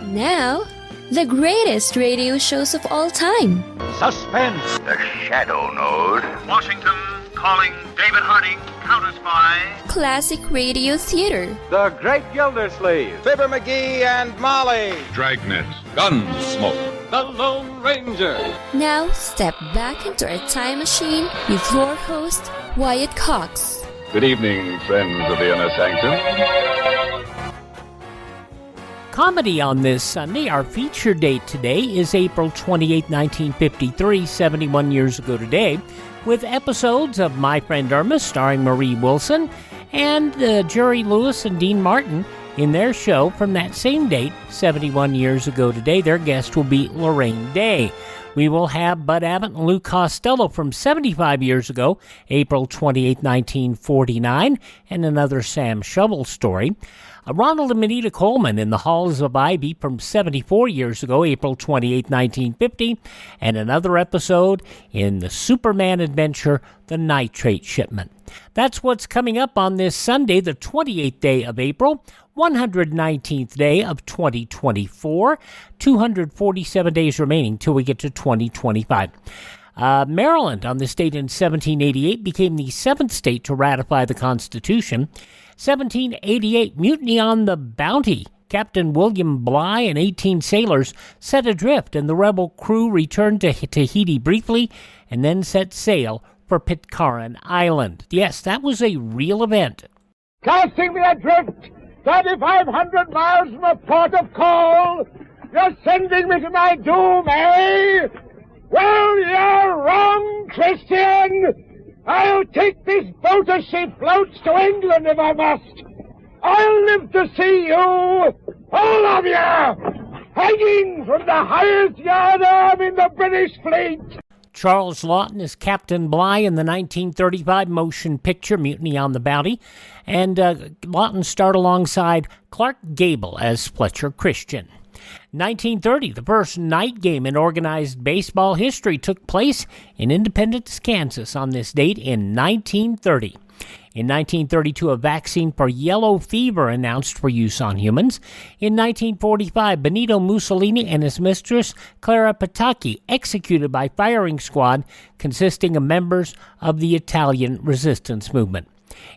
Now, the greatest radio shows of all time. Suspense. The Shadow Node. Washington calling David Harding, counter-spy. Classic radio theater. The Great Gildersleeve. Fibber McGee and Molly. Dragnet. Gunsmoke. The Lone Ranger. Now, step back into a time machine with your host, Wyatt Cox. Good evening, friends of the Inner Sanctum. Comedy on this Sunday. Our feature date today is April 28, 1953, 71 years ago today, with episodes of My Friend Irma starring Marie Wilson and Jerry Lewis and Dean Martin in their show from that same date, 71 years ago today. Their guest will be Laraine Day. We will have Bud Abbott and Lou Costello from 75 years ago, April 28, 1949, and another Sam Shovel story. Ronald and Benita Coleman in the Halls of Ivy from 74 years ago, April 28, 1950, and another episode in the Superman adventure, The Nitrate Shipment. That's what's coming up on this Sunday, the 28th day of April, 119th day of 2024, 247 days remaining till we get to 2025. Maryland, on this date in 1788, became the seventh state to ratify the Constitution. 1788, mutiny on the Bounty. Captain William Bligh and 18 sailors set adrift, and the rebel crew returned to Tahiti briefly and then set sail for Pitcairn Island. Yes, that was a real event. Casting me adrift 3,500 miles from a port of call, you're sending me to my doom, eh? Well, you're wrong, Christian. I'll take this boat as she floats to England if I must. I'll live to see you, all of you, hanging from the highest yardarm in the British fleet. Charles Laughton is Captain Bligh in the 1935 motion picture Mutiny on the Bounty, and Laughton starred alongside Clark Gable as Fletcher Christian. 1930, the first night game in organized baseball history took place in Independence, Kansas on this date in 1930. In 1932, a vaccine for yellow fever announced for use on humans. In 1945, Benito Mussolini and his mistress, Clara Petacchi, executed by firing squad consisting of members of the Italian resistance movement.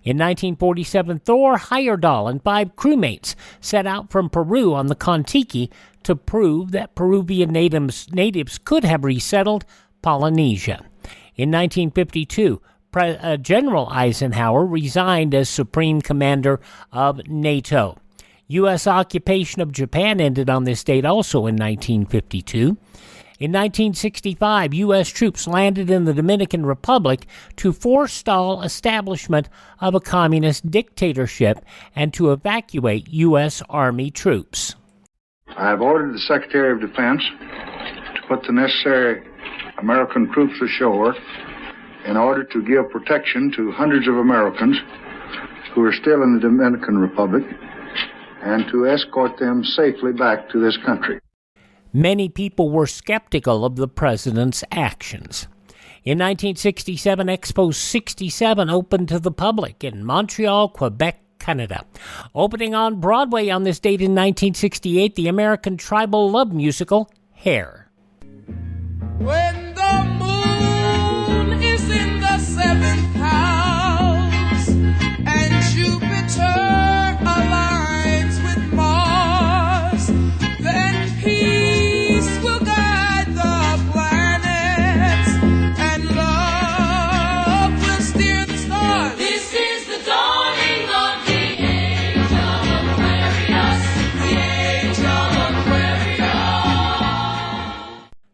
In 1947, Thor Heyerdahl and 5 crewmates set out from Peru on the Kon-Tiki to prove that Peruvian natives could have resettled Polynesia. In 1952, General Eisenhower resigned as Supreme Commander of NATO. U.S. occupation of Japan ended on this date also in 1952. In 1965, U.S. troops landed in the Dominican Republic to forestall establishment of a communist dictatorship and to evacuate U.S. Army troops. I have ordered the Secretary of Defense to put the necessary American troops ashore in order to give protection to hundreds of Americans who are still in the Dominican Republic and to escort them safely back to this country. Many people were skeptical of the president's actions. In 1967, Expo 67 opened to the public in Montreal, Quebec, Canada. Opening on Broadway on this date in 1968, the American tribal love musical, Hair. When the moon is in the seventh house and Jupiter aligns with Mars, then peace will guide the planets and love will steer the stars. This is the dawning of the age of Aquarius, the age of Aquarius.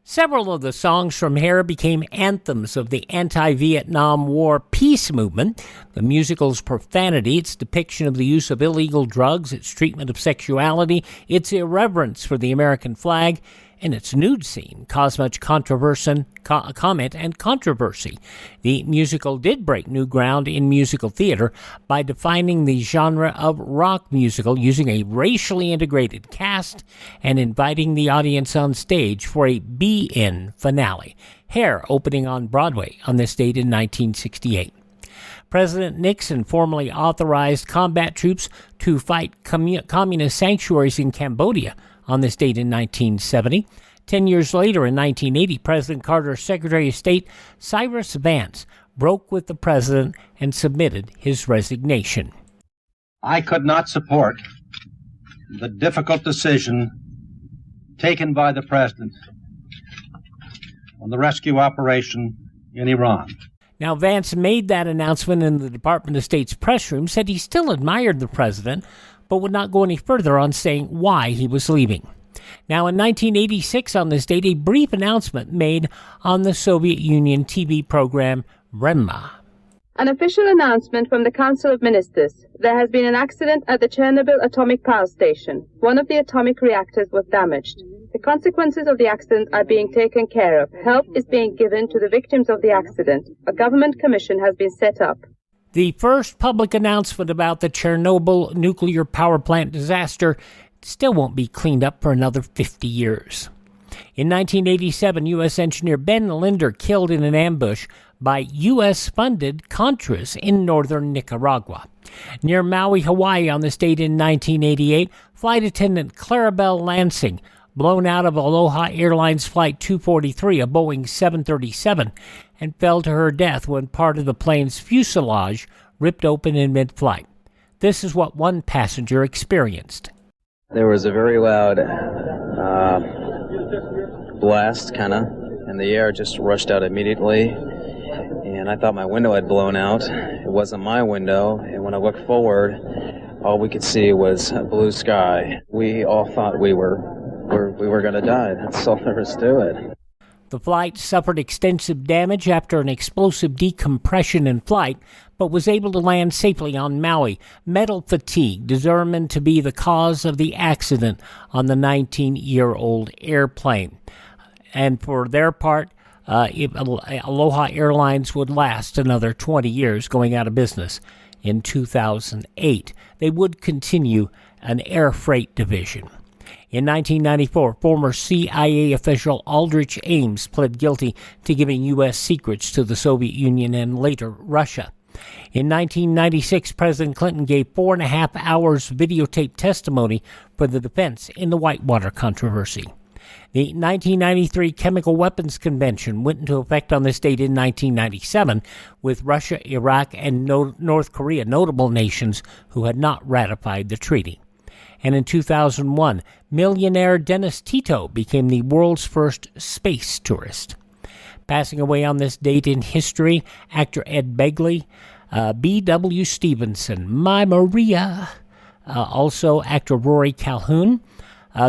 Several of the songs from Hair became anthems of the anti-Vietnam War peace movement. The musical's profanity, its depiction of the use of illegal drugs, its treatment of sexuality, its irreverence for the American flag, and its nude scene caused much comment and controversy. The musical did break new ground in musical theater by defining the genre of rock musical using a racially integrated cast and inviting the audience on stage for a be-in finale. Hair opening on Broadway on this date in 1968. President Nixon formally authorized combat troops to fight communist sanctuaries in Cambodia on this date in 1970. 10 years later, in 1980, President Carter's Secretary of State, Cyrus Vance, broke with the president and submitted his resignation. I could not support the difficult decision taken by the president on the rescue operation in Iran. Now, Vance made that announcement in the Department of State's press room, said he still admired the president, but would not go any further on saying why he was leaving. Now, in 1986, on this date, a brief announcement made on the Soviet Union TV program Irma. An official announcement from the Council of Ministers. There has been an accident at the Chernobyl atomic power station. One of the atomic reactors was damaged. The consequences of the accident are being taken care of. Help is being given to the victims of the accident. A government commission has been set up. The first public announcement about the Chernobyl nuclear power plant disaster still won't be cleaned up for another 50 years. In 1987, U.S. engineer Ben Linder killed in an ambush by U.S.-funded Contras in northern Nicaragua. Near Maui, Hawaii, on this date in 1988, flight attendant Clarabelle Lansing, blown out of Aloha Airlines Flight 243, a Boeing 737, and fell to her death when part of the plane's fuselage ripped open in mid-flight. This is what one passenger experienced. There was a very loud blast, and the air just rushed out immediately, and I thought my window had blown out. It wasn't my window, and when I looked forward, all we could see was a blue sky. We all thought we were going to die. That's all there is to it. The flight suffered extensive damage after an explosive decompression in flight, but was able to land safely on Maui. Metal fatigue determined to be the cause of the accident on the 19-year-old airplane. And for their part, Aloha Airlines would last another 20 years, going out of business in 2008. They would continue an air freight division. In 1994, former CIA official Aldrich Ames pled guilty to giving U.S. secrets to the Soviet Union and later Russia. In 1996, President Clinton gave 4.5 hours videotape testimony for the defense in the Whitewater controversy. The 1993 Chemical Weapons Convention went into effect on this date in 1997, with Russia, Iraq, and North Korea notable nations who had not ratified the treaty. And in 2001, millionaire Dennis Tito became the world's first space tourist. Passing away on this date in history, actor Ed Begley, B.W. Stevenson, My Maria, also actor Rory Calhoun,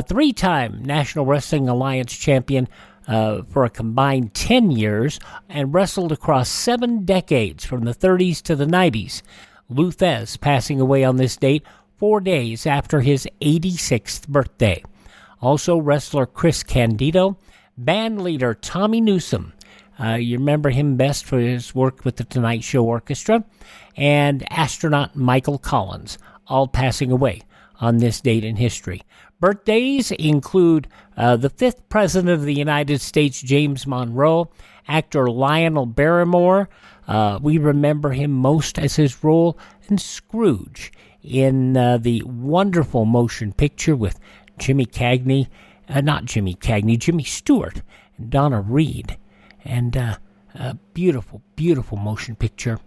three-time National Wrestling Alliance champion for a combined 10 years, and wrestled across 7 decades from the 30s to the 90s. Lou Thesz passing away on this date 4 days after his 86th birthday. Also, wrestler Chris Candido, band leader Tommy Newsom, you remember him best for his work with the Tonight Show Orchestra, and astronaut Michael Collins, all passing away on this date in history. Birthdays include the 5th President of the United States, James Monroe, actor Lionel Barrymore. We remember him most as his role in Scrooge in the wonderful motion picture with Jimmy Stewart and Donna Reed, and a beautiful, beautiful motion picture.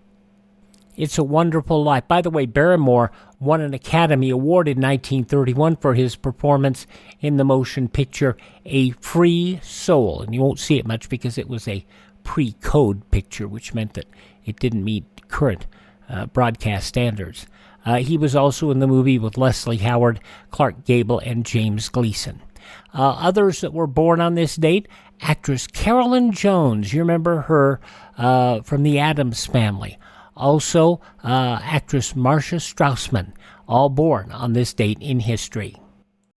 It's a Wonderful Life. By the way, Barrymore won an Academy Award in 1931 for his performance in the motion picture A Free Soul, and you won't see it much because it was a pre-code picture, which meant that it didn't meet current broadcast standards. He was also in the movie with Leslie Howard, Clark Gable, and James Gleason. Others that were born on this date, actress Carolyn Jones. You remember her from The Addams Family. Also, actress Marcia Strausman, all born on this date in history.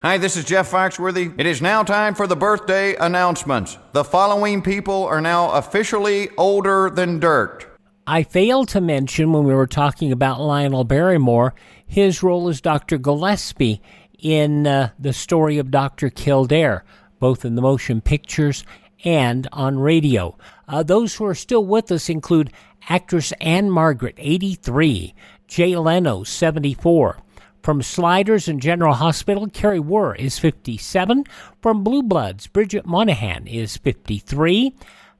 Hi, this is Jeff Foxworthy. It is now time for the birthday announcements. The following people are now officially older than dirt. I failed to mention when we were talking about Lionel Barrymore, his role as Dr. Gillespie in the story of Dr. Kildare, both in the motion pictures and on radio. Those who are still with us include actress Anne Margaret, 83, Jay Leno, 74, From Sliders and General Hospital, Carrie Wurr is 57. From Blue Bloods, Bridget Monahan is 53.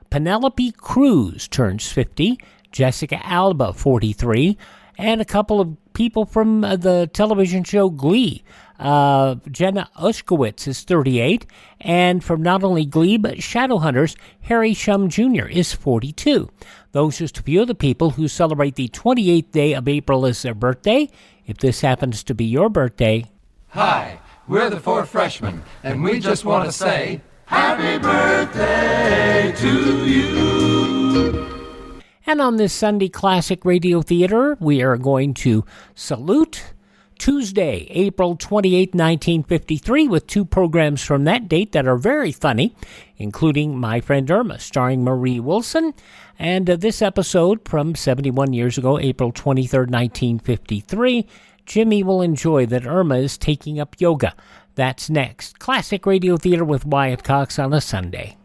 Penelope Cruz turns 50. Jessica Alba, 43. And a couple of people from the television show Glee. Jenna Ushkowitz is 38. And from not only Glee, but Shadowhunters, Harry Shum Jr. is 42. Those are just a few of the people who celebrate the 28th day of April as their birthday. If this happens to be your birthday... Hi, we're the 4 freshmen, and we just want to say, Happy birthday to you! And on this Sunday Classic Radio Theater, we are going to salute Tuesday, April 28, 1953, with 2 programs from that date that are very funny, including My Friend Irma, starring Marie Wilson, and this episode from 71 years ago, April 23, 1953, Jimmy will enjoy that Irma is taking up yoga. That's next. Classic Radio Theater with Wyatt Cox on a Sunday.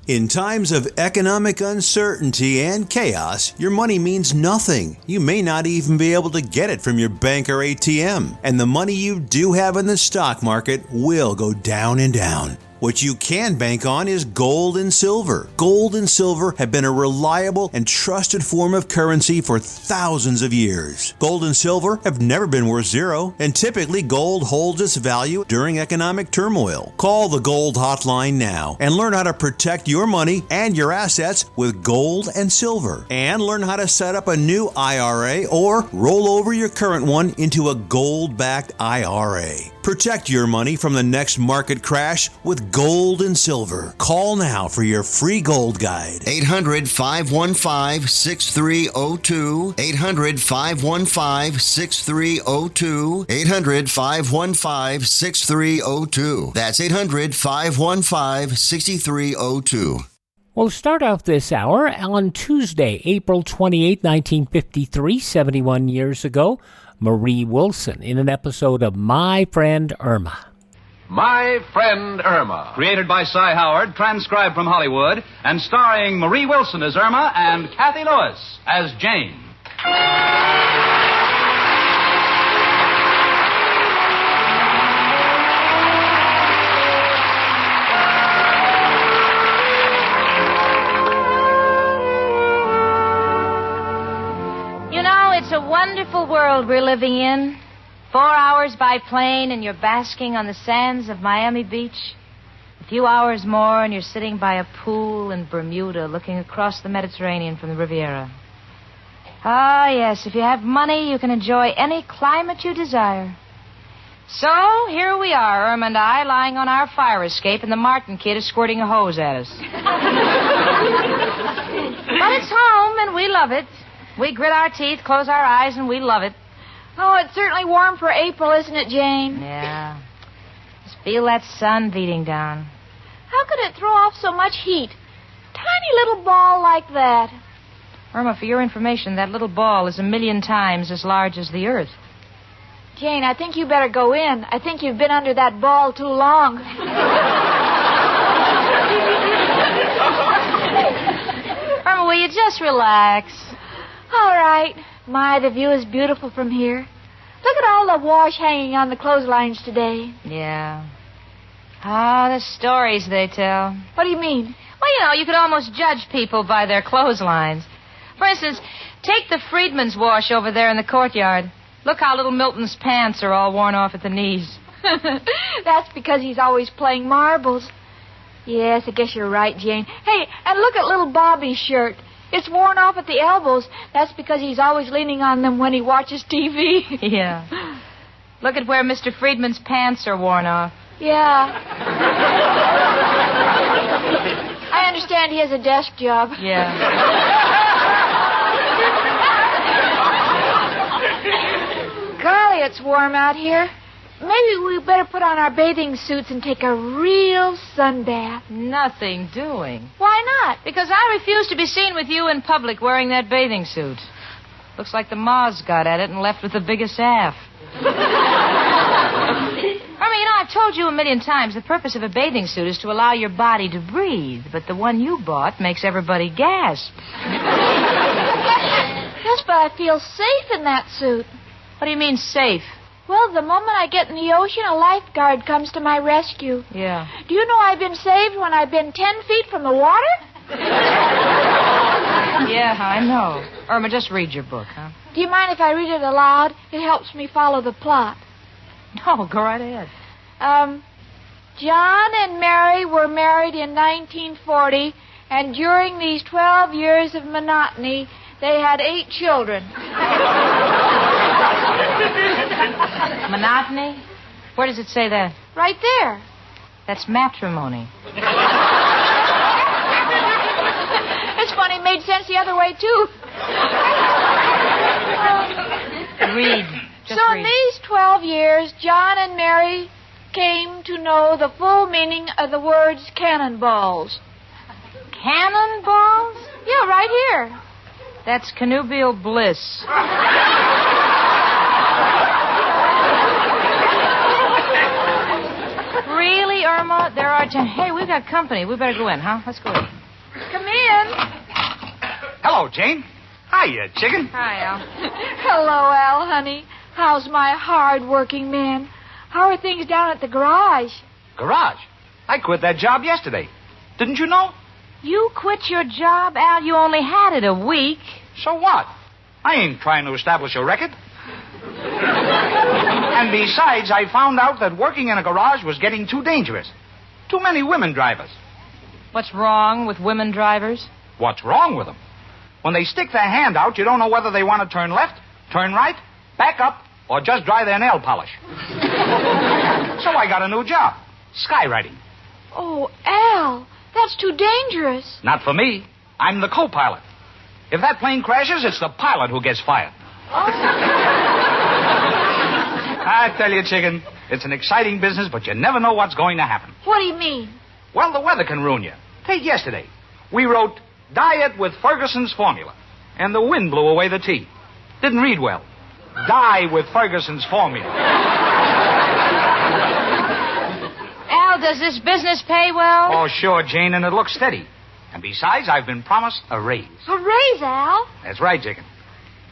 In times of economic uncertainty and chaos, your money means nothing. You may not even be able to get it from your bank or ATM. And the money you do have in the stock market will go down and down. What you can bank on is gold and silver. Gold and silver have been a reliable and trusted form of currency for thousands of years. Gold and silver have never been worth zero, and typically gold holds its value during economic turmoil. Call the Gold Hotline now and learn how to protect your money and your assets with gold and silver. And learn how to set up a new IRA or roll over your current one into a gold-backed IRA. Protect your money from the next market crash with gold and silver. Call now for your free gold guide. 800-515-6302. 800-515-6302. 800-515-6302. That's 800-515-6302. We'll start off this hour on Tuesday, April 28, 1953, 71 years ago. Marie Wilson in an episode of My Friend Irma. My Friend Irma, created by Cy Howard, transcribed from Hollywood, and starring Marie Wilson as Irma and Kathy Lewis as Jane. It's a wonderful world we're living in. 4 hours by plane and you're basking on the sands of Miami Beach. A few hours more and you're sitting by a pool in Bermuda looking across the Mediterranean from the Riviera. Ah, yes, if you have money, you can enjoy any climate you desire. So, here we are, Irma and I, lying on our fire escape, and the Martin kid is squirting a hose at us. But it's home, and we love it. We grit our teeth, close our eyes, and we love it. Oh, it's certainly warm for April, isn't it, Jane? Yeah. Just feel that sun beating down. How could it throw off so much heat? Tiny little ball like that. Irma, for your information, that little ball is 1,000,000 times as large as the Earth. Jane, I think you better go in. I think you've been under that ball too long. Irma, will you just relax? All right. My, the view is beautiful from here. Look at all the wash hanging on the clotheslines today. Yeah. Ah, the stories they tell. What do you mean? Well, you could almost judge people by their clotheslines. For instance, take the Freedman's wash over there in the courtyard. Look how little Milton's pants are all worn off at the knees. That's because he's always playing marbles. Yes, I guess you're right, Jane. Hey, and look at little Bobby's shirt. It's worn off at the elbows. That's because he's always leaning on them when he watches TV. Yeah. Look at where Mr. Friedman's pants are worn off. Yeah. I understand he has a desk job. Yeah. Golly, it's warm out here. Maybe we better put on our bathing suits and take a real sunbath. Nothing doing. Why not? Because I refuse to be seen with you in public wearing that bathing suit. Looks like the moths got at it and left with the biggest half. I've told you 1,000,000 times the purpose of a bathing suit is to allow your body to breathe, but the one you bought makes everybody gasp. Yes, but I feel safe in that suit. What do you mean, safe? Well, the moment I get in the ocean, a lifeguard comes to my rescue. Yeah. Do you know I've been saved when I've been 10 feet from the water? Yeah, I know. Irma, just read your book, huh? Do you mind if I read it aloud? It helps me follow the plot. No, go right ahead. John and Mary were married in 1940, and during these 12 years of monotony, they had 8 children. Monotony? Where does it say that? Right there. That's matrimony. It's funny, it made sense the other way, too. Read. Just so read. in these 12 years, John and Mary came to know the full meaning of the words cannonballs. Cannonballs? Yeah, right here. That's connubial bliss. Really, Irma? There are... Hey, we've got company. We better go in, huh? Let's go in. Come in. Hello, Jane. Hiya, chicken. Hi, Al. Hello, Al, honey. How's my hard-working man? How are things down at the garage? Garage? I quit that job yesterday. Didn't you know? You quit your job, Al? You only had it a week. So what? I ain't trying to establish a record. And besides, I found out that working in a garage was getting too dangerous. Too many women drivers. What's wrong with women drivers? What's wrong with them? When they stick their hand out, you don't know whether they want to turn left, turn right, back up, or just dry their nail polish. So I got a new job. Skywriting. Oh, Al, that's too dangerous. Not for me. I'm the co-pilot. If that plane crashes, it's the pilot who gets fired. I tell you, chicken, it's an exciting business, but you never know what's going to happen. What do you mean? Well, the weather can ruin you. Take yesterday. We wrote, diet with Ferguson's formula, and the wind blew away the tea. Didn't read well. Die with Ferguson's formula. Al, does this business pay well? Oh, sure, Jane, and it looks steady. And besides, I've been promised a raise. A raise, Al? That's right, chicken.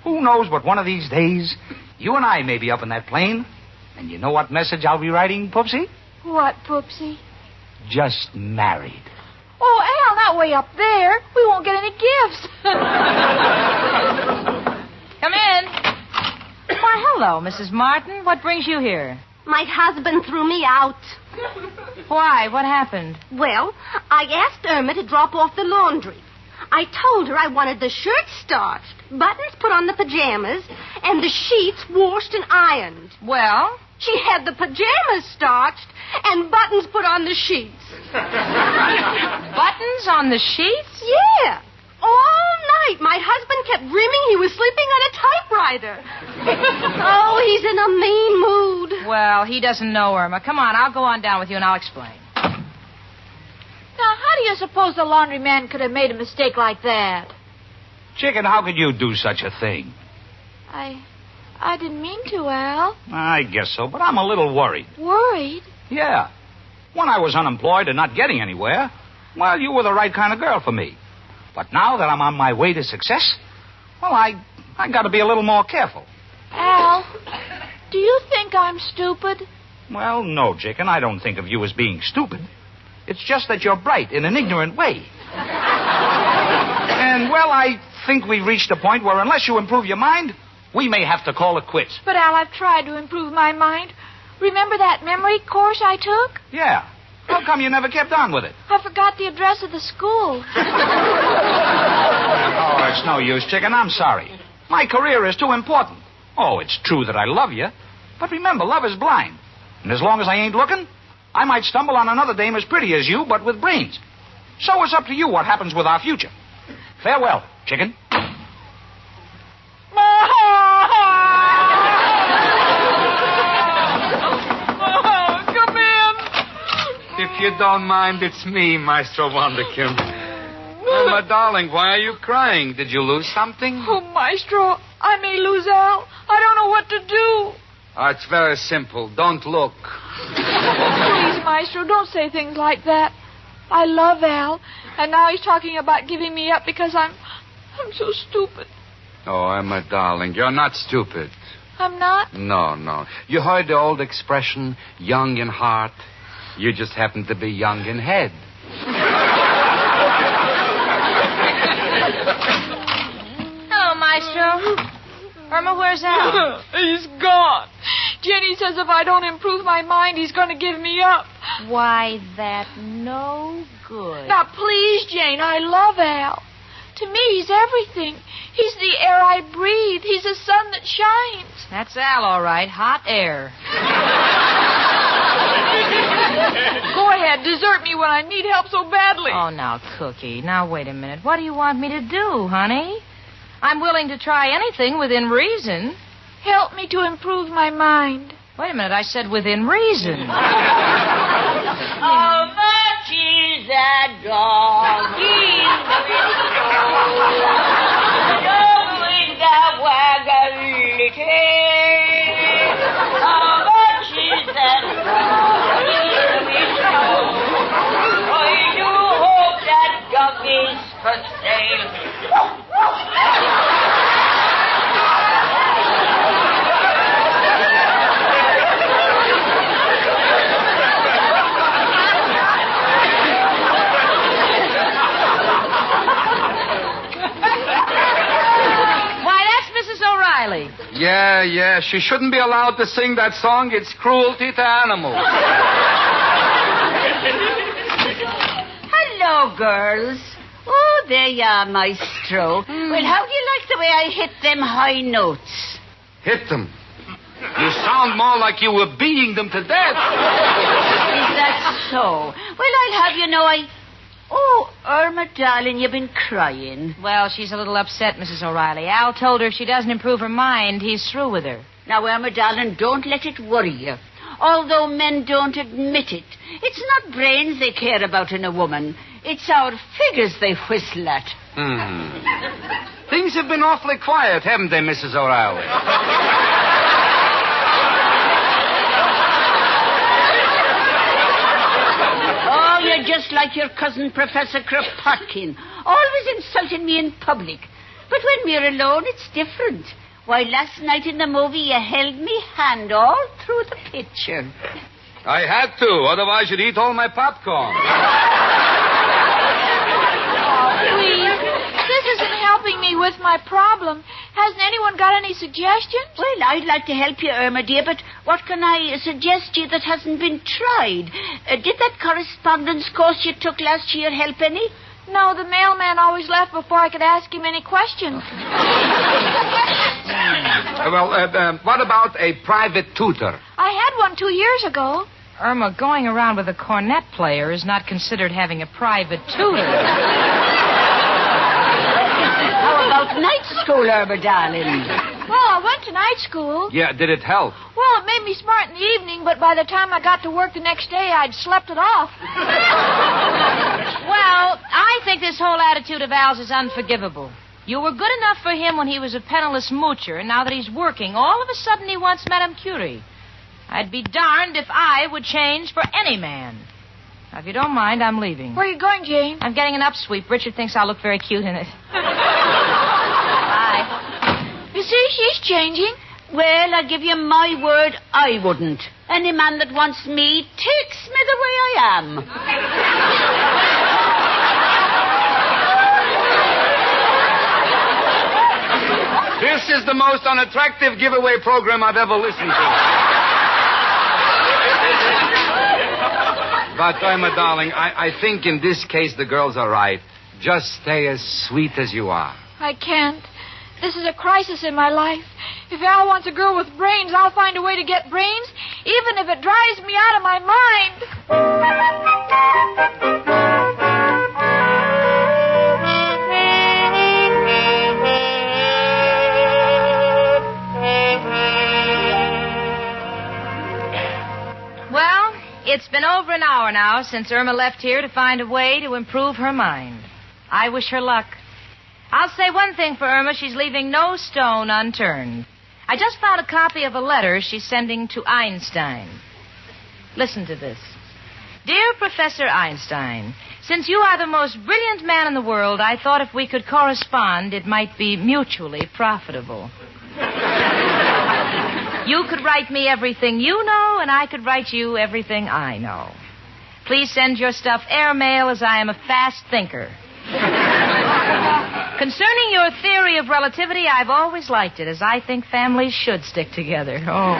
Who knows but one of these days, you and I may be up in that plane, and you know what message I'll be writing, Poopsie? What, Poopsie? Just married. Oh, Al, not way up there. We won't get any gifts. Come in. Why, hello, Mrs. Martin. What brings you here? My husband threw me out. Why? What happened? Well, I asked Irma to drop off the laundry. I told her I wanted the shirts starched, buttons put on the pajamas, and the sheets washed and ironed. Well? She had the pajamas starched and buttons put on the sheets. Buttons on the sheets? Yeah. All night, my husband kept dreaming he was sleeping on a typewriter. Oh, he's in a mean mood. Well, he doesn't know, Irma. Come on, I'll go on down with you and I'll explain. Now, how do you suppose the laundryman could have made a mistake like that? Chicken, how could you do such a thing? I didn't mean to, Al. I guess so, but I'm a little worried. Worried? Yeah. When I was unemployed and not getting anywhere, well, you were the right kind of girl for me. But now that I'm on my way to success, well, I got to be a little more careful. Al, do you think I'm stupid? Well, no, Chicken, I don't think of you as being stupid. It's just that you're bright in an ignorant way. And, well, I think we've reached a point where unless you improve your mind, we may have to call it quits. But, Al, I've tried to improve my mind. Remember that memory course I took? Yeah. How come you never kept on with it? I forgot the address of the school. Oh, it's no use, Chicken. I'm sorry. My career is too important. Oh, it's true that I love you. But remember, love is blind. And as long as I ain't looking, I might stumble on another dame as pretty as you, but with brains. So it's up to you what happens with our future. Farewell, Chicken. Come in. If you don't mind, it's me, Maestro Wonderkind. My darling, why are you crying? Did you lose something? Oh, Maestro, I may lose Al. I don't know what to do. Oh, it's very simple. Don't look. Please, Maestro, don't say things like that. I love Al, and now he's talking about giving me up because I'm so stupid. Oh, Irma, darling, you're not stupid. I'm not? No. You heard the old expression, young in heart. You just happen to be young in head. Hello, Maestro. Irma, where's Al? He's gone. Jenny says if I don't improve my mind, he's going to give me up. Why, that no good. Now, please, Jane, I love Al. To me, he's everything. He's the air I breathe. He's the sun that shines. That's Al, all right. Hot air. Go ahead, desert me when I need help so badly. Oh, now, Cookie. Now, wait a minute. What do you want me to do, honey? I'm willing to try anything within reason. Help me to improve my mind. Wait a minute. I said within reason. How much is that dog in the window? The dog with the waggly tail. How much is that dog in the window? I do hope that dog is for sale. Yeah. She shouldn't be allowed to sing that song. It's cruelty to animals. Hello, girls. Oh, there you are, Maestro. Well, how do you like the way I hit them high notes? Hit them. You sound more like you were beating them to death. Is that so? Well, I'll have you know Oh, Irma, darling, you've been crying. Well, she's a little upset, Mrs. O'Reilly. Al told her if she doesn't improve her mind, he's through with her. Now, Irma, darling, don't let it worry you. Although men don't admit it, it's not brains they care about in a woman. It's our figures they whistle at. Things have been awfully quiet, haven't they, Mrs. O'Reilly? Oh, you're just like your cousin, Professor Kropotkin, always insulting me in public. But when we're alone, it's different. Why, last night in the movie, you held me hand all through the picture. I had to, otherwise you'd eat all my popcorn. Oh, please. This isn't helping me with my problem. Hasn't anyone got any suggestions? Well, I'd like to help you, Irma, dear, but what can I suggest to you that hasn't been tried? Did that correspondence course you took last year help any? No, the mailman always left before I could ask him any questions. What about a private tutor? I had one 2 years ago. Irma, going around with a cornet player is not considered having a private tutor. How about night school, Irma, darling? Well, I went to night school. Yeah, did it help? Well, it made me smart in the evening, but by the time I got to work the next day, I'd slept it off. Well, I think this whole attitude of Al's is unforgivable. You were good enough for him when he was a penniless moocher, and now that he's working, all of a sudden he wants Madame Curie. I'd be darned if I would change for any man. Now, if you don't mind, I'm leaving. Where are you going, Jane? I'm getting an upsweep. Richard thinks I'll look very cute in it. Bye. You see, she's changing. Well, I give you my word, I wouldn't. Any man that wants me takes me the way I am. This is the most unattractive giveaway program I've ever listened to. But, Irma, darling, I think in this case the girls are right. Just stay as sweet as you are. I can't. This is a crisis in my life. If Al wants a girl with brains, I'll find a way to get brains, even if it drives me out of my mind. Well, it's been over an hour now since Irma left here to find a way to improve her mind. I wish her luck. I'll say one thing for Irma, she's leaving no stone unturned. I just found a copy of a letter she's sending to Einstein. Listen to this. Dear Professor Einstein, Since you are the most brilliant man in the world, I thought if we could correspond, it might be mutually profitable. You could write me everything you know, and I could write you everything I know. Please send your stuff airmail, as I am a fast thinker. Concerning your theory of relativity, I've always liked it, as I think families should stick together. Oh.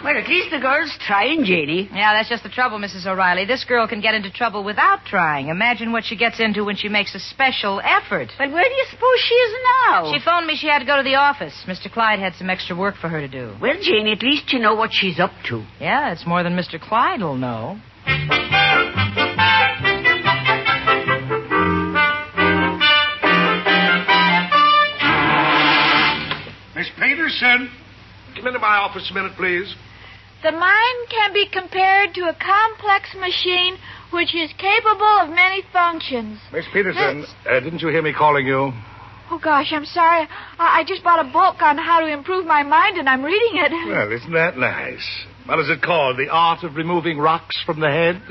Well, at least the girl's trying, Janie. Yeah, that's just the trouble, Mrs. O'Reilly. This girl can get into trouble without trying. Imagine what she gets into when she makes a special effort. But where do you suppose she is now? She phoned me she had to go to the office. Mr. Clyde had some extra work for her to do. Well, Janie, at least you know what she's up to. Yeah, it's more than Mr. Clyde will know. Miss Peterson, come into my office a minute, please. The mind can be compared to a complex machine which is capable of many functions. Miss Peterson, didn't you hear me calling you? Oh, gosh, I'm sorry. I just bought a book on how to improve my mind, and I'm reading it. Well, isn't that nice? What is it called? The Art of Removing Rocks from the Head?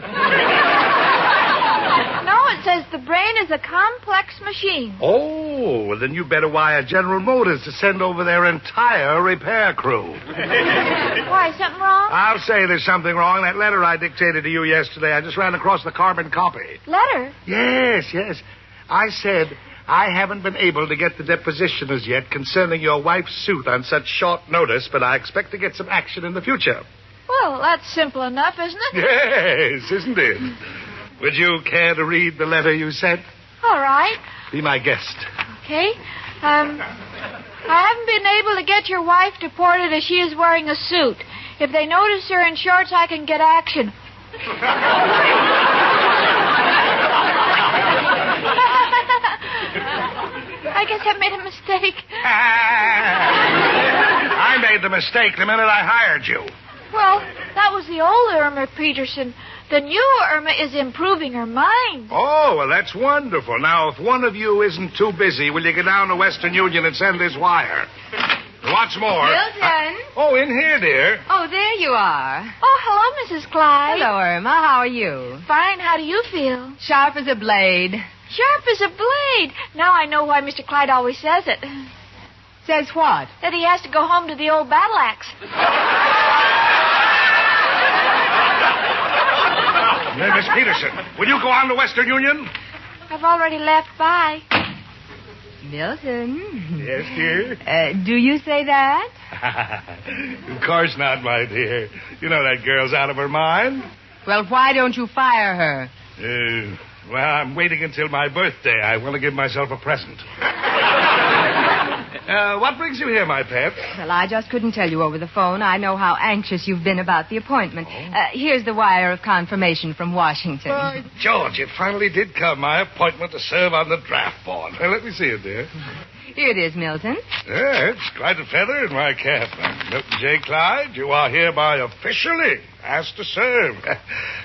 No, it says the brain is a complex machine. Oh, well, then you better wire General Motors to send over their entire repair crew. Why, something wrong? I'll say there's something wrong. That letter I dictated to you yesterday, I just ran across the carbon copy. Letter? Yes. I said I haven't been able to get the deposition as yet concerning your wife's suit on such short notice, but I expect to get some action in the future. Well, that's simple enough, isn't it? Yes, isn't it? Would you care to read the letter you sent? All right. Be my guest. Okay. I haven't been able to get your wife deported as she is wearing a suit. If they notice her in shorts, I can get action. I guess I made a mistake. I made the mistake the minute I hired you. Well, that was the old Irma, Peterson. The new Irma is improving her mind. Oh, well, that's wonderful. Now, if one of you isn't too busy, will you get down to Western Union and send this wire? What's more... Milton? Oh, in here, dear. Oh, there you are. Oh, hello, Mrs. Clyde. Hello, Irma. How are you? Fine. How do you feel? Sharp as a blade. Sharp as a blade. Now I know why Mr. Clyde always says it. Says what? That he has to go home to the old battle axe. Miss Peterson, will you go on to Western Union? I've already left. Bye. Milton? Yes, dear? Do you say that? Of course not, my dear. You know that girl's out of her mind. Well, why don't you fire her? Well, I'm waiting until my birthday. I want to give myself a present. What brings you here, my pet? Well, I just couldn't tell you over the phone. I know how anxious you've been about the appointment. Here's the wire of confirmation from Washington. By George, it finally did come. My appointment to serve on the draft board. Well, let me see it, dear. Here it is, Milton. Yeah, it's quite a feather in my cap. Milton J. Clyde, you are hereby officially asked to serve.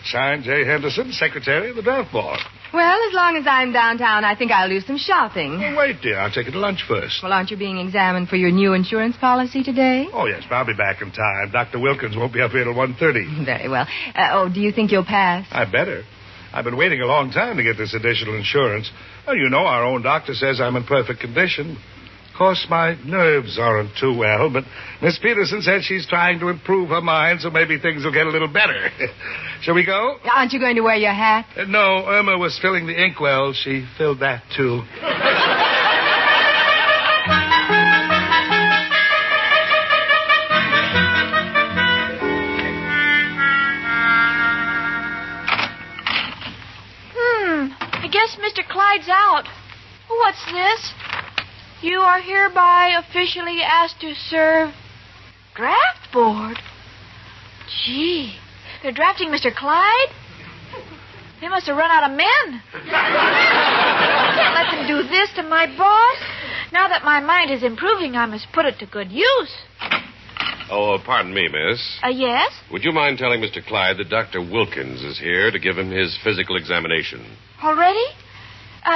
Signed, J. Henderson, Secretary of the Draft Board. Well, as long as I'm downtown, I think I'll do some shopping. Oh, wait, dear. I'll take you to lunch first. Well, aren't you being examined for your new insurance policy today? Oh, yes, but I'll be back in time. Dr. Wilkins won't be up here till 1:30. Very well. Do you think you'll pass? I better. I've been waiting a long time to get this additional insurance. Well, you know, our own doctor says I'm in perfect condition. Of course, my nerves aren't too well, but Miss Peterson said she's trying to improve her mind, so maybe things will get a little better. Shall we go? Aren't you going to wear your hat? No, Irma was filling the inkwell. She filled that, too. I guess Mr. Clyde's out. What's this? You are hereby officially asked to serve draft board. Gee, they're drafting Mr. Clyde? They must have run out of men. I can't let them do this to my boss. Now that my mind is improving, I must put it to good use. Oh, pardon me, miss. Yes? Would you mind telling Mr. Clyde that Dr. Wilkins is here to give him his physical examination? Already?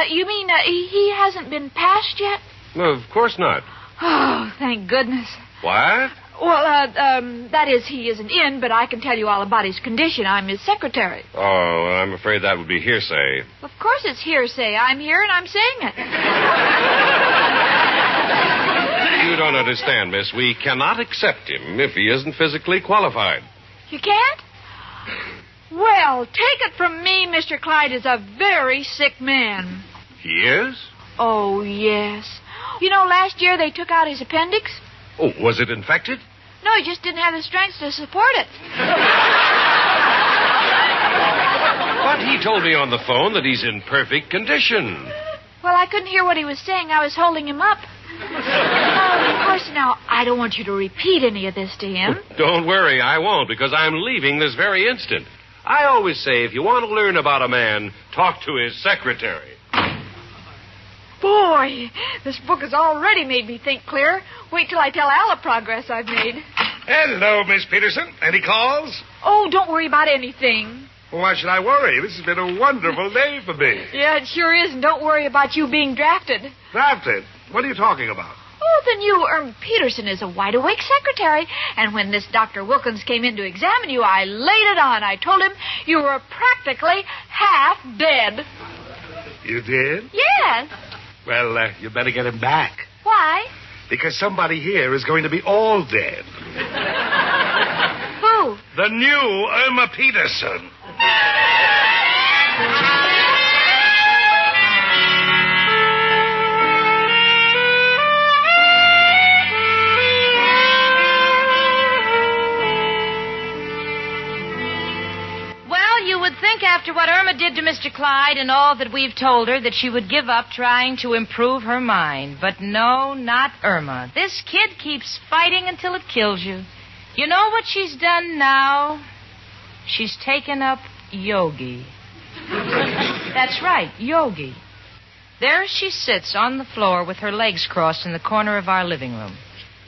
You mean he hasn't been passed yet? No, of course not. Oh, thank goodness. What? That is, he isn't in, but I can tell you all about his condition. I'm his secretary. Oh, well, I'm afraid that would be hearsay. Of course it's hearsay. I'm here and I'm saying it. You don't understand, miss. We cannot accept him if he isn't physically qualified. You can't? Well, take it from me, Mr. Clyde is a very sick man. He is? Oh, yes. You know, last year they took out his appendix? Oh, was it infected? No, he just didn't have the strength to support it. But he told me on the phone that he's in perfect condition. Well, I couldn't hear what he was saying. I was holding him up. Of course, now, I don't want you to repeat any of this to him. Don't worry, I won't, because I'm leaving this very instant. I always say, if you want to learn about a man, talk to his secretary. Boy, this book has already made me think clear. Wait till I tell Al the progress I've made. Hello, Miss Peterson. Any calls? Oh, don't worry about anything. Well, why should I worry? This has been a wonderful day for me. Yeah, it sure is, and don't worry about you being drafted. Drafted? What are you talking about? Oh, the new Irma Peterson is a wide-awake secretary, and when this Dr. Wilkins came in to examine you, I laid it on. I told him you were practically half dead. You did? Yes. Well, you better get him back. Why? Because somebody here is going to be all dead. Who? The new Irma Peterson. You would think after what Irma did to Mr. Clyde and all that we've told her that she would give up trying to improve her mind. But no, not Irma. This kid keeps fighting until it kills you. You know what she's done now? She's taken up yogi. That's right, yogi. There she sits on the floor with her legs crossed in the corner of our living room.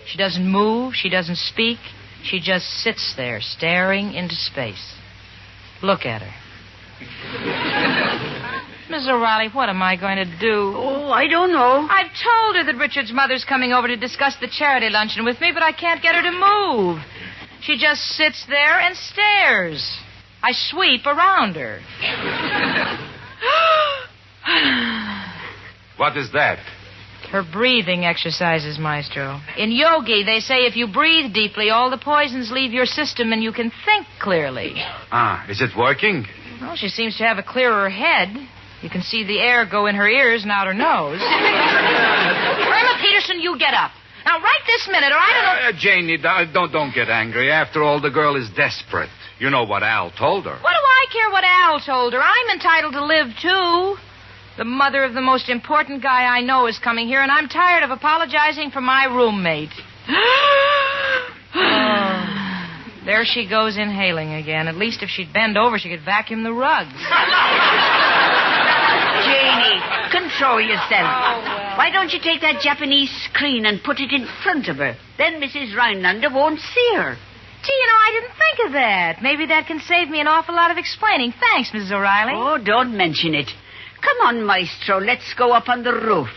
She doesn't move, she doesn't speak. She just sits there staring into space. Look at her. Miss O'Reilly, what am I going to do? Oh, I don't know. I've told her that Richard's mother's coming over to discuss the charity luncheon with me, but I can't get her to move. She just sits there and stares. I sweep around her. What is that? Her breathing exercises, Maestro. In yogi, they say if you breathe deeply, all the poisons leave your system and you can think clearly. Ah, is it working? Well, she seems to have a clearer head. You can see the air go in her ears and out her nose. Irma Peterson, you get up. Now, right this minute, or I don't know... Janie, don't get angry. After all, the girl is desperate. You know what Al told her. What do I care what Al told her? I'm entitled to live, too. The mother of the most important guy I know is coming here, and I'm tired of apologizing for my roommate. Oh, there she goes inhaling again. At least if she'd bend over, she could vacuum the rugs. Janie, control yourself. Oh, well. Why don't you take that Japanese screen and put it in front of her? Then Mrs. Rhinelander won't see her. Gee, you know, I didn't think of that. Maybe that can save me an awful lot of explaining. Thanks, Mrs. O'Reilly. Oh, don't mention it. Come on, Maestro, let's go up on the roof.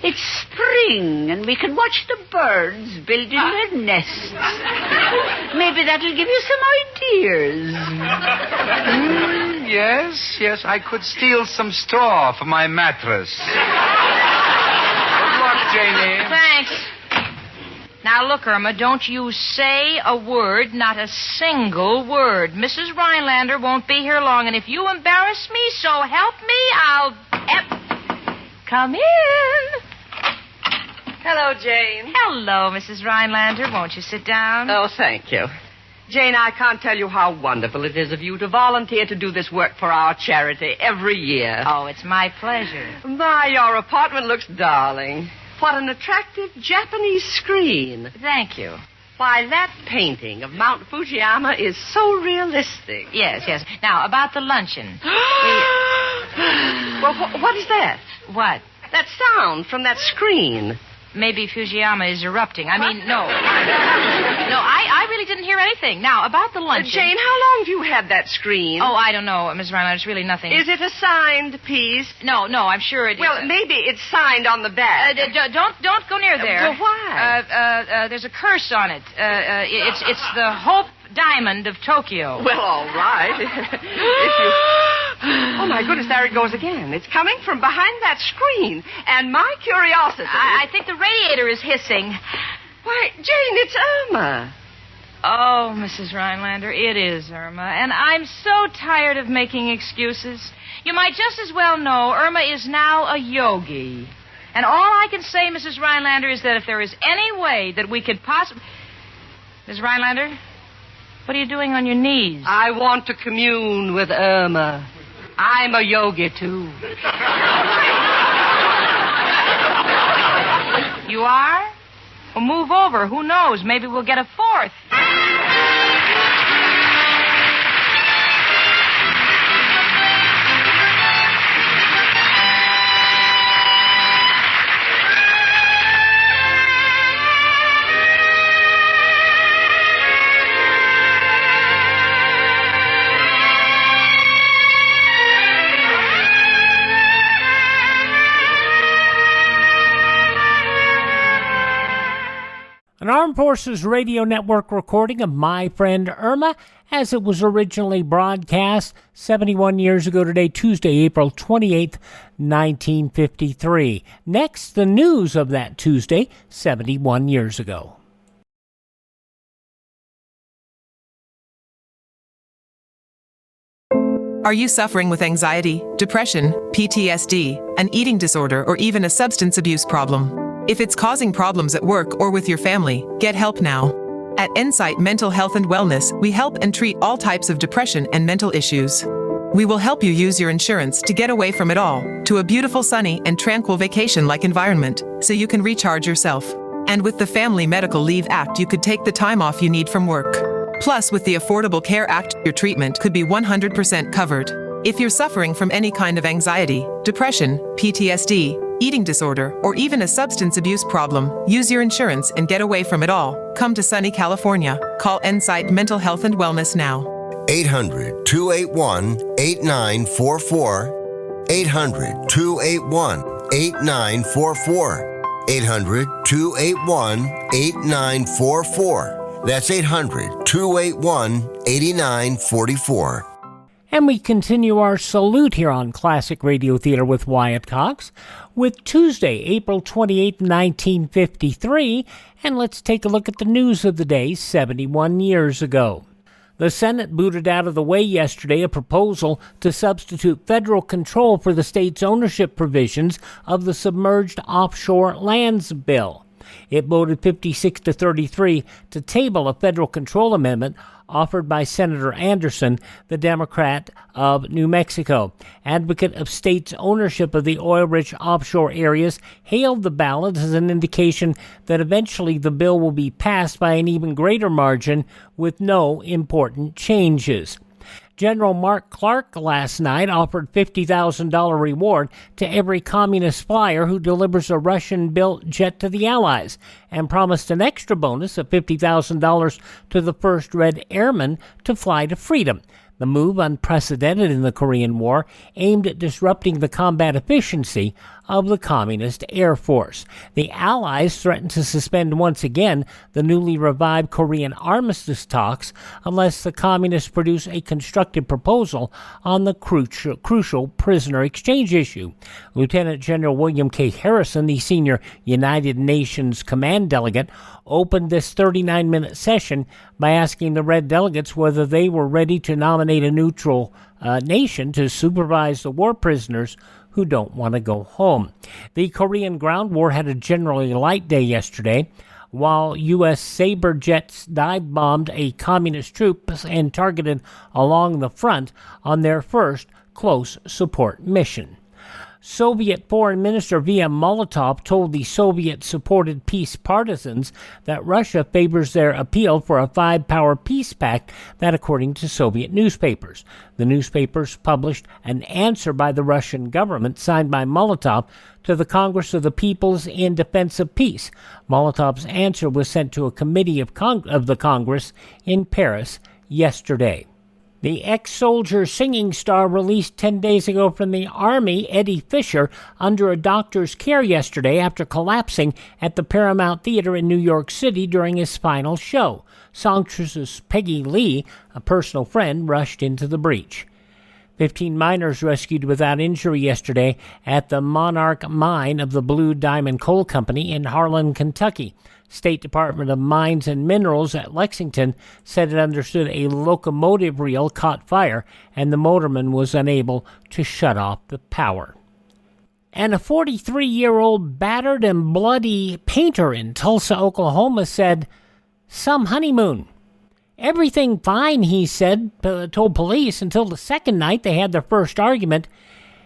It's spring, and we can watch the birds building their nests. Maybe that'll give you some ideas. Yes, I could steal some straw for my mattress. Good luck, Janie. Thanks. Now, look, Irma, don't you say a word, not a single word. Mrs. Rhinelander won't be here long, and if you embarrass me, so help me, I'll... Come in. Hello, Jane. Hello, Mrs. Rhinelander. Won't you sit down? Oh, thank you. Jane, I can't tell you how wonderful it is of you to volunteer to do this work for our charity every year. Oh, it's my pleasure. My, your apartment looks darling. What an attractive Japanese screen. Thank you. Why, that painting of Mount Fujiyama is so realistic. Yes. Now, about the luncheon. Well, what is that? What? That sound from that screen. maybe Fujiyama is erupting. I mean, no. No, I really didn't hear anything. Now, about the luncheon... Jane, how long have you had that screen? Oh, I don't know, Miss Reinhardt. It's really nothing. Is it a signed piece? No, I'm sure it is. Well, maybe it's signed on the back. Don't go near there. Well, why? There's a curse on it. It's the Hope Diamond of Tokyo. Well, all right. If you... Oh, my goodness, there it goes again. It's coming from behind that screen. And my curiosity... I think the radiator is hissing. Why, Jane, it's Irma. Oh, Mrs. Rhinelander, it is Irma. And I'm so tired of making excuses. You might just as well know Irma is now a yogi. And all I can say, Mrs. Rhinelander, is that if there is any way that we could possibly... Miss Rhinelander, what are you doing on your knees? I want to commune with Irma. I'm a yogi, too. You are? Well, move over. Who knows? Maybe we'll get a fourth. An Armed Forces Radio Network recording of My Friend Irma as it was originally broadcast 71 years ago today, Tuesday, April 28th, 1953. Next, the news of that Tuesday, 71 years ago. Are you suffering with anxiety, depression, PTSD, an eating disorder, or even a substance abuse problem? If it's causing problems at work or with your family, get help now. At Insight Mental Health and Wellness, we help and treat all types of depression and mental issues. We will help you use your insurance to get away from it all, to a beautiful, sunny, and tranquil vacation-like environment, so you can recharge yourself. And with the Family Medical Leave Act, you could take the time off you need from work. Plus, with the Affordable Care Act, your treatment could be 100% covered. If you're suffering from any kind of anxiety, depression, PTSD, eating disorder, or even a substance abuse problem, use your insurance and get away from it all. Come to sunny California. Call Insight Mental Health and Wellness now. 800-281-8944. 800-281-8944. 800-281-8944. That's 800-281-8944. And we continue our salute here on Classic Radio Theater with Wyatt Cox with Tuesday, April 28, 1953. And let's take a look at the news of the day 71 years ago. The Senate booted out of the way yesterday a proposal to substitute federal control for the state's ownership provisions of the Submerged Offshore Lands Bill. It voted 56-33 to table a federal control amendment offered by Senator Anderson, the Democrat of New Mexico. Advocate of states' ownership of the oil-rich offshore areas hailed the ballot as an indication that eventually the bill will be passed by an even greater margin with no important changes. General Mark Clark last night offered $50,000 reward to every communist flyer who delivers a Russian-built jet to the Allies, and promised an extra bonus of $50,000 to the first Red Airman to fly to freedom. The move, unprecedented in the Korean War, aimed at disrupting the combat efficiency of the Communist Air Force. The Allies threatened to suspend once again the newly revived Korean armistice talks unless the Communists produce a constructive proposal on the crucial prisoner exchange issue. Lieutenant General William K. Harrison, the senior United Nations command delegate, opened this 39-minute session by asking the Red delegates whether they were ready to nominate a neutral nation to supervise the war prisoners who don't want to go home. The Korean ground war had a generally light day yesterday, while U.S. Sabre jets dive-bombed a communist troops and targeted along the front on their first close support mission. Soviet Foreign Minister V.M. Molotov told the Soviet-supported peace partisans that Russia favors their appeal for a five-power peace pact, that according to Soviet newspapers. The newspapers published an answer by the Russian government, signed by Molotov, to the Congress of the Peoples in Defense of Peace. Molotov's answer was sent to a committee of the Congress in Paris yesterday. The ex-soldier singing star released 10 days ago from the Army, Eddie Fisher, under a doctor's care yesterday after collapsing at the Paramount Theater in New York City during his final show. Songstress Peggy Lee, a personal friend, rushed into the breach. 15 miners rescued without injury yesterday at the Monarch Mine of the Blue Diamond Coal Company in Harlan, Kentucky. State Department of Mines and Minerals at Lexington said it understood a locomotive reel caught fire and the motorman was unable to shut off the power. And a 43-year-old battered and bloody painter in Tulsa, Oklahoma said, "Some honeymoon. Everything fine," he said, told police, until the second night they had their first argument.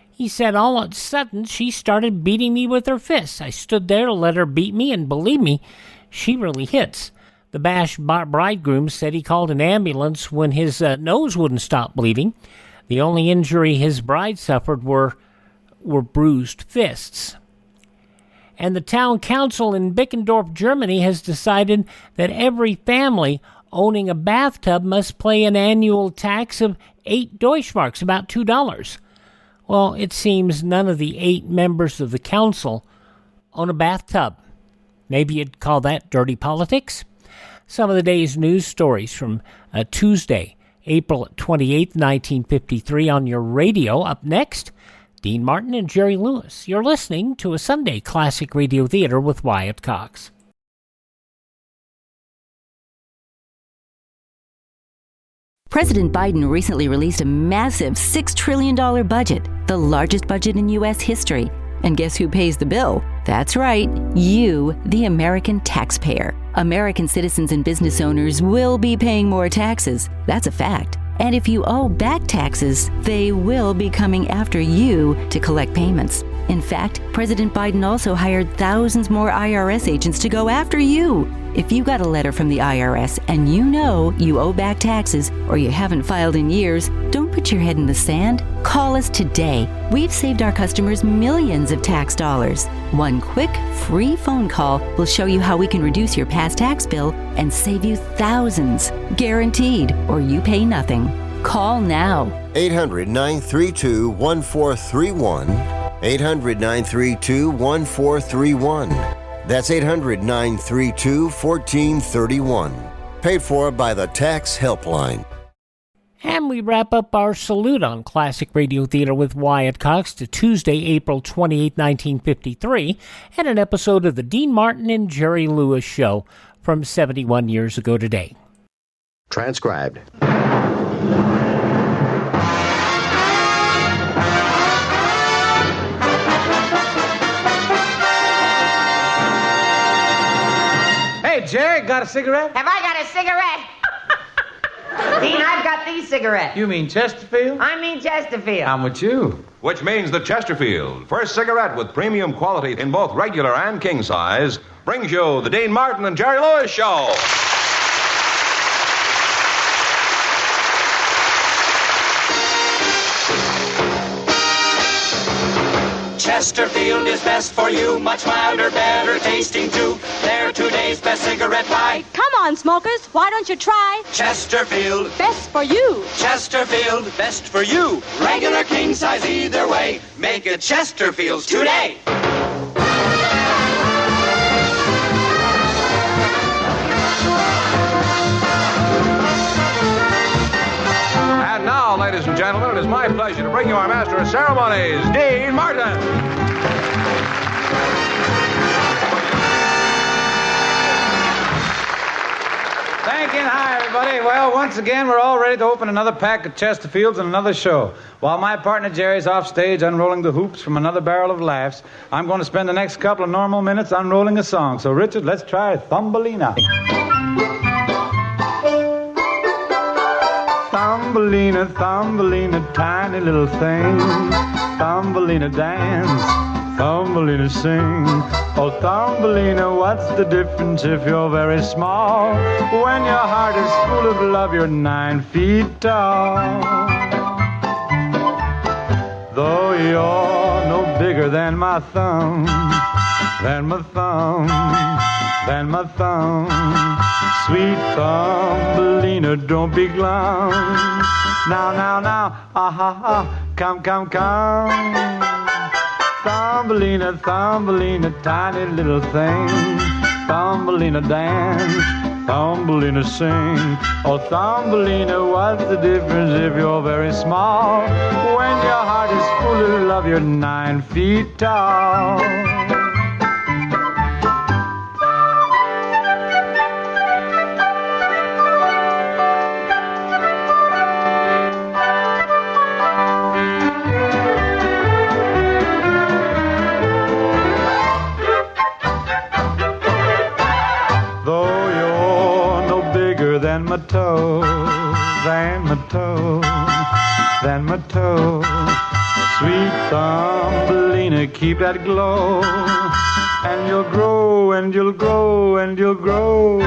He said, "All of a sudden, she started beating me with her fists. I stood there to let her beat me, and believe me, she really hits." The bashed bridegroom said he called an ambulance when his nose wouldn't stop bleeding. The only injury his bride suffered were bruised fists. And the town council in Bickendorf, Germany, has decided that every family owning a bathtub must pay an annual tax of 8 Deutschmarks, about $2. Well, it seems none of the 8 members of the council own a bathtub. Maybe you'd call that dirty politics? Some of the day's news stories from Tuesday, April 28, 1953 on your radio. Up next, Dean Martin and Jerry Lewis. You're listening to a Sunday Classic Radio Theater with Wyatt Cox. President Biden recently released a massive $6 trillion budget, the largest budget in U.S. history. And guess who pays the bill? That's right, you, the American taxpayer. American citizens and business owners will be paying more taxes. That's a fact. And if you owe back taxes, they will be coming after you to collect payments. In fact, President Biden also hired thousands more IRS agents to go after you. If you got a letter from the IRS and you know you owe back taxes or you haven't filed in years, don't put your head in the sand. Call us today. We've saved our customers millions of tax dollars. One quick, free phone call will show you how we can reduce your past tax bill and save you thousands. Guaranteed, or you pay nothing. Call now. 800-932-1431. 800-932-1431. That's 800-932-1431. Paid for by the Tax Helpline. And we wrap up our salute on Classic Radio Theater with Wyatt Cox to Tuesday, April 28, 1953, and an episode of the Dean Martin and Jerry Lewis Show from 71 years ago today. Transcribed. Hey, Jerry, got a cigarette? Have I got a cigarette? Dean, I've got these cigarettes. You mean Chesterfield? I mean Chesterfield. I'm with you. Which means the Chesterfield, first cigarette with premium quality in both regular and king size, brings you the Dean Martin and Jerry Lewis Show. Chesterfield is best for you, much milder, better tasting too. They're today's best cigarette buy. Come on, smokers, why don't you try Chesterfield, best for you. Chesterfield, best for you. Regular, king size, either way. Make it Chesterfield's today. And now, ladies and gentlemen, it is my pleasure to bring you our master of ceremonies, Dean Martin. Thank you, and hi, everybody. Well, once again, we're all ready to open another pack of Chesterfields and another show. While my partner Jerry's off stage unrolling the hoops from another barrel of laughs, I'm going to spend the next couple of normal minutes unrolling a song. So, Richard, let's try Thumbelina. Thumbelina. Thumbelina, Thumbelina, tiny little thing. Thumbelina dance, Thumbelina sing. Oh, Thumbelina, what's the difference if you're very small? When your heart is full of love, you're 9 feet tall. Though you're no bigger than my thumb, than my thumb, than my thumb. Sweet Thumbelina, don't be glum. Now, now, now, ah, ha, ha, come, come, come. Thumbelina, Thumbelina, tiny little thing. Thumbelina dance, Thumbelina sing. Oh, Thumbelina, what's the difference if you're very small? When your heart is full of love, you're 9 feet tall. Than my toe, than my toe, than my toe. Sweet Thumbelina, keep that glow, and you'll grow, and you'll grow, and you'll grow.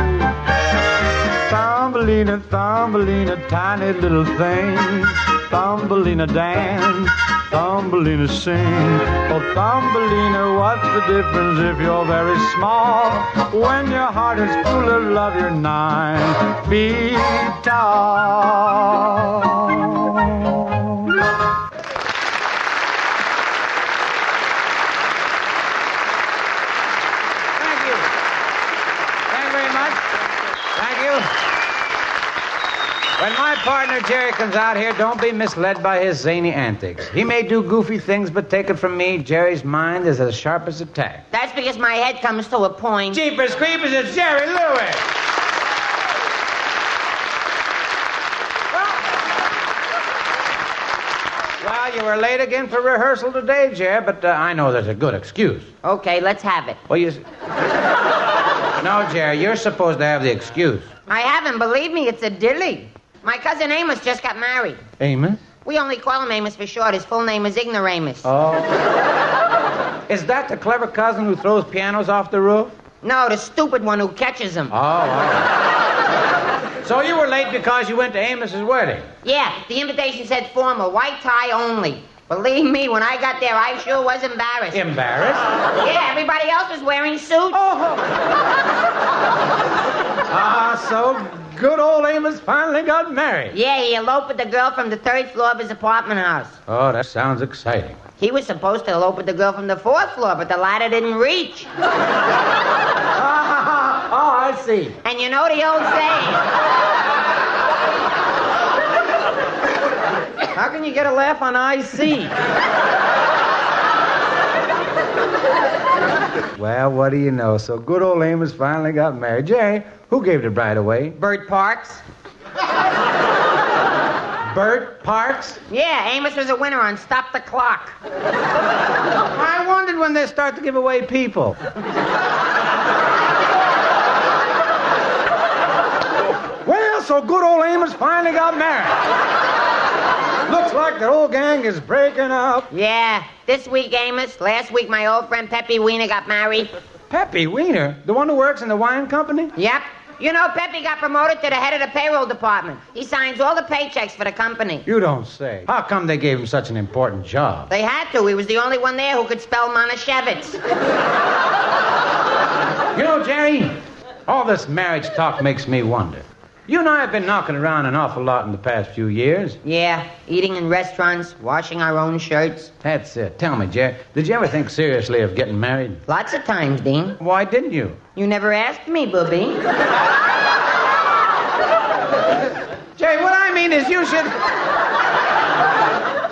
Thumbelina, Thumbelina, tiny little thing. Thumbelina dance, Thumbelina sing. Oh, Thumbelina, what's the difference if you're very small? When your heart is full of love, you're 9 feet tall. Thank you. Thank you very much. Thank you. When my partner Jerry comes out here, don't be misled by his zany antics. He may do goofy things, but take it from me, Jerry's mind is as sharp as a tack. That's because my head comes to a point. Jeepers creepers, it's Jerry Lewis! Well, you were late again for rehearsal today, Jerry, but I know there's a good excuse. Okay, let's have it. Well, No, Jerry, you're supposed to have the excuse. I haven't. Believe me, it's a dilly. My cousin Amos just got married. Amos? We only call him Amos for short. His full name is Ignoramus. Oh. Is that the clever cousin who throws pianos off the roof? No, the stupid one who catches them. Oh, all right. So you were late because you went to Amos's wedding? Yeah, the invitation said formal, white tie only. Believe me, when I got there, I sure was embarrassed. Embarrassed? Yeah, everybody else was wearing suits. Oh. So good old Amos finally got married. Yeah, he eloped with the girl from the 3rd floor of his apartment house. Oh, that sounds exciting. He was supposed to elope with the girl from the 4th floor, but the ladder didn't reach. Oh, I see. And you know the old saying. How can you get a laugh on IC? Well, what do you know? So good old Amos finally got married. Jerry, who gave the bride away? Bert Parks. Bert Parks? Yeah, Amos was a winner on Stop the Clock. I wondered when they start to give away people. Well, so good old Amos finally got married. Looks like the whole gang is breaking up. Yeah, this week Amos. Last week my old friend Peppy Wiener got married. Peppy Wiener? The one who works in the wine company? Yep. You know, Peppy got promoted to the head of the payroll department. He signs all the paychecks for the company. You don't say. How come they gave him such an important job? They had to. He was the only one there who could spell Manischewitz. You know, Jerry, all this marriage talk makes me wonder. You and I have been knocking around an awful lot in the past few years. Yeah, eating in restaurants, washing our own shirts. That's it. Tell me, Jerry, did you ever think seriously of getting married? Lots of times, Dean. Why didn't you? You never asked me, booby. Jerry, what I mean is you should...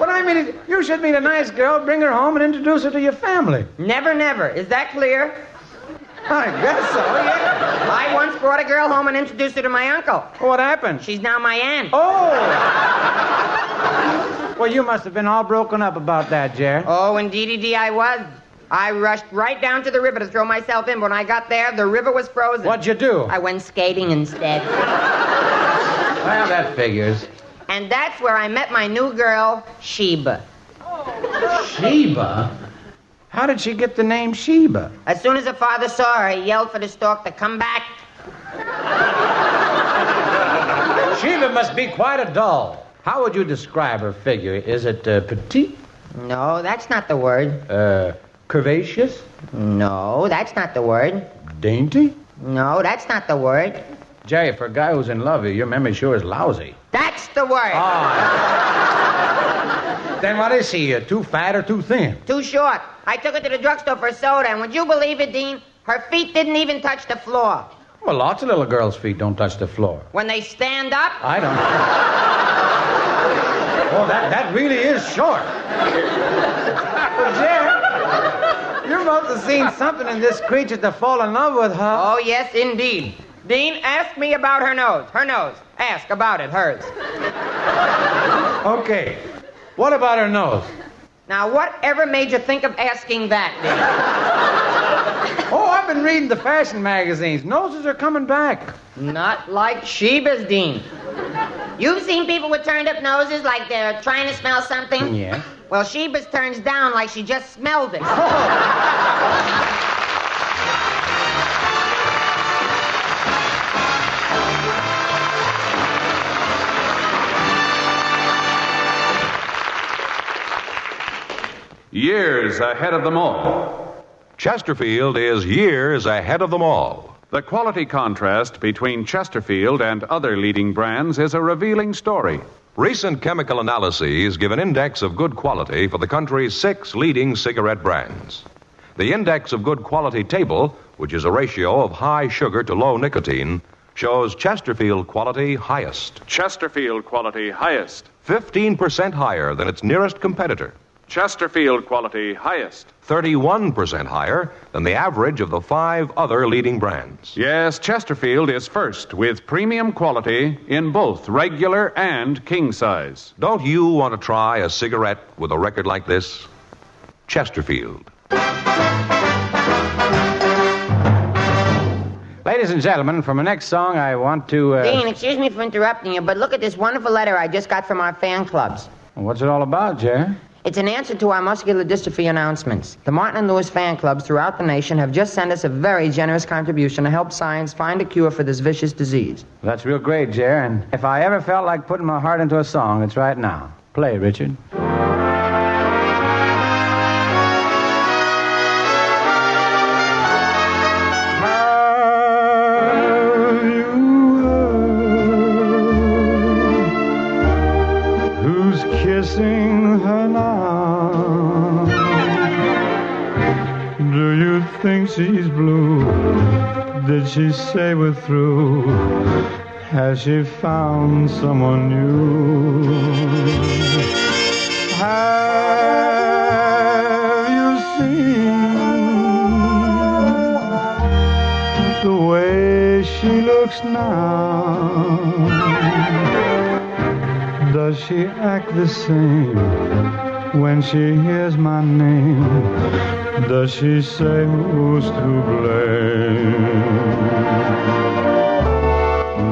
What I mean is you should meet a nice girl, bring her home, and introduce her to your family. Never, never. Is that clear? I guess so, yeah. I once brought a girl home and introduced her to my uncle. What happened? She's now my aunt. Oh! Well, you must have been all broken up about that, Jerry. Oh, indeedy I was. I rushed right down to the river to throw myself in. When I got there, the river was frozen. What'd you do? I went skating instead. Well, that figures. And that's where I met my new girl, Sheba. Sheba? How did she get the name Sheba? As soon as her father saw her, he yelled for the stork to come back. Sheba must be quite a doll. How would you describe her figure? Is it petite? No, that's not the word. Curvaceous? No, that's not the word. Dainty? No, that's not the word. Jerry, for a guy who's in love, your memory sure is lousy. That's the word. Then what is she? Too fat or too thin? Too short. I took her to the drugstore for soda, and would you believe it, Dean? Her feet didn't even touch the floor. Well, lots of little girls' feet don't touch the floor. When they stand up? I don't. Oh, that really is short. But, Jerry, you must have seen something in this creature to fall in love with her. Oh, yes, indeed. Dean, ask me about her nose. Her nose. Ask about it, hers. Okay. What about her nose? Now, whatever made you think of asking that, Dean? Oh, I've been reading the fashion magazines. Noses are coming back. Not like Sheba's, Dean. You've seen people with turned-up noses like they're trying to smell something? Yeah. Well, Sheba's turns down like she just smelled it. Years ahead of them all. Chesterfield is years ahead of them all. The quality contrast between Chesterfield and other leading brands is a revealing story. Recent chemical analyses give an index of good quality for the country's 6 leading cigarette brands. The index of good quality table, which is a ratio of high sugar to low nicotine, shows Chesterfield quality highest. Chesterfield quality highest. 15% higher than its nearest competitor. Chesterfield quality highest. 31% higher than the average of the 5 other leading brands. Yes, Chesterfield is first with premium quality in both regular and king size. Don't you want to try a cigarette with a record like this? Chesterfield. Ladies and gentlemen, for my next song, I want to... Dean, excuse me for interrupting you, but look at this wonderful letter I just got from our fan clubs. What's it all about, Jerry? It's an answer to our muscular dystrophy announcements. The Martin and Lewis fan clubs throughout the nation have just sent us a very generous contribution to help science find a cure for this vicious disease. That's real great, Jerry, and if I ever felt like putting my heart into a song, it's right now. Play, Richard. Kissing her now. Do you think she's blue? Did she say we're through? Has she found someone new? Have you seen the way she looks now? Does she act the same when she hears my name? Does she say who's to blame?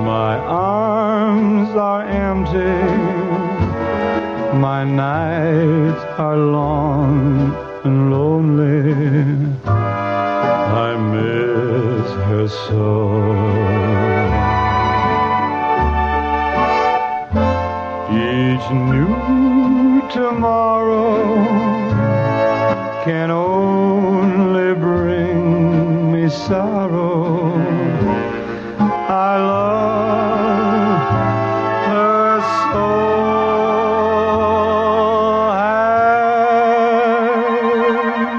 My arms are empty, my nights are long and lonely. I miss her so. Each new tomorrow can only bring me sorrow. I love her so. Have you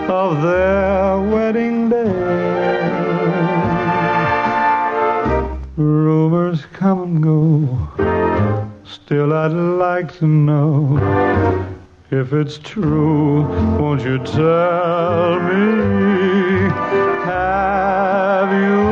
heard of their wedding day? Rumors come and go. Still I'd like to know if it's true. Won't you tell me? Have you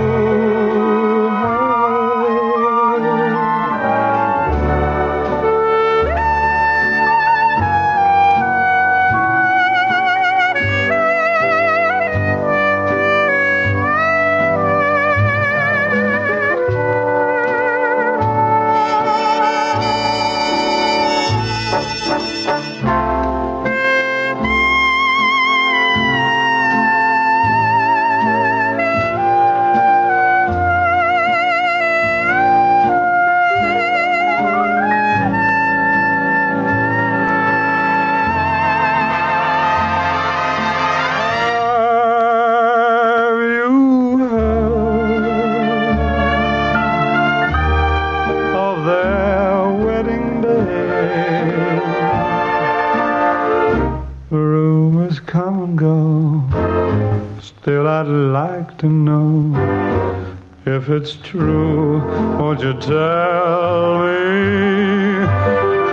to know if it's true. Won't you tell me? Have you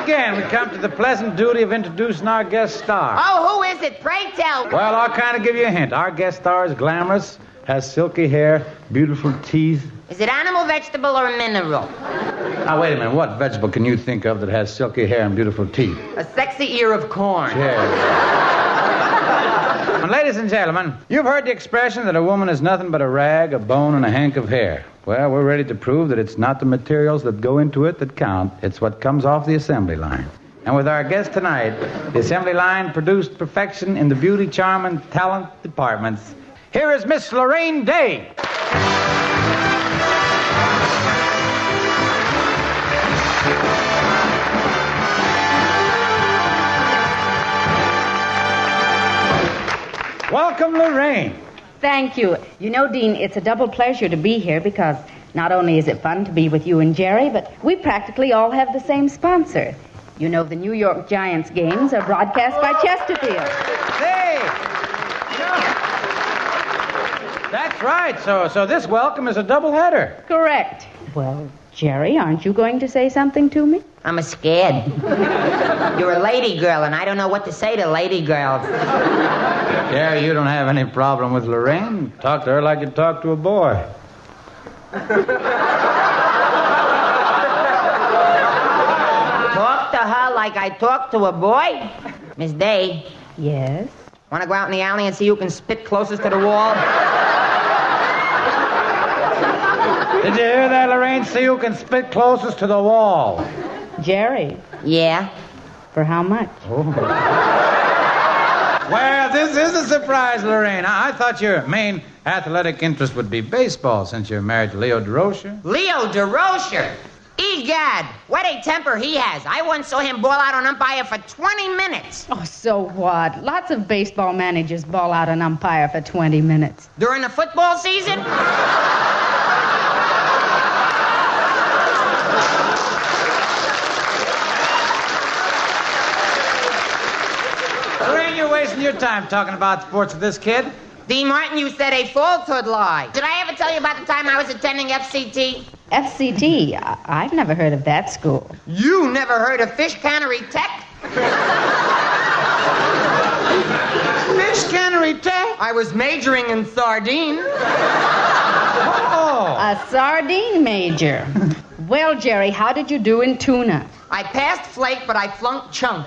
Again, we come to the pleasant duty of introducing our guest star. Oh, who is it? Pray tell. Well, I'll kind of give you a hint. Our guest star is glamorous, has silky hair, beautiful teeth. Is it animal, vegetable, or mineral? Now, wait a minute. What vegetable can you think of that has silky hair and beautiful teeth? A sexy ear of corn. Yeah. And ladies and gentlemen, you've heard the expression that a woman is nothing but a rag, a bone, and a hank of hair. Well, we're ready to prove that it's not the materials that go into it that count. It's what comes off the assembly line. And with our guest tonight, the assembly line produced perfection in the beauty, charm, and talent departments. Here is Miss Laraine Day. Welcome, Laraine. Thank you. You know, Dean, it's a double pleasure to be here because not only is it fun to be with you and Jerry, but we practically all have the same sponsor. You know, the New York Giants games are broadcast by Chesterfield. Hey! That's right. So this welcome is a doubleheader. Correct. Well, Jerry, aren't you going to say something to me? I'm scared. You're a lady girl, and I don't know what to say to lady girls. Yeah, you don't have any problem with Laraine. Talk to her like you talk to a boy. Talk to her like I talk to a boy? Miss Day. Yes? Want to go out in the alley and see who can spit closest to the wall? Did you hear that, Laraine? See who can spit closest to the wall. Jerry. Yeah? For how much? Oh. Well, this is a surprise, Laraine. I thought your main athletic interest would be baseball since you're married to Leo DeRocher. Leo DeRocher? Egad, what a temper he has. I once saw him ball out on umpire for 20 minutes. Oh, so what? Lots of baseball managers ball out an umpire for 20 minutes. During the football season? Laraine, you're wasting your time talking about sports with this kid. Dean Martin, you said a falsehood lie. Did I ever tell you about the time I was attending FCT? FCT? I've never heard of that school. You never heard of Fish Cannery Tech? Fish Cannery Tech? I was majoring in sardine. Oh. A sardine major. Well, Jerry, how did you do in tuna? I passed flake, but I flunked chunk.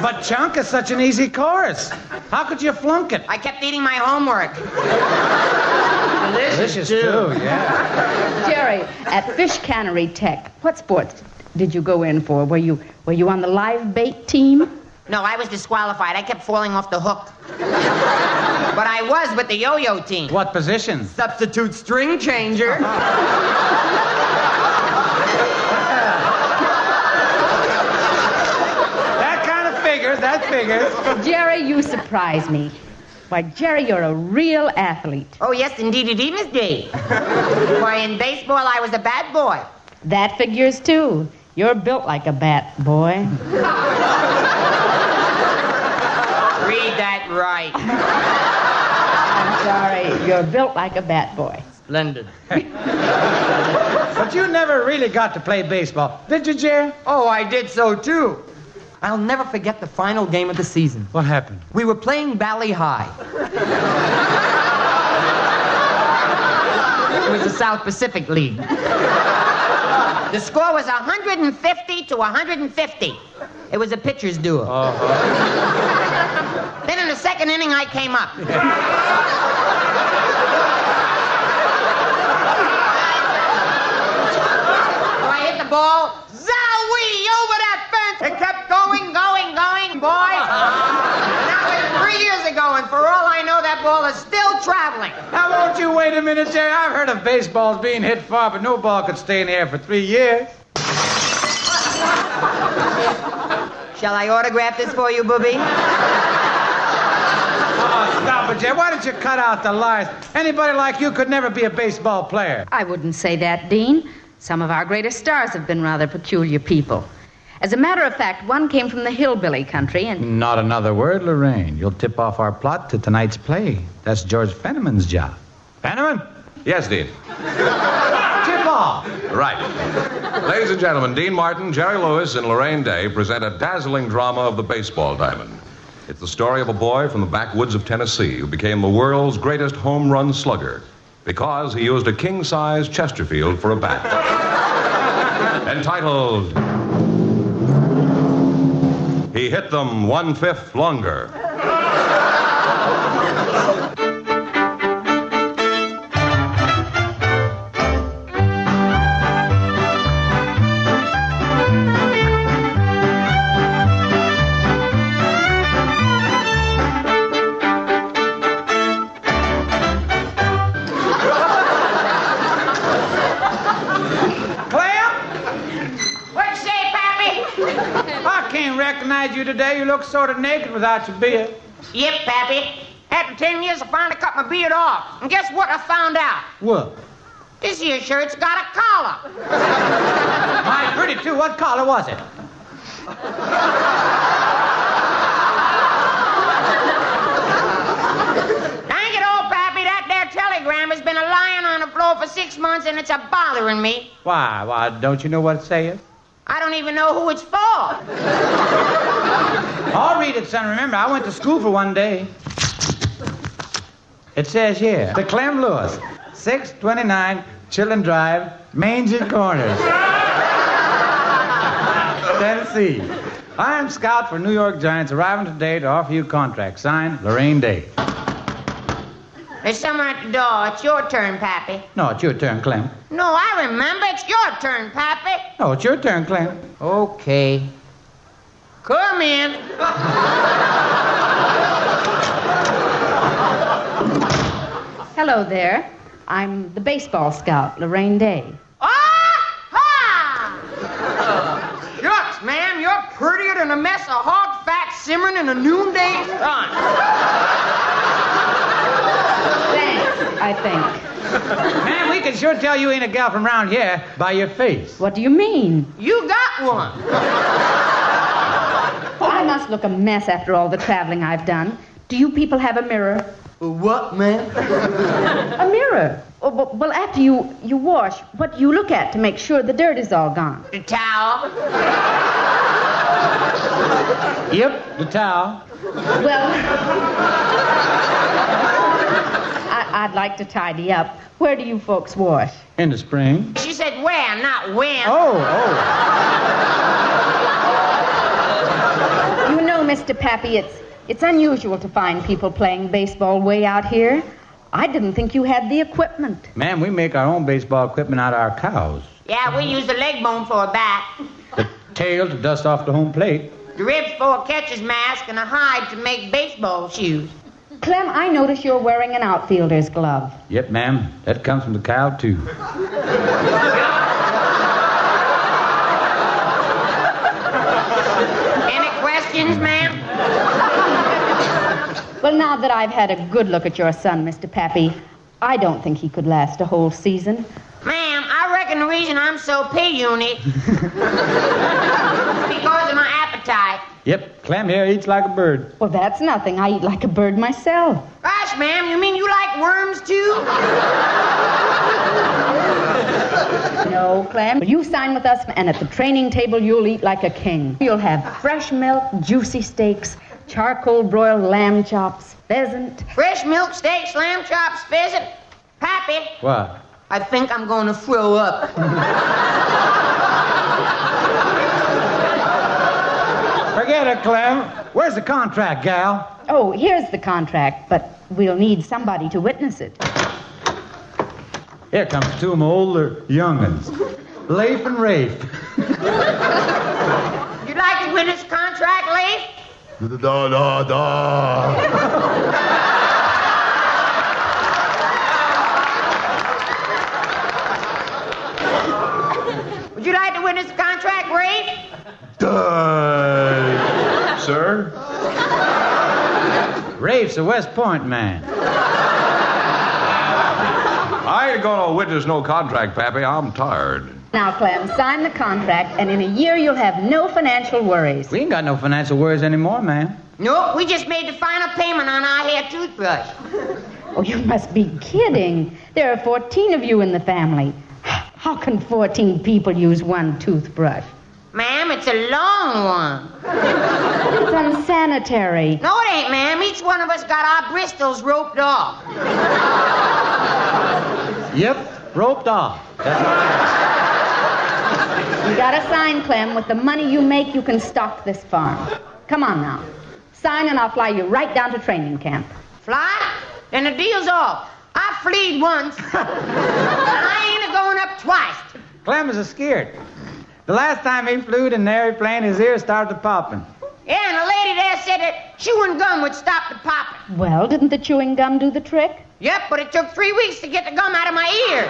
But chunk is such an easy course. How could you flunk it? I kept eating my homework. Delicious too, yeah. Jerry, at Fish Cannery Tech, what sports did you go in for? Were you on the live bait team? No, I was disqualified. I kept falling off the hook. But I was with the yo-yo team. What position? Substitute string changer. That figures. Jerry, you surprise me. Why, Jerry, you're a real athlete. Oh, yes, indeed, Miss D. Why, in baseball, I was a bat boy. That figures, too. You're built like a bat, boy. Read that right. I'm sorry. You're built like a bat boy. Splendid. But you never really got to play baseball, did you, Jerry? Oh, I did so, too. I'll never forget the final game of the season. What happened? We were playing Valley High. It was the South Pacific League. The score was 150 to 150. It was a pitcher's duel. Then in the second inning, I came up. I hit the ball. Zowie! Over that fence! It kept going, boy. And that was 3 years ago, and for all I know, that ball is still traveling. Now, won't you wait a minute, Jerry? I've heard of baseballs being hit far, but no ball could stay in the air for 3 years. Shall I autograph this for you, Booby? Oh, stop it, Jerry. Why don't you cut out the lies? Anybody like you could never be a baseball player. I wouldn't say that, Dean. Some of our greatest stars have been rather peculiar people. As a matter of fact, one came from the hillbilly country and... Not another word, Laraine. You'll tip off our plot to tonight's play. That's George Fenneman's job. Fenneman? Yes, Dean. Tip off. Right. Ladies and gentlemen, Dean Martin, Jerry Lewis, and Laraine Day present a dazzling drama of the baseball diamond. It's the story of a boy from the backwoods of Tennessee who became the world's greatest home run slugger because he used a king-size Chesterfield for a bat. Entitled, He Hit Them 1/5 Longer. Recognize you today. You look sort of naked without your beard. Yep, Pappy. After 10 years, I finally cut my beard off. And guess what I found out? What? This here shirt's got a collar. My pretty, too. What collar was it? Dang it all, Pappy. That there telegram has been lying on the floor for 6 months, and it's bothering me. Why? Why, don't you know what it says? I don't even know who it's for. I'll read it, son. Remember, I went to school for one day. It says here, to Clem Lewis, 629 Children Drive, Mangy Corners, Tennessee. I am scout for New York Giants, arriving today to offer you contract. Signed, Laraine Day. There's someone at the door. It's your turn, Pappy. No, it's your turn, Clem. No, I remember. It's your turn, Pappy. No, it's your turn, Clem. Okay. Come in. Hello there. I'm the baseball scout, Laraine Day. Ah-ha! Shucks, ma'am, you're prettier than a mess of hog fat simmering in a noonday sun. I think. Man, we can sure tell you ain't a gal from around here by your face. What do you mean? You got one. I must look a mess after all the traveling I've done. Do you people have a mirror? What, ma'am? A mirror. Oh, well, after you wash, what do you look at to make sure the dirt is all gone? The towel. Yep, the towel. Well... I'd like to tidy up. Where do you folks wash? In the spring. She said where, not when. Oh. You know, Mr. Pappy, it's unusual to find people playing baseball way out here. I didn't think you had the equipment. Ma'am, we make our own baseball equipment out of our cows. Yeah, we use the leg bone for a bat. The tail to dust off the home plate. The ribs for a catcher's mask and a hide to make baseball shoes. Clem, I notice you're wearing an outfielder's glove. Yep, ma'am. That comes from the cow, too. Any questions, ma'am? Well, now that I've had a good look at your son, Mr. Pappy, I don't think he could last a whole season. Ma'am, I reckon the reason I'm so puny is because of my appetite. Yep, Clem here eats like a bird. Well, that's nothing. I eat like a bird myself. Gosh, ma'am, you mean you like worms, too? No, Clem. You sign with us, and at the training table, you'll eat like a king. You'll have fresh milk, juicy steaks, charcoal broiled lamb chops, pheasant. Fresh milk, steaks, lamb chops, pheasant. Pappy. What? I think I'm going to throw up. Forget it, Clem. Where's the contract, gal? Oh, here's the contract, but we'll need somebody to witness it. Here comes two of my older young'uns, Leif and Rafe. You'd like to witness the contract, Leif? Da, da, da. Would you like to witness the contract, Rafe? Sir? Rafe's a West Point man. I ain't gonna witness no contract, Pappy. I'm tired. Now, Clem, sign the contract, and in a year you'll have no financial worries. We ain't got no financial worries anymore, ma'am. Nope, we just made the final payment on our hair toothbrush. Oh, you must be kidding. There are 14 of you in the family. How can 14 people use one toothbrush? Ma'am, it's a long one. It's unsanitary. No, it ain't, ma'am. Each one of us got our bristles roped off. Yep, roped off. You got to sign, Clem. With the money you make, you can stock this farm. Come on now. Sign and I'll fly you right down to training camp. Fly? Then the deal's off. I fleed once. I ain't going up twice. Clem is a scared. The last time he flew in an airplane, his ears started popping. Yeah, and the lady there said that chewing gum would stop the popping. Well, didn't the chewing gum do the trick? Yep, but it took 3 weeks to get the gum out of my ear.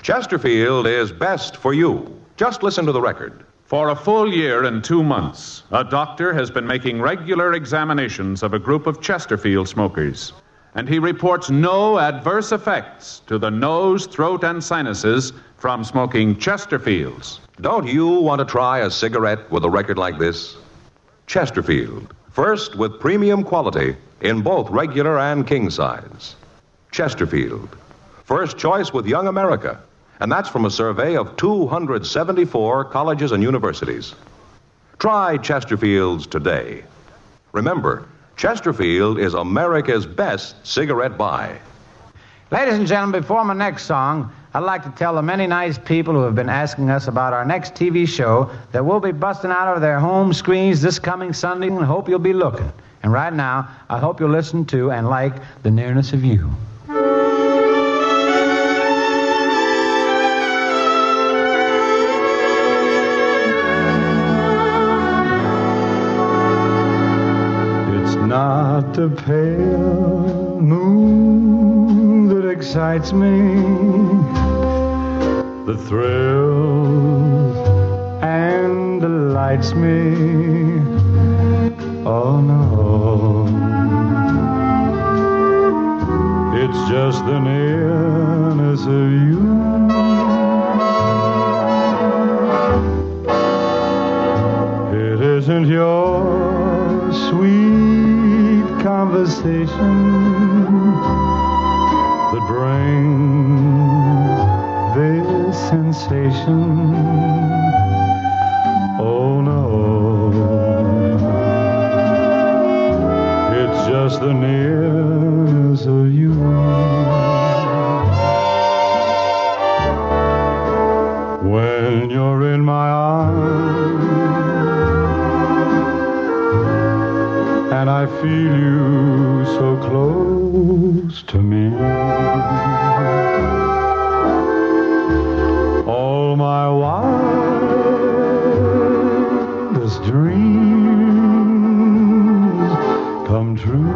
Chesterfield is best for you. Just listen to the record. For a full year and 2 months, a doctor has been making regular examinations of a group of Chesterfield smokers, and he reports no adverse effects to the nose, throat, and sinuses from smoking Chesterfields. Don't you want to try a cigarette with a record like this? Chesterfield, first with premium quality in both regular and king size. Chesterfield, first choice with Young America. And that's from a survey of 274 colleges and universities. Try Chesterfields today. Remember, Chesterfield is America's best cigarette buy. Ladies and gentlemen, before my next song, I'd like to tell the many nice people who have been asking us about our next TV show that we'll be busting out of their home screens this coming Sunday, and hope you'll be looking. And right now, I hope you'll listen to and like The Nearness of You. Not the pale moon that excites me, the thrills and delights me. Oh no, it's just the nearness of you. It isn't your sweet conversation that brings this sensation. Oh no, it's just the nearness of you. When you're in my arms and I feel you so close to me, all my wildest dreams come true.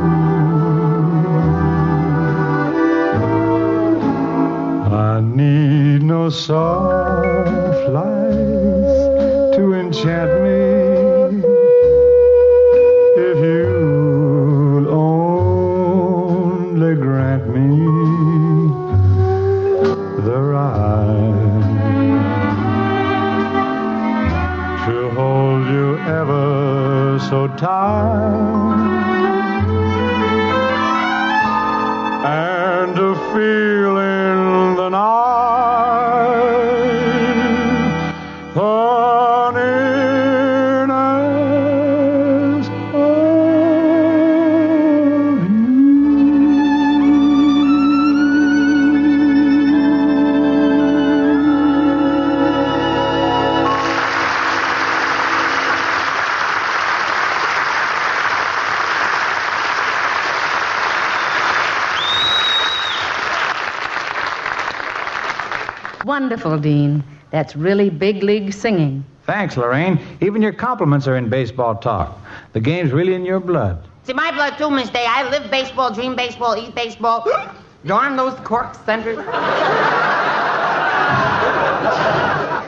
I need no soft lights to enchant me. If you'll only grant me the right to hold you ever so tight and to feel in the night the nearness of Wonderful, Dean. That's really big league singing. Thanks, Laraine. Even your compliments are in baseball talk. The game's really in your blood. See, my blood too, Miss Day. I live baseball, dream baseball, eat baseball. Darn those cork-centered.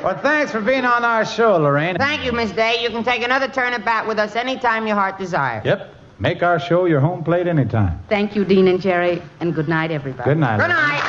Well, thanks for being on our show, Laraine. Thank you, Miss Day. You can take another turn at bat with us anytime your heart desires. Yep. Make our show your home plate anytime. Thank you, Dean and Jerry, and good night, everybody. Good night. Good night.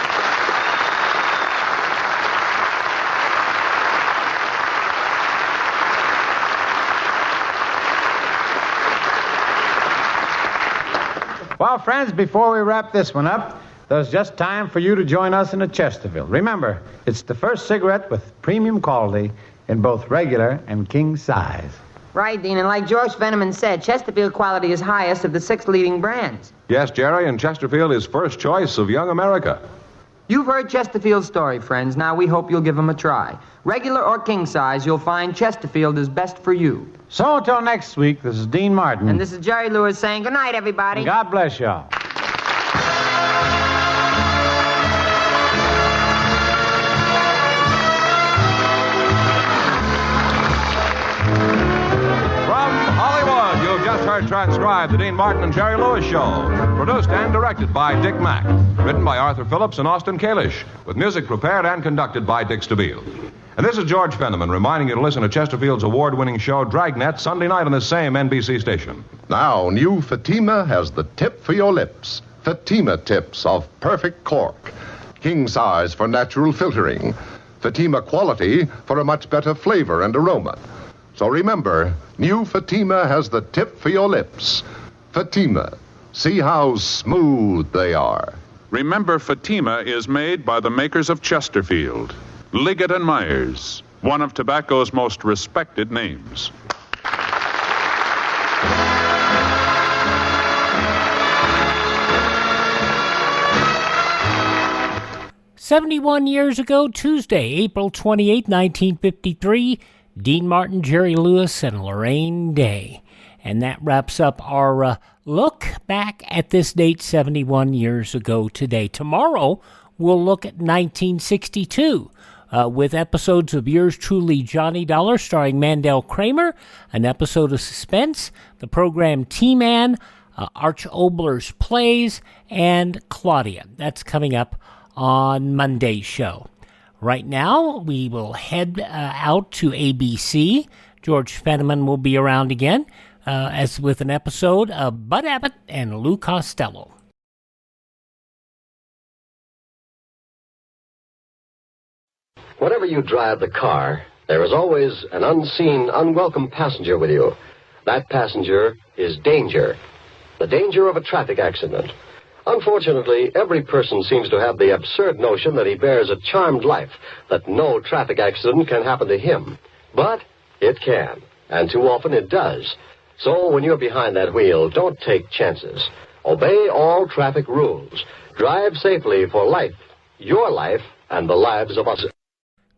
Well, friends, before we wrap this one up, there's just time for you to join us in a Chesterfield. Remember, it's the first cigarette with premium quality in both regular and king size. Right, Dean, and like George Veneman said, Chesterfield quality is highest of the 6 leading brands. Yes, Jerry, and Chesterfield is first choice of young America. You've heard Chesterfield's story, friends. Now we hope you'll give them a try. Regular or king size, you'll find Chesterfield is best for you. So until next week, this is Dean Martin. And this is Jerry Lewis saying good night, everybody. And God bless y'all. Transcribed the Dean Martin and Jerry Lewis Show. Produced and directed by Dick Mack. Written by Arthur Phillips and Austin Kalish. With music prepared and conducted by Dick Stabile. And this is George Fenneman reminding you to listen to Chesterfield's award-winning show Dragnet Sunday night on this same NBC station. Now, new Fatima has the tip for your lips. Fatima tips of perfect cork. King size for natural filtering. Fatima quality for a much better flavor and aroma. So remember, new Fatima has the tip for your lips. Fatima. See how smooth they are. Remember, Fatima is made by the makers of Chesterfield, Liggett and Myers, one of tobacco's most respected names. "71 years ago, Tuesday, April 28, 1953, Dean Martin, Jerry Lewis, and Laraine Day. And that wraps up our look back at this date 71 years ago today. Tomorrow, we'll look at 1962 with episodes of Yours Truly, Johnny Dollar, starring Mandel Kramer, an episode of Suspense, the program T-Man, Arch Obler's Plays, and Claudia. That's coming up on Monday's show. Right now, we will head out to ABC. George Fenneman will be around again, as with an episode of Bud Abbott and Lou Costello. Whenever you drive the car, there is always an unseen, unwelcome passenger with you. That passenger is danger. The danger of a traffic accident. Unfortunately, every person seems to have the absurd notion that he bears a charmed life, that no traffic accident can happen to him. But it can, and too often it does. So when you're behind that wheel, don't take chances. Obey all traffic rules. Drive safely for life, your life, and the lives of us.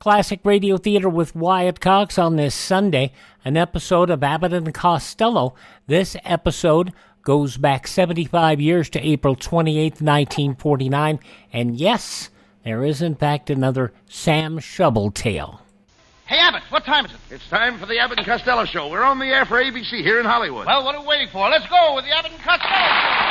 Classic Radio Theater with Wyatt Cox on this Sunday, an episode of Abbott and Costello. This episode goes back 75 years to April 28th, 1949. And yes, there is in fact another Sam Shovel tale. Hey, Abbott, what time is it? It's time for the Abbott and Costello Show. We're on the air for ABC here in Hollywood. Well, what are we waiting for? Let's go with the Abbott and Costello Show.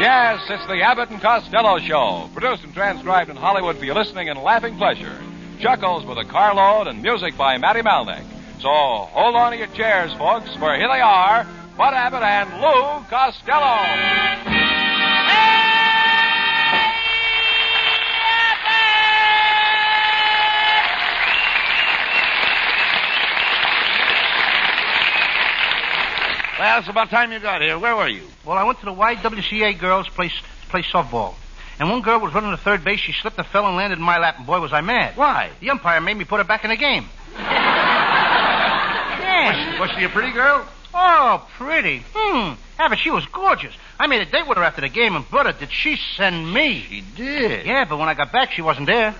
Yes, it's the Abbott and Costello Show, produced and transcribed in Hollywood for your listening and laughing pleasure. Chuckles with a carload and music by Matty Malnick. So hold on to your chairs, folks, for here they are, Bud Abbott and Lou Costello. Well, it's about time you got here. Where were you? Well, I went to the YWCA girls' play softball. And one girl was running to third base. She slipped and fell and landed in my lap, and boy, was I mad. Why? The umpire made me put her back in the game. Yeah. Was she a pretty girl? Oh, pretty. Abbott, she was gorgeous. I made a date with her after the game, and brother, did she send me. She did? Yeah, but when I got back, she wasn't there.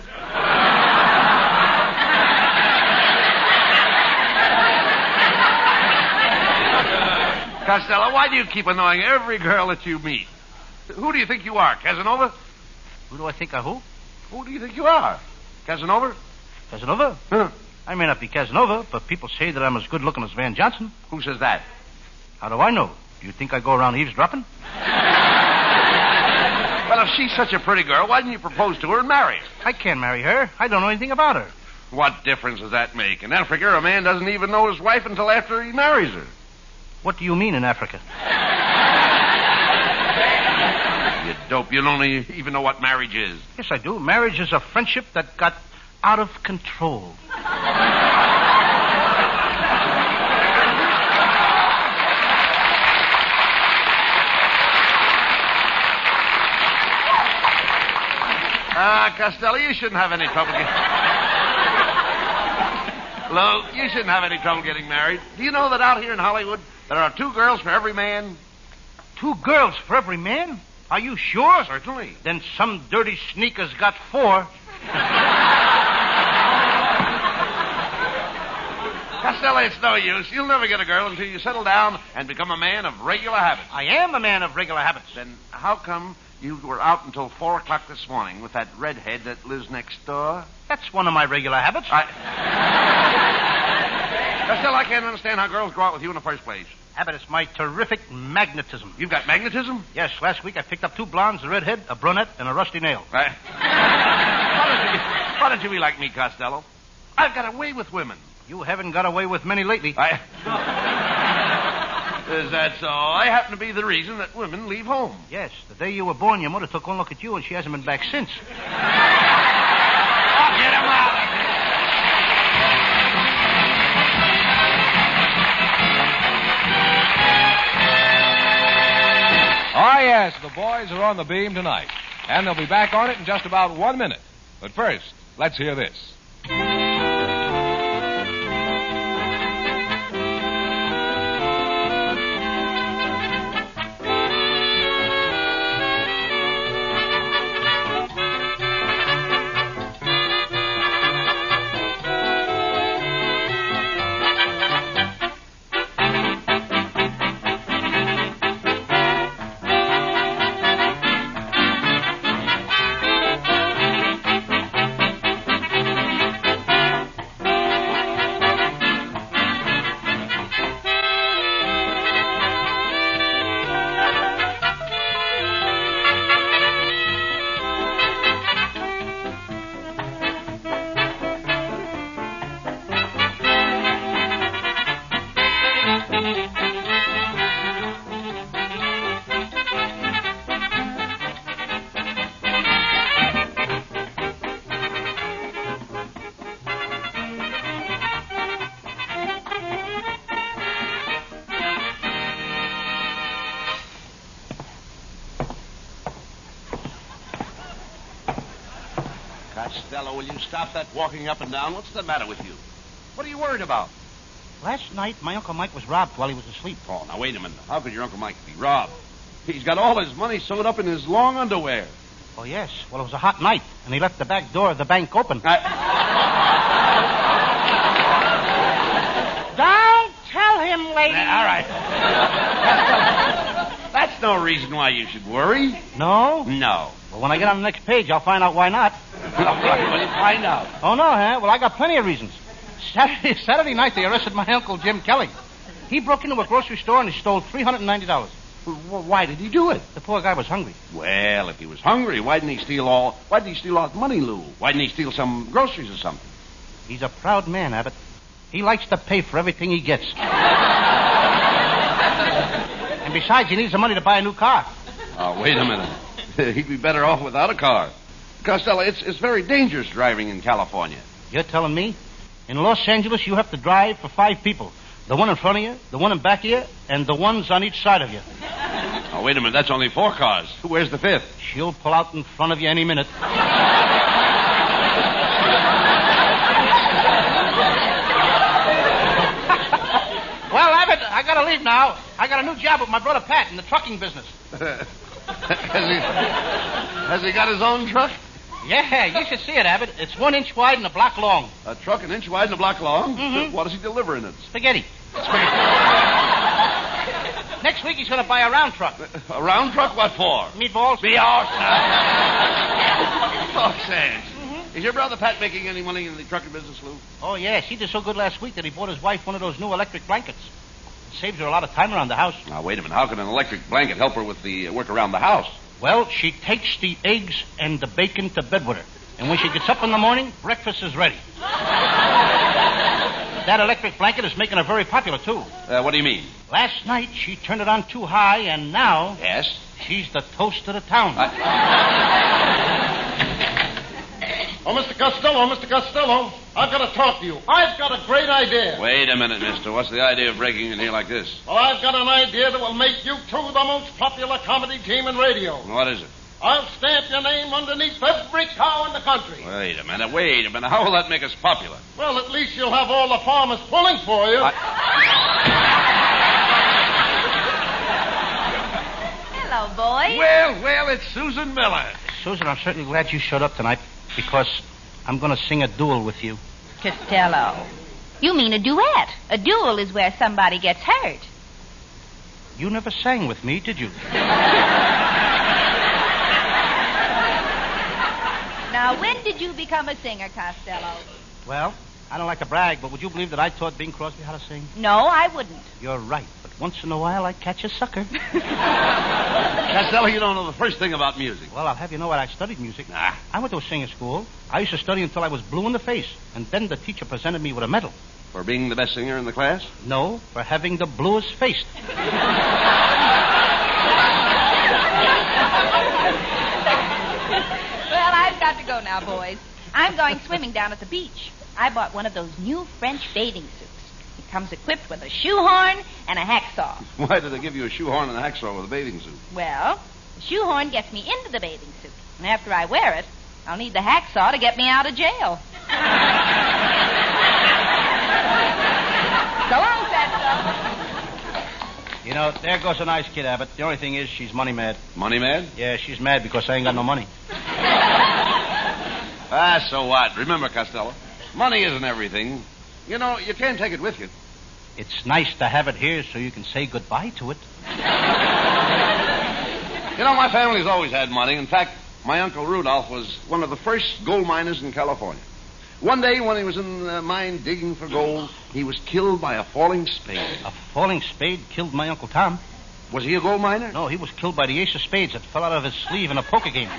Costello, why do you keep annoying every girl that you meet? Who do you think you are, Casanova? Who do I think of who? Who do you think you are? Casanova? Casanova? Huh. I may not be Casanova, but people say that I'm as good looking as Van Johnson. Who says that? How do I know? Do you think I go around eavesdropping? Well, if she's such a pretty girl, why didn't you propose to her and marry her? I can't marry her. I don't know anything about her. What difference does that make? In Africa, a man doesn't even know his wife until after he marries her. What do you mean in Africa? You dope. You don't even know what marriage is. Yes, I do. Marriage is a friendship that got out of control. Costello, you shouldn't have any trouble Lou, you shouldn't have any trouble getting married. Do you know that out here in Hollywood, there are 2 girls for every man? 2 girls for every man? Are you sure? Certainly. Then some dirty sneaker's got 4. Costello, it's no use. You'll never get a girl until you settle down and become a man of regular habits. I am a man of regular habits. Then how come you were out until 4 o'clock this morning with that redhead that lives next door? That's one of my regular habits. Costello, I can't understand how girls go out with you in the first place. Abbott, it's my terrific magnetism. You've got magnetism? Yes, last week I picked up 2 blondes, a redhead, a brunette, and a rusty nail. Why don't you be like me, Costello? I've got away with women. You haven't got away with many lately. Is that so? I happen to be the reason that women leave home. Yes, the day you were born, your mother took one look at you, and she hasn't been back since. Get him out of here. Ah, yes, the boys are on the beam tonight, and they'll be back on it in just about 1 minute. But first, let's hear this. Costello, will you stop that walking up and down? What's the matter with you? What are you worried about? Last night, my Uncle Mike was robbed while he was asleep. Oh, now, wait a minute. How could your Uncle Mike be robbed? He's got all his money sewed up in his long underwear. Oh, yes. Well, it was a hot night, and he left the back door of the bank open. Don't tell him, lady. All right. That's no reason why you should worry. No? No. Well, when I get on the next page, I'll find out why not. Well, you find out. Oh, no, huh? Well, I got plenty of reasons. Saturday night, they arrested my Uncle Jim Kelly. He broke into a grocery store and he stole $390. Well, why did he do it? The poor guy was hungry. Well, if he was hungry, why didn't he steal all the money, Lou? Why didn't he steal some groceries or something? He's a proud man, Abbott. He likes to pay for everything he gets. And besides, he needs the money to buy a new car. Oh, wait a minute. He'd be better off without a car. Costello, it's very dangerous driving in California. You're telling me? In Los Angeles, you have to drive for 5 people. The one in front of you, the one in back of you, and the ones on each side of you. Oh, wait a minute. That's only 4 cars. Where's the 5th? She'll pull out in front of you any minute. Well, Abbott, I gotta leave now. I got a new job with my brother Pat in the trucking business. Has he got his own truck? Yeah, you should see it, Abbott. It's 1 inch wide and a block long. A truck 1 inch wide and a block long? Mm-hmm. What does he deliver in it? Spaghetti. Next week he's going to buy a round truck. A round truck? What for? Meatballs. Talk sense. Is your brother Pat making any money in the trucking business, Lou? Oh, yes. He did so good last week that he bought his wife one of those new electric blankets. It saves her a lot of time around the house. Now, wait a minute. How can an electric blanket help her with the work around the house? Well, she takes the eggs and the bacon to bed with her. And when she gets up in the morning, breakfast is ready. That electric blanket is making her very popular, too. What do you mean? Last night, she turned it on too high, and now... Yes? She's the toast of the town. Oh, Mr. Costello, I've got to talk to you. I've got a great idea. Wait a minute, mister. What's the idea of breaking in here like this? Well, I've got an idea that will make you two the most popular comedy team in radio. What is it? I'll stamp your name underneath every cow in the country. Wait a minute. How will that make us popular? Well, at least you'll have all the farmers pulling for you. Hello, boys. Well, it's Susan Miller. Susan, I'm certainly glad you showed up tonight because I'm going to sing a duel with you. Costello. You mean a duet. A duel is where somebody gets hurt. You never sang with me, did you? Now, when did you become a singer, Costello? Well, I don't like to brag, but would you believe that I taught Bing Crosby how to sing? No, I wouldn't. You're right, but once in a while I catch a sucker. Costello, you don't know the first thing about music. Well, I'll have you know what I studied music. Nah. I went to a singing school. I used to study until I was blue in the face, and then the teacher presented me with a medal. For being the best singer in the class? No, for having the bluest face. Well, I've got to go now, boys. I'm going swimming down at the beach. I bought one of those new French bathing suits. It comes equipped with a shoehorn and a hacksaw. Why did they give you a shoehorn and a hacksaw with a bathing suit? Well, the shoehorn gets me into the bathing suit. And after I wear it, I'll need the hacksaw to get me out of jail. So long, Fatso. You know, there goes a nice kid, Abbott. The only thing is she's money mad. Money mad? Yeah, she's mad because I ain't got no money. So what? Remember, Costello, money isn't everything. You know, you can't take it with you. It's nice to have it here so you can say goodbye to it. You know, my family's always had money. In fact, my Uncle Rudolph was one of the first gold miners in California. One day when he was in the mine digging for gold, he was killed by a falling spade. A falling spade killed my Uncle Tom. Was he a gold miner? No, he was killed by the ace of spades that fell out of his sleeve in a poker game.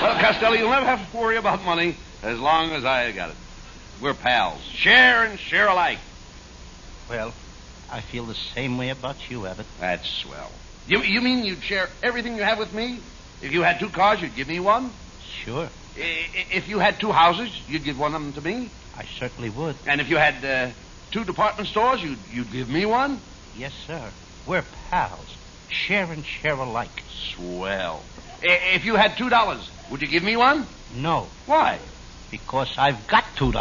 Well, Costello, you'll never have to worry about money as long as I got it. We're pals. Share and share alike. Well, I feel the same way about you, Abbott. That's swell. You mean you'd share everything you have with me? If you had 2 cars, you'd give me one? Sure. If you had 2 houses, you'd give one of them to me? I certainly would. And if you had 2 department stores, you'd give me one? Yes, sir. We're pals. Share and share alike. Swell. If you had $2, would you give me one? No. Why? Because I've got $2.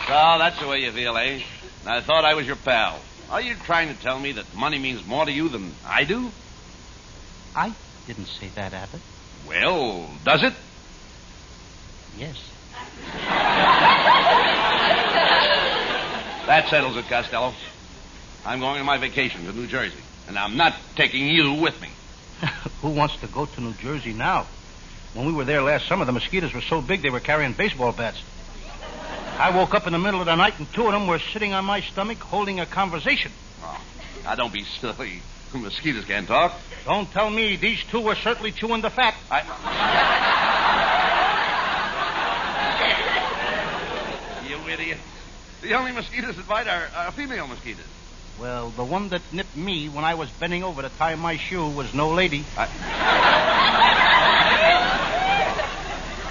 So that's the way you feel, eh? I thought I was your pal. Are you trying to tell me that money means more to you than I do? I didn't say that, Abbott. Well, does it? Yes. That settles it, Costello. I'm going on my vacation to New Jersey, and I'm not taking you with me. Who wants to go to New Jersey now? When we were there last summer, the mosquitoes were so big they were carrying baseball bats. I woke up in the middle of the night, and 2 of them were sitting on my stomach holding a conversation. Oh, now, don't be silly. Mosquitoes can't talk. Don't tell me. These 2 were certainly chewing the fat. You idiot. The only mosquitoes that bite are female mosquitoes. Well, the one that nipped me when I was bending over to tie my shoe was no lady.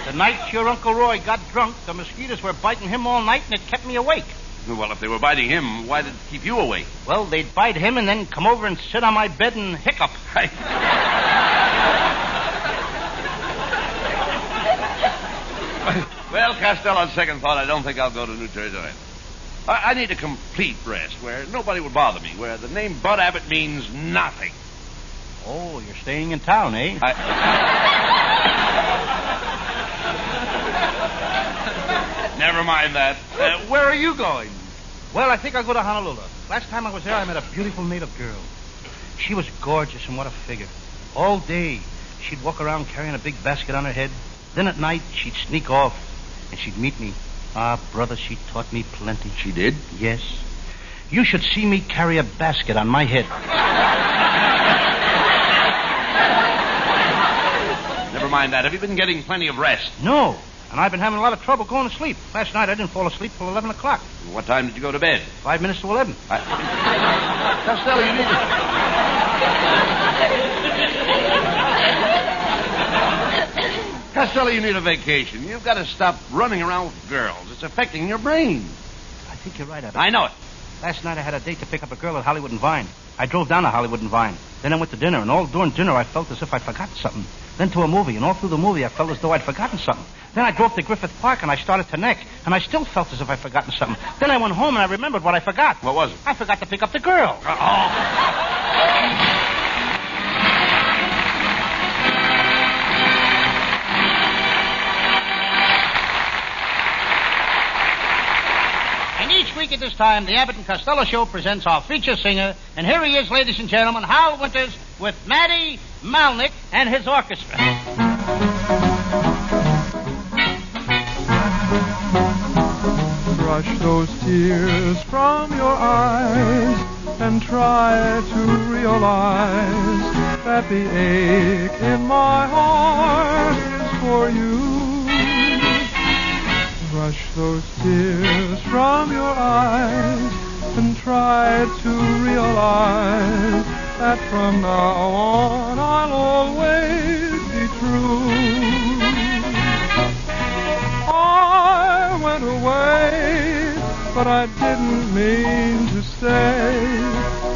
The night your Uncle Roy got drunk, the mosquitoes were biting him all night, and it kept me awake. Well, if they were biting him, why did it keep you awake? Well, they'd bite him and then come over and sit on my bed and hiccup. Well, Costello, on second thought, I don't think I'll go to New Jersey. I need a complete rest where nobody would bother me, where the name Bud Abbott means nothing. Oh, you're staying in town, eh? Never mind that. Where are you going? Well, I think I'll go to Honolulu. Last time I was there, I met a beautiful native girl. She was gorgeous, and what a figure. All day, she'd walk around carrying a big basket on her head. Then at night, she'd sneak off, and she'd meet me. Ah, brother, she taught me plenty. She did? Yes. You should see me carry a basket on my head. Never mind that. Have you been getting plenty of rest? No. And I've been having a lot of trouble going to sleep. Last night, I didn't fall asleep till 11 o'clock. What time did you go to bed? 5 minutes to 11. Costello, you need Costello, you need a vacation. You've got to stop running around with girls. It's affecting your brain. I think you're right, Abbott. I know it. Last night I had a date to pick up a girl at Hollywood and Vine. I drove down to Hollywood and Vine. Then I went to dinner, and all during dinner I felt as if I'd forgotten something. Then to a movie, and all through the movie I felt as though I'd forgotten something. Then I drove to Griffith Park, and I started to neck, and I still felt as if I'd forgotten something. Then I went home, and I remembered what I forgot. What was it? I forgot to pick up the girl. And each week at this time, the Abbott and Costello Show presents our feature singer. And here he is, ladies and gentlemen, Hal Winters with Matty Malnick and his orchestra. Brush those tears from your eyes and try to realize that the ache in my heart is for you. Brush those tears from your eyes and try to realize that from now on I'll always be true. I went away, but I didn't mean to stay,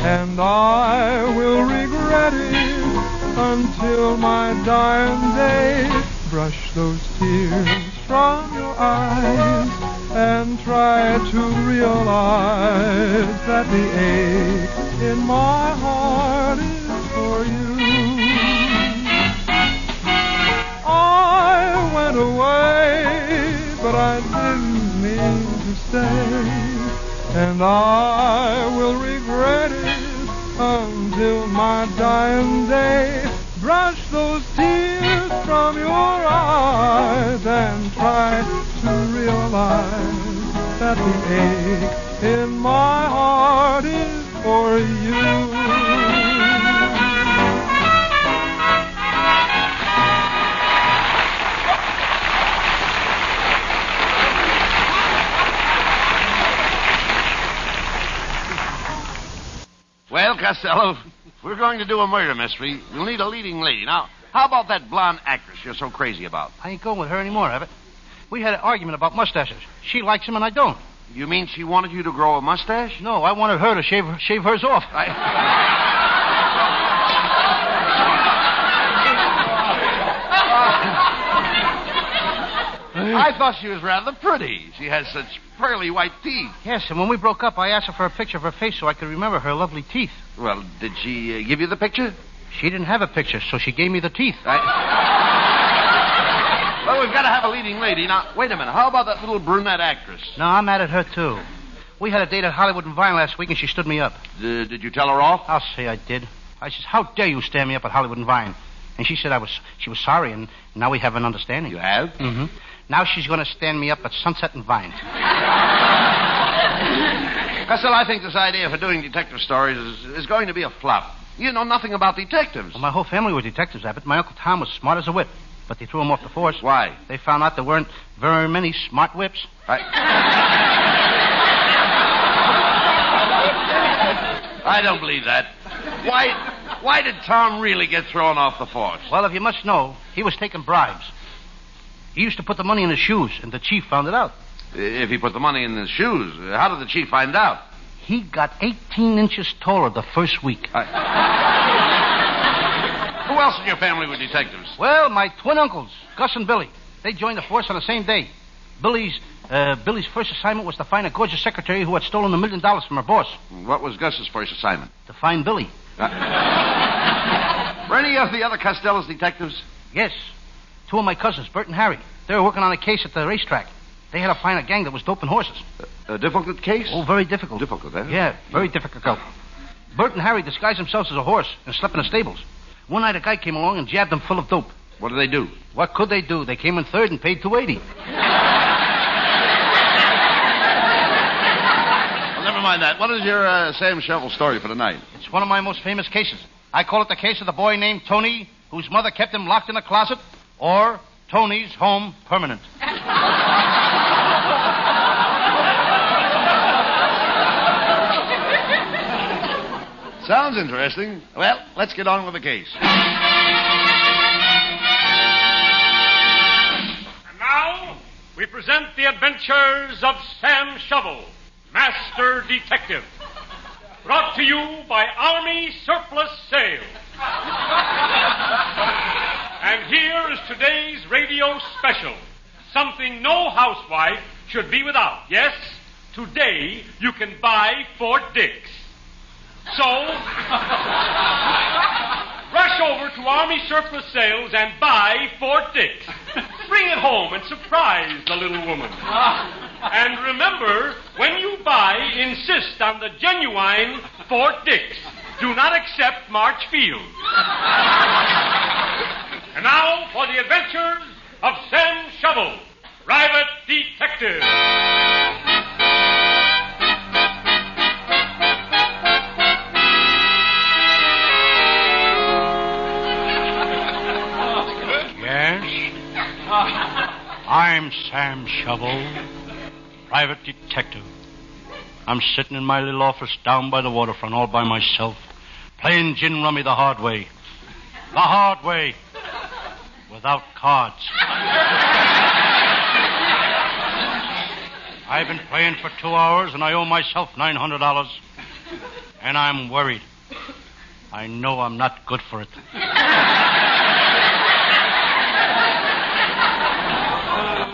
and I will regret it until my dying day. Brush those tears from your eyes and try to realize that the ache in my heart is for you. I went away, but I didn't mean to stay, and I will regret it until my dying day. Brush those tears from your eyes and try to realize that the ache in my heart is for you. Well, Costello, we're going to do a murder mystery. We'll need a leading lady. Now, how about that blonde actress you're so crazy about? I ain't going with her anymore, Abbott. We had an argument about mustaches. She likes them and I don't. You mean she wanted you to grow a mustache? No, I wanted her to shave hers off. I thought she was rather pretty. She has such pearly white teeth. Yes, and when we broke up, I asked her for a picture of her face so I could remember her lovely teeth. Well, did she give you the picture? She didn't have a picture, so she gave me the teeth. Well, we've got to have a leading lady. Now, wait a minute. How about that little brunette actress? No, I'm mad at her, too. We had a date at Hollywood and Vine last week, and she stood me up. Did you tell her off? I'll say I did. I said, how dare you stand me up at Hollywood and Vine? And she said she was sorry, and now we have an understanding. You have? Mm-hmm. Now she's going to stand me up at Sunset and Vine. Costello, I think this idea for doing detective stories is going to be a flop. You know nothing about detectives. Well, my whole family were detectives, Abbott. My Uncle Tom was smart as a whip, but they threw him off the force. Why? They found out there weren't very many smart whips. I don't believe that. Why did Tom really get thrown off the force? Well, if you must know, he was taking bribes. He used to put the money in his shoes, and the chief found it out. If he put the money in his shoes, how did the chief find out? He got 18 inches taller the first week. Who else in your family were detectives? Well, my twin uncles, Gus and Billy. They joined the force on the same day. Billy's first assignment was to find a gorgeous secretary who had stolen $1 million from her boss. What was Gus's first assignment? To find Billy. Were any of the other Costello's detectives? Yes. Two of my cousins, Bert and Harry. They were working on a case at the racetrack. They had to find a gang that was doping horses. A difficult case? Oh, very difficult. Difficult, eh? Yeah, very difficult. Bert and Harry disguised themselves as a horse and slept in the stables. One night a guy came along and jabbed them full of dope. What did they do? What could they do? They came in third and paid $280. Well, never mind that. What is your Sam Shovel story for tonight? It's one of my most famous cases. I call it the case of the boy named Tony, whose mother kept him locked in a closet, or Tony's Home Permanent. Sounds interesting. Well, let's get on with the case. And now, we present the adventures of Sam Shovel, Master Detective. Brought to you by Army Surplus Sales. And here is today's radio special. Something no housewife should be without. Yes, today you can buy Fort Dix. So, rush over to Army Surplus Sales and buy Fort Dix. Bring it home and surprise the little woman. And remember, when you buy, insist on the genuine Fort Dix. Do not accept Marchfield. And now for the adventures of Sam Shovel, Private Detective. Yes? I'm Sam Shovel, Private Detective. I'm sitting in my little office down by the waterfront all by myself, playing gin rummy the hard way. The hard way. Without cards. I've been playing for 2 hours, and I owe myself $900. And I'm worried. I know I'm not good for it.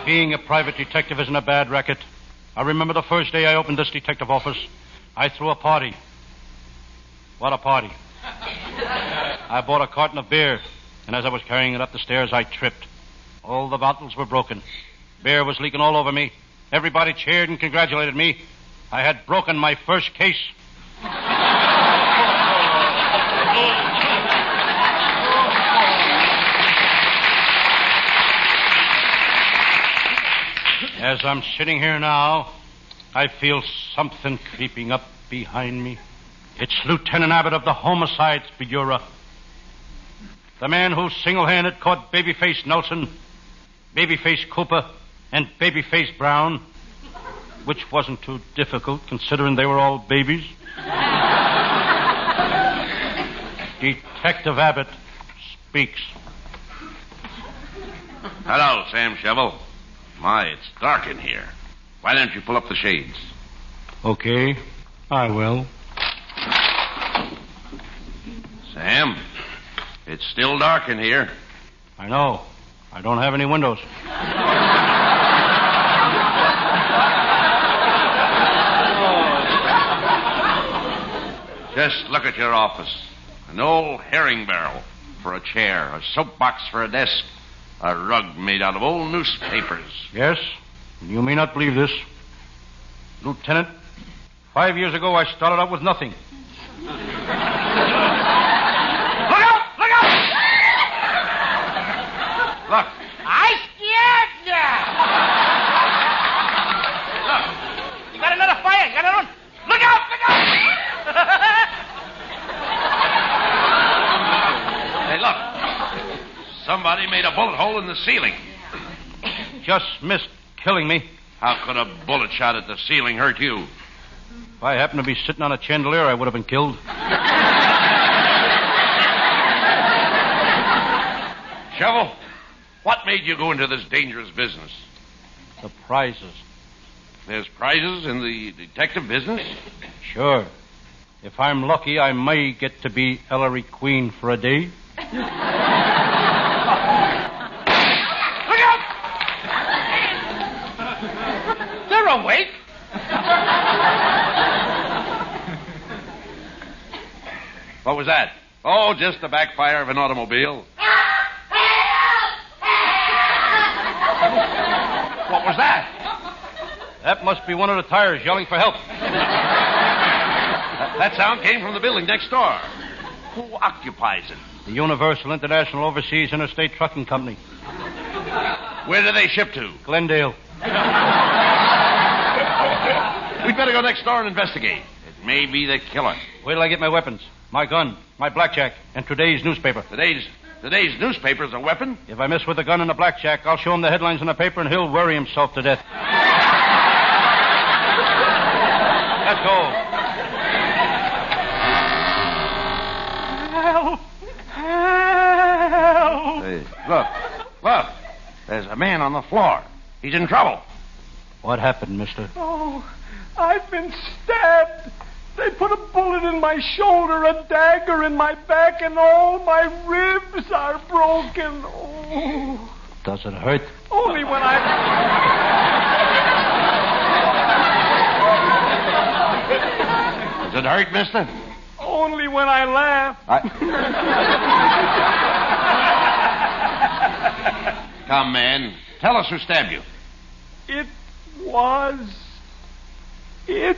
Being a private detective isn't a bad racket. I remember the first day I opened this detective office, I threw a party. What a party. I bought a carton of beer, and as I was carrying it up the stairs, I tripped. All the bottles were broken. Beer was leaking all over me. Everybody cheered and congratulated me. I had broken my first case. As I'm sitting here now, I feel something creeping up behind me. It's Lieutenant Abbott of the Homicides Bureau. The man who single-handed caught Babyface Nelson, Babyface Cooper, and Babyface Brown, which wasn't too difficult considering they were all babies. Detective Abbott speaks. Hello, Sam Shovel. My, it's dark in here. Why don't you pull up the shades? Okay, I will. Sam, it's still dark in here. I know. I don't have any windows. Just look at your office. An old herring barrel for a chair, a soapbox for a desk, a rug made out of old newspapers. Yes? You may not believe this. Lieutenant, 5 years ago I started out with nothing. Look out! Look out! Look. I scared you! Look, you got another fire. You got another one. Look out! Look out! Hey, look. Somebody made a bullet hole in the ceiling. Just missed killing me. How could a bullet shot at the ceiling hurt you? If I happened to be sitting on a chandelier, I would have been killed. Shovel, what made you go into this dangerous business? The prizes. There's prizes in the detective business? Sure. If I'm lucky, I may get to be Ellery Queen for a day. They're awake. What was that? Oh, just the backfire of an automobile. What was that? That must be one of the tires yelling for help. That sound came from the building next door. Who occupies it? The Universal International Overseas Interstate Trucking Company. Where do they ship to? Glendale. We'd better go next door and investigate. It may be the killer. Wait till I get my weapons. My gun, my blackjack, and today's newspaper. Today's newspaper is a weapon? If I mess with the gun and the blackjack, I'll show him the headlines in the paper and he'll worry himself to death. Let's go. Help! Help! Hey, look. There's a man on the floor. He's in trouble. What happened, mister? Oh, I've been stabbed. They put a bullet in my shoulder, a dagger in my back, and all my ribs are broken. Oh. Does it hurt? Only when I... Does it hurt, mister? Only when I laugh. Come, man. Tell us who stabbed you. It was... This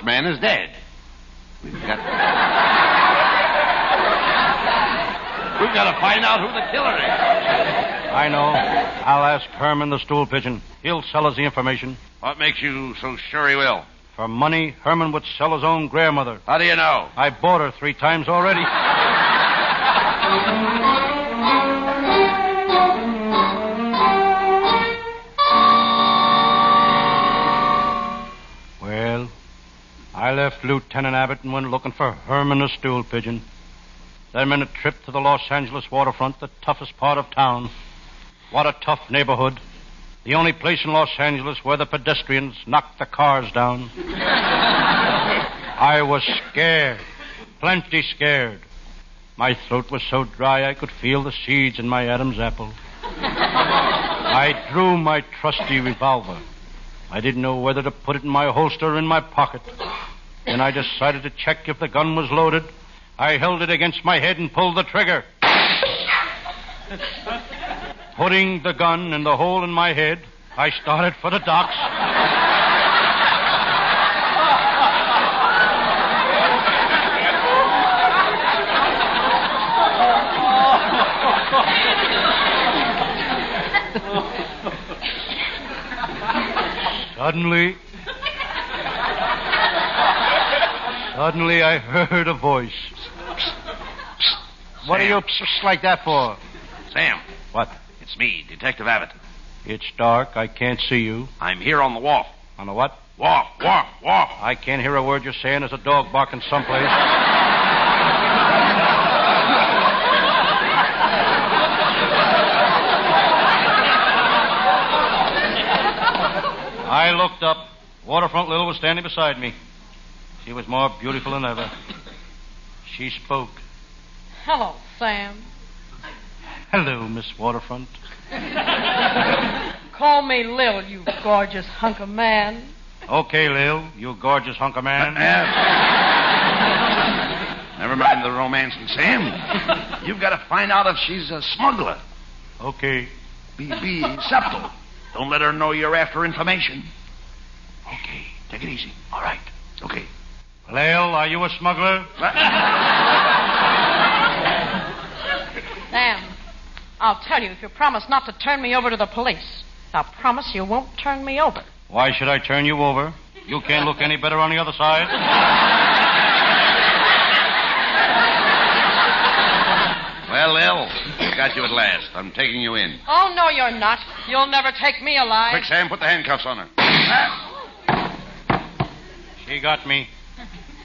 man is dead. We've got to find out who the killer is. I know. I'll ask Herman the stool pigeon. He'll sell us the information. What makes you so sure he will? For money, Herman would sell his own grandmother. How do you know? I bought her 3 times already. Well, I left Lieutenant Abbott and went looking for Herman the stool pigeon. Then made a trip to the Los Angeles waterfront, the toughest part of town. What a tough neighborhood. The only place in Los Angeles where the pedestrians knock the cars down. I was scared, plenty scared. My throat was so dry I could feel the seeds in my Adam's apple. I drew my trusty revolver. I didn't know whether to put it in my holster or in my pocket. Then I decided to check if the gun was loaded. I held it against my head and pulled the trigger. Putting the gun in the hole in my head, I started for the docks. Suddenly I heard a voice. What are you like that for? Sam. What? It's me, Detective Abbott. It's dark. I can't see you. I'm here on the wharf. On the what? Wharf. I can't hear a word you're saying. There's a dog barking someplace. I looked up. Waterfront Lil was standing beside me. She was more beautiful than ever. She spoke. Hello, Sam. Hello, Miss Waterfront. Call me Lil, you gorgeous hunk of man. Okay, Lil, you gorgeous hunk of man. Never mind the romancing, Sam. You've got to find out if she's a smuggler. Okay. Be subtle. Don't let her know you're after information. Okay, take it easy. All right. Okay. Lil, are you a smuggler? Sam, I'll tell you if you promise not to turn me over to the police. Now promise you won't turn me over. Why should I turn you over? You can't look any better on the other side. Well, Lil, got you at last. I'm taking you in. Oh, no, you're not. You'll never take me alive. Quick, Sam, put the handcuffs on her. She got me.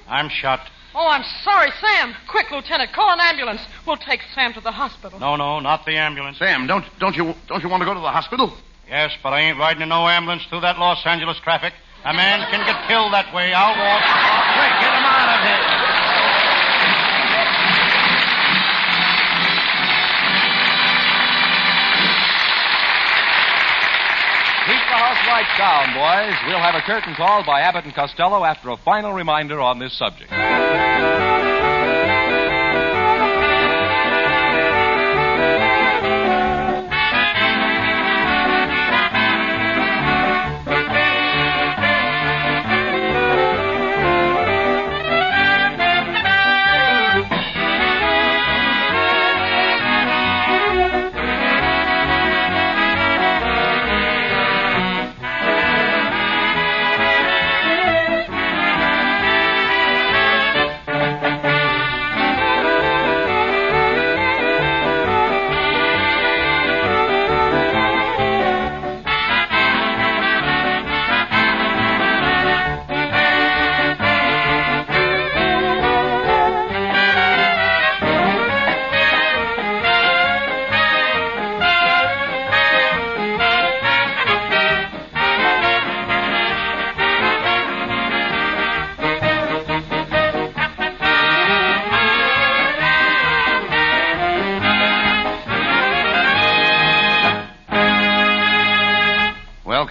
I'm shot. Oh, I'm sorry, Sam. Quick, Lieutenant, call an ambulance. We'll take Sam to the hospital. No, not the ambulance. Sam, don't you want to go to the hospital? Yes, but I ain't riding in no ambulance through that Los Angeles traffic. A man can get killed that way. I'll walk. Quick, get him out of here. Keep the house lights down, boys. We'll have a curtain call by Abbott and Costello after a final reminder on this subject.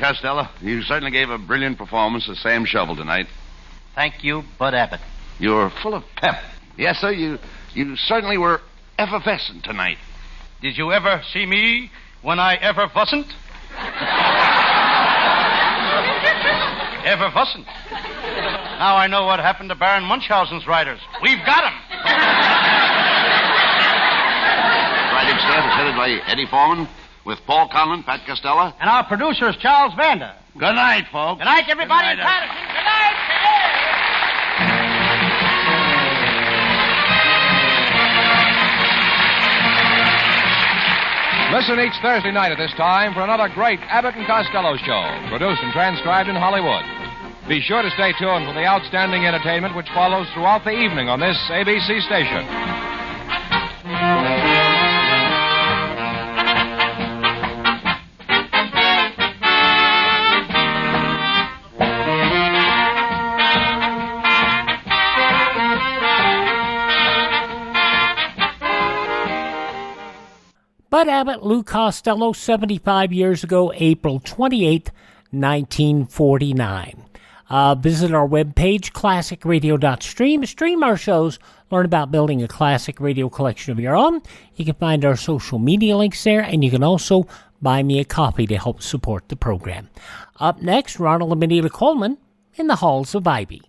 Costello. You certainly gave a brilliant performance as Sam Shovel tonight. Thank you, Bud Abbott. You're full of pep. Yes, sir, you certainly were effervescent tonight. Did you ever see me when I effervescent? Effervescent. Now I know what happened to Baron Munchausen's riders. We've got them. Writing staff is headed by Eddie Foreman, with Paul Conlon, Pat Costello. And our producer is Charles Vander. Good night, folks. Good night, everybody in Patterson. Good night. Listen each Thursday night at this time for another great Abbott and Costello show, produced and transcribed in Hollywood. Be sure to stay tuned for the outstanding entertainment which follows throughout the evening on this ABC station. Bud Abbott, Lou Costello, 75 years ago, April 28, 1949. Visit our webpage, classicradio.stream. Stream our shows. Learn about building a classic radio collection of your own. You can find our social media links there, and you can also buy me a coffee to help support the program. Up next, Ronald and Benita Coleman in the Halls of Ivy.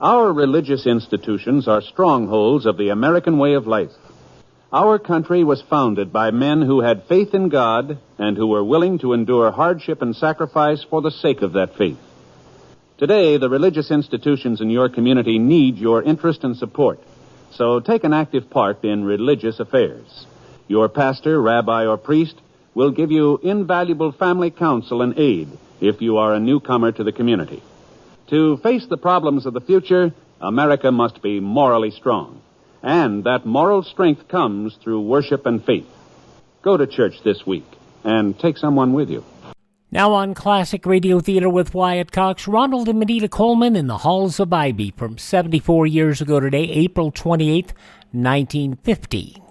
Our religious institutions are strongholds of the American way of life. Our country was founded by men who had faith in God and who were willing to endure hardship and sacrifice for the sake of that faith. Today, the religious institutions in your community need your interest and support, so take an active part in religious affairs. Your pastor, rabbi, or priest will give you invaluable family counsel and aid if you are a newcomer to the community. To face the problems of the future, America must be morally strong. And that moral strength comes through worship and faith. Go to church this week and take someone with you. Now on Classic Radio Theater with Wyatt Cox, Ronald and Benita Coleman in the Halls of Ivy from 74 years ago today, April 28, 1950.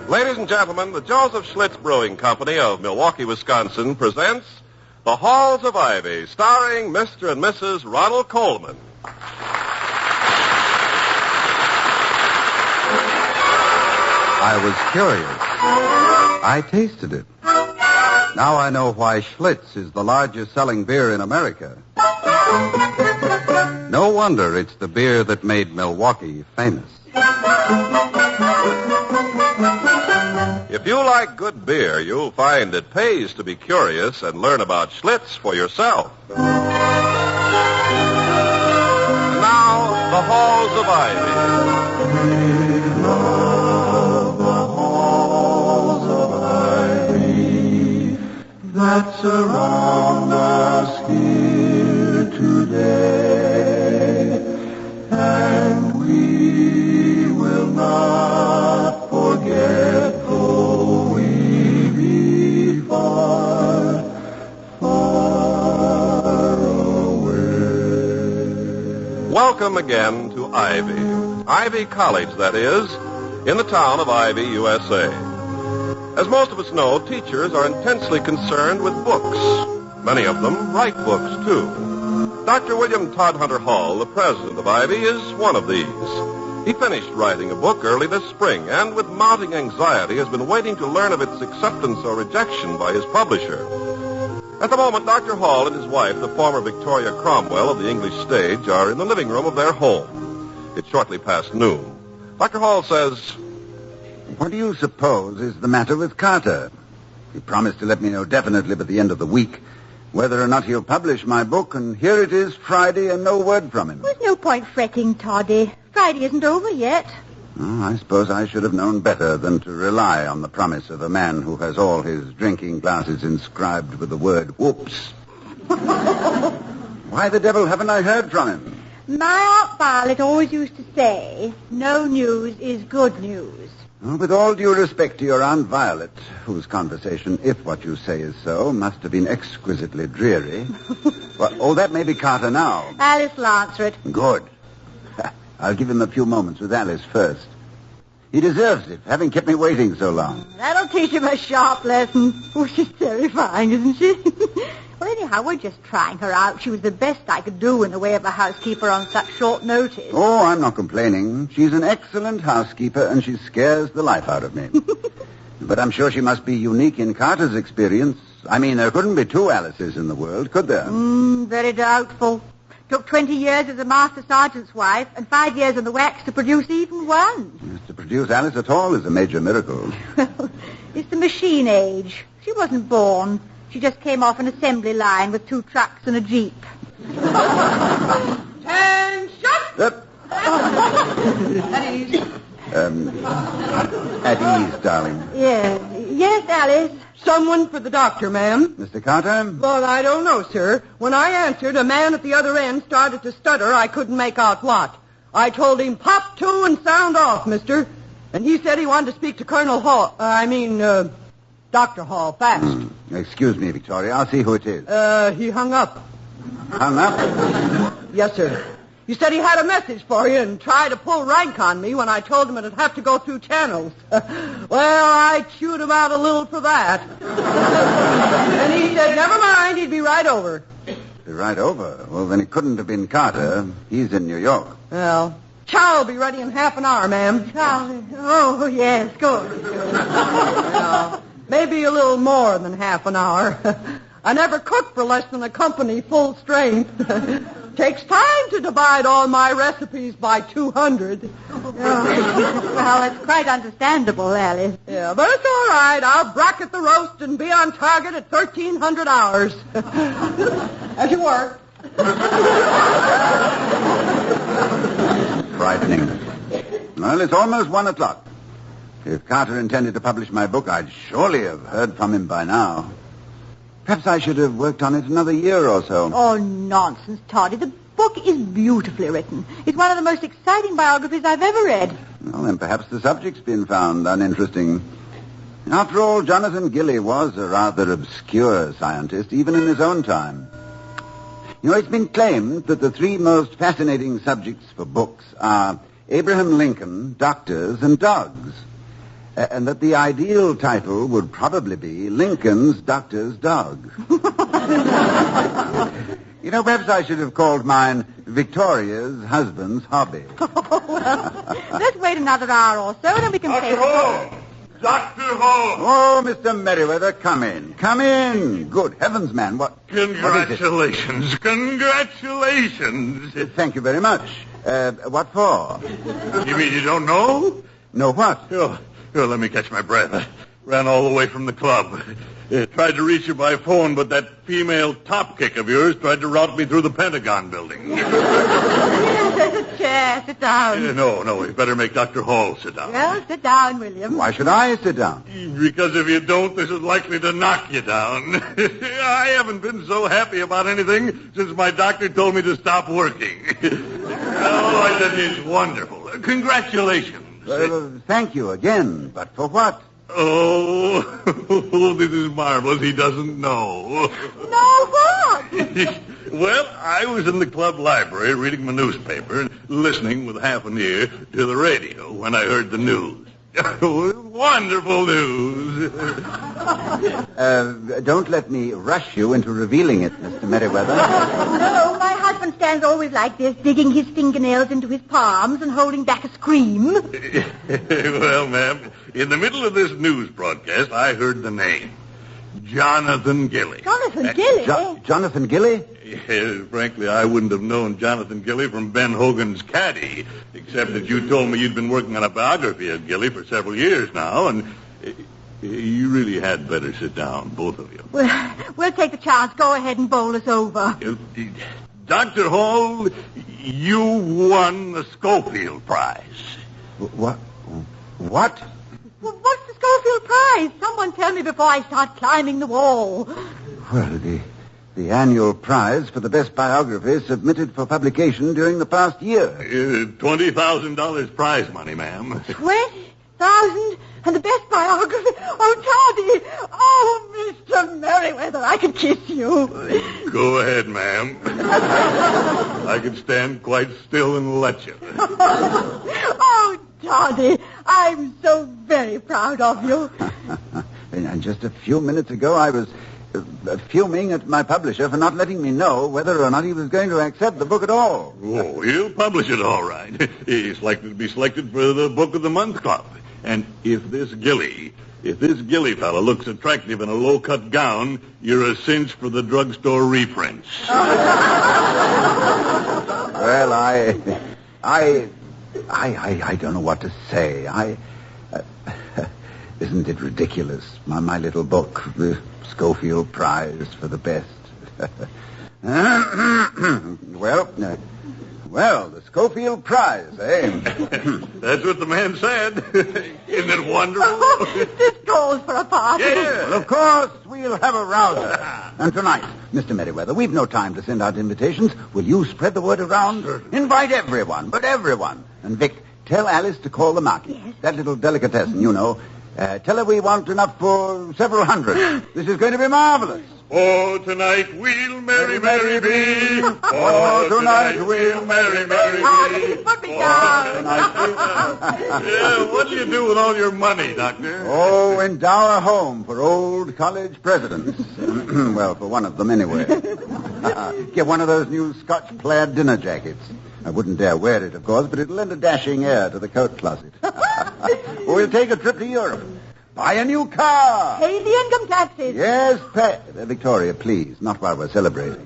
Ladies and gentlemen, the Joseph Schlitz Brewing Company of Milwaukee, Wisconsin presents The Halls of Ivy, starring Mr. and Mrs. Ronald Coleman. I was curious. I tasted it. Now I know why Schlitz is the largest selling beer in America. No wonder it's the beer that made Milwaukee famous. If you like good beer, you'll find it pays to be curious and learn about Schlitz for yourself. And now, the Halls of Ivy. We love the halls of ivy that surround us here today, and we will not forget. Welcome again to Ivy. Ivy College, that is, in the town of Ivy, USA. As most of us know, teachers are intensely concerned with books. Many of them write books, too. Dr. William Todd Hunter Hall, the president of Ivy, is one of these. He finished writing a book early this spring and with mounting anxiety has been waiting to learn of its acceptance or rejection by his publisher. At the moment, Dr. Hall and his wife, the former Victoria Cromwell of the English stage, are in the living room of their home. It's shortly past noon. Dr. Hall says, "What do you suppose is the matter with Carter? He promised to let me know definitely by the end of the week whether or not he'll publish my book, and here it is Friday and no word from him." There's no point fretting, Toddy. Friday isn't over yet. Oh, I suppose I should have known better than to rely on the promise of a man who has all his drinking glasses inscribed with the word whoops. Why the devil haven't I heard from him? My Aunt Violet always used to say, no news is good news. Oh, with all due respect to your Aunt Violet, whose conversation, if what you say is so, must have been exquisitely dreary. Well, that may be Carter now. Alice will answer it. Good. I'll give him a few moments with Alice first. He deserves it, having kept me waiting so long. That'll teach him a sharp lesson. Oh, she's terrifying, isn't she? Well, anyhow, we're just trying her out. She was the best I could do in the way of a housekeeper on such short notice. Oh, I'm not complaining. She's an excellent housekeeper, and she scares the life out of me. But I'm sure she must be unique in Carter's experience. I mean, there couldn't be two Alices in the world, could there? Very doubtful. Took 20 years as a master sergeant's wife and 5 years on the wax to produce even one. To produce Alice at all is a major miracle. Well, it's the machine age. She wasn't born. She just came off an assembly line with 2 trucks and a jeep. And shut! At ease. At ease, darling. Yes, Alice. Someone for the doctor, ma'am. Mr. Carter? Well, I don't know, sir. When I answered, a man at the other end started to stutter. I couldn't make out what. I told him, pop to and sound off, mister. And he said he wanted to speak to Colonel Hall. Dr. Hall, fast. Excuse me, Victoria. I'll see who it is. He hung up. Hung up? Yes, sir. He said he had a message for you and tried to pull rank on me when I told him it'd have to go through channels. Well, I chewed him out a little for that. And he said, never mind, he'd be right over. Be right over? Well, then it couldn't have been Carter. He's in New York. Well, chow will be ready in half an hour, ma'am. Chow? Oh, yes, good. Maybe a little more than half an hour. I never cooked for less than a company full strength. Takes time to divide all my recipes by 200. Well, that's quite understandable, Alice. Yeah, but it's all right. I'll bracket the roast and be on target at 1,300 hours. As you work. Frightening. Well, it's almost 1 o'clock. If Carter intended to publish my book, I'd surely have heard from him by now. Perhaps I should have worked on it another year or so. Oh, nonsense, Toddy. The book is beautifully written. It's one of the most exciting biographies I've ever read. Well, then perhaps the subject's been found uninteresting. After all, Jonathan Gilly was a rather obscure scientist, even in his own time. You know, it's been claimed that the 3 most fascinating subjects for books are Abraham Lincoln, doctors, and dogs. And that the ideal title would probably be Lincoln's Doctor's Dog. You know, perhaps I should have called mine Victoria's Husband's Hobby. Well, let's wait another hour or so, then we can say... Dr. Hall! Oh, Mr. Merriweather, come in. Come in. Good heavens, man, what... Congratulations. Congratulations. Thank you very much. What for? You mean you don't know? Know what? Oh, let me catch my breath. I ran all the way from the club. Tried to reach you by phone, but that female top kick of yours tried to rout me through the Pentagon building. Yes, there's a chair. Sit down. No, we better make Dr. Hall sit down. Well, sit down, William. Why should I sit down? Because if you don't, this is likely to knock you down. I haven't been so happy about anything since my doctor told me to stop working. Oh, I said it's wonderful. Congratulations. Thank you again, but for what? Oh, this is marvelous. He doesn't know. No, what? Well, I was in the club library reading my newspaper and listening with half an ear to the radio when I heard the news. Wonderful news. Don't let me rush you into revealing it, Mr. Merriweather. No, my husband stands always like this, digging his fingernails into his palms and holding back a scream. Well, ma'am, in the middle of this news broadcast, I heard the name. Jonathan Gilly. Jonathan Gilly? Jonathan Gilly? Yes, frankly, I wouldn't have known Jonathan Gilly from Ben Hogan's caddy, except that you told me you'd been working on a biography of Gilly for several years now, and you really had better sit down, both of you. We'll take the chance. Go ahead and bowl us over. Dr. Hall, you won the Scofield Prize. What? Well, what's the Scofield Prize? Someone tell me before I start climbing the wall. Well, the annual prize for the best biography submitted for publication during the past year. $20,000 prize money, ma'am. 20,000? And the best biography. Oh, Toddy. Oh, Mr. Merriweather, I could kiss you. Go ahead, ma'am. I can stand quite still and let you. Oh, Toddy, I'm so very proud of you. And just a few minutes ago, I was fuming at my publisher for not letting me know whether or not he was going to accept the book at all. Oh, he'll publish it all right. He's likely to be selected for the Book of the Month Club. And if this Gilly fella looks attractive in a low-cut gown, you're a cinch for the drugstore reprints. Well, I don't know what to say. Isn't it ridiculous? My little book, the Scofield Prize for the best. Well, the Scofield Prize, eh? That's what the man said. Isn't it wonderful? This calls for a party. Well, of course, we'll have a rouser. And tonight, Mr. Merriweather, we've no time to send out invitations. Will you spread the word around? Invite everyone, but everyone. And Vic, tell Alice to call the market. Yes. That little delicatessen, you know. Tell her we want enough for several hundred. This is going to be marvelous. Oh, tonight we'll merry, merry be. Oh, tonight we'll merry, merry be. Put me down. Yeah, what do you do with all your money, Doctor? Oh, endow a home for old college presidents. Well, for one of them anyway. Get one of those new Scotch plaid dinner jackets. I wouldn't dare wear it, of course, but it'll lend a dashing air to the coat closet. We'll take a trip to Europe. Buy a new car. Pay the income taxes. Yes, pay. Victoria, please, not while we're celebrating.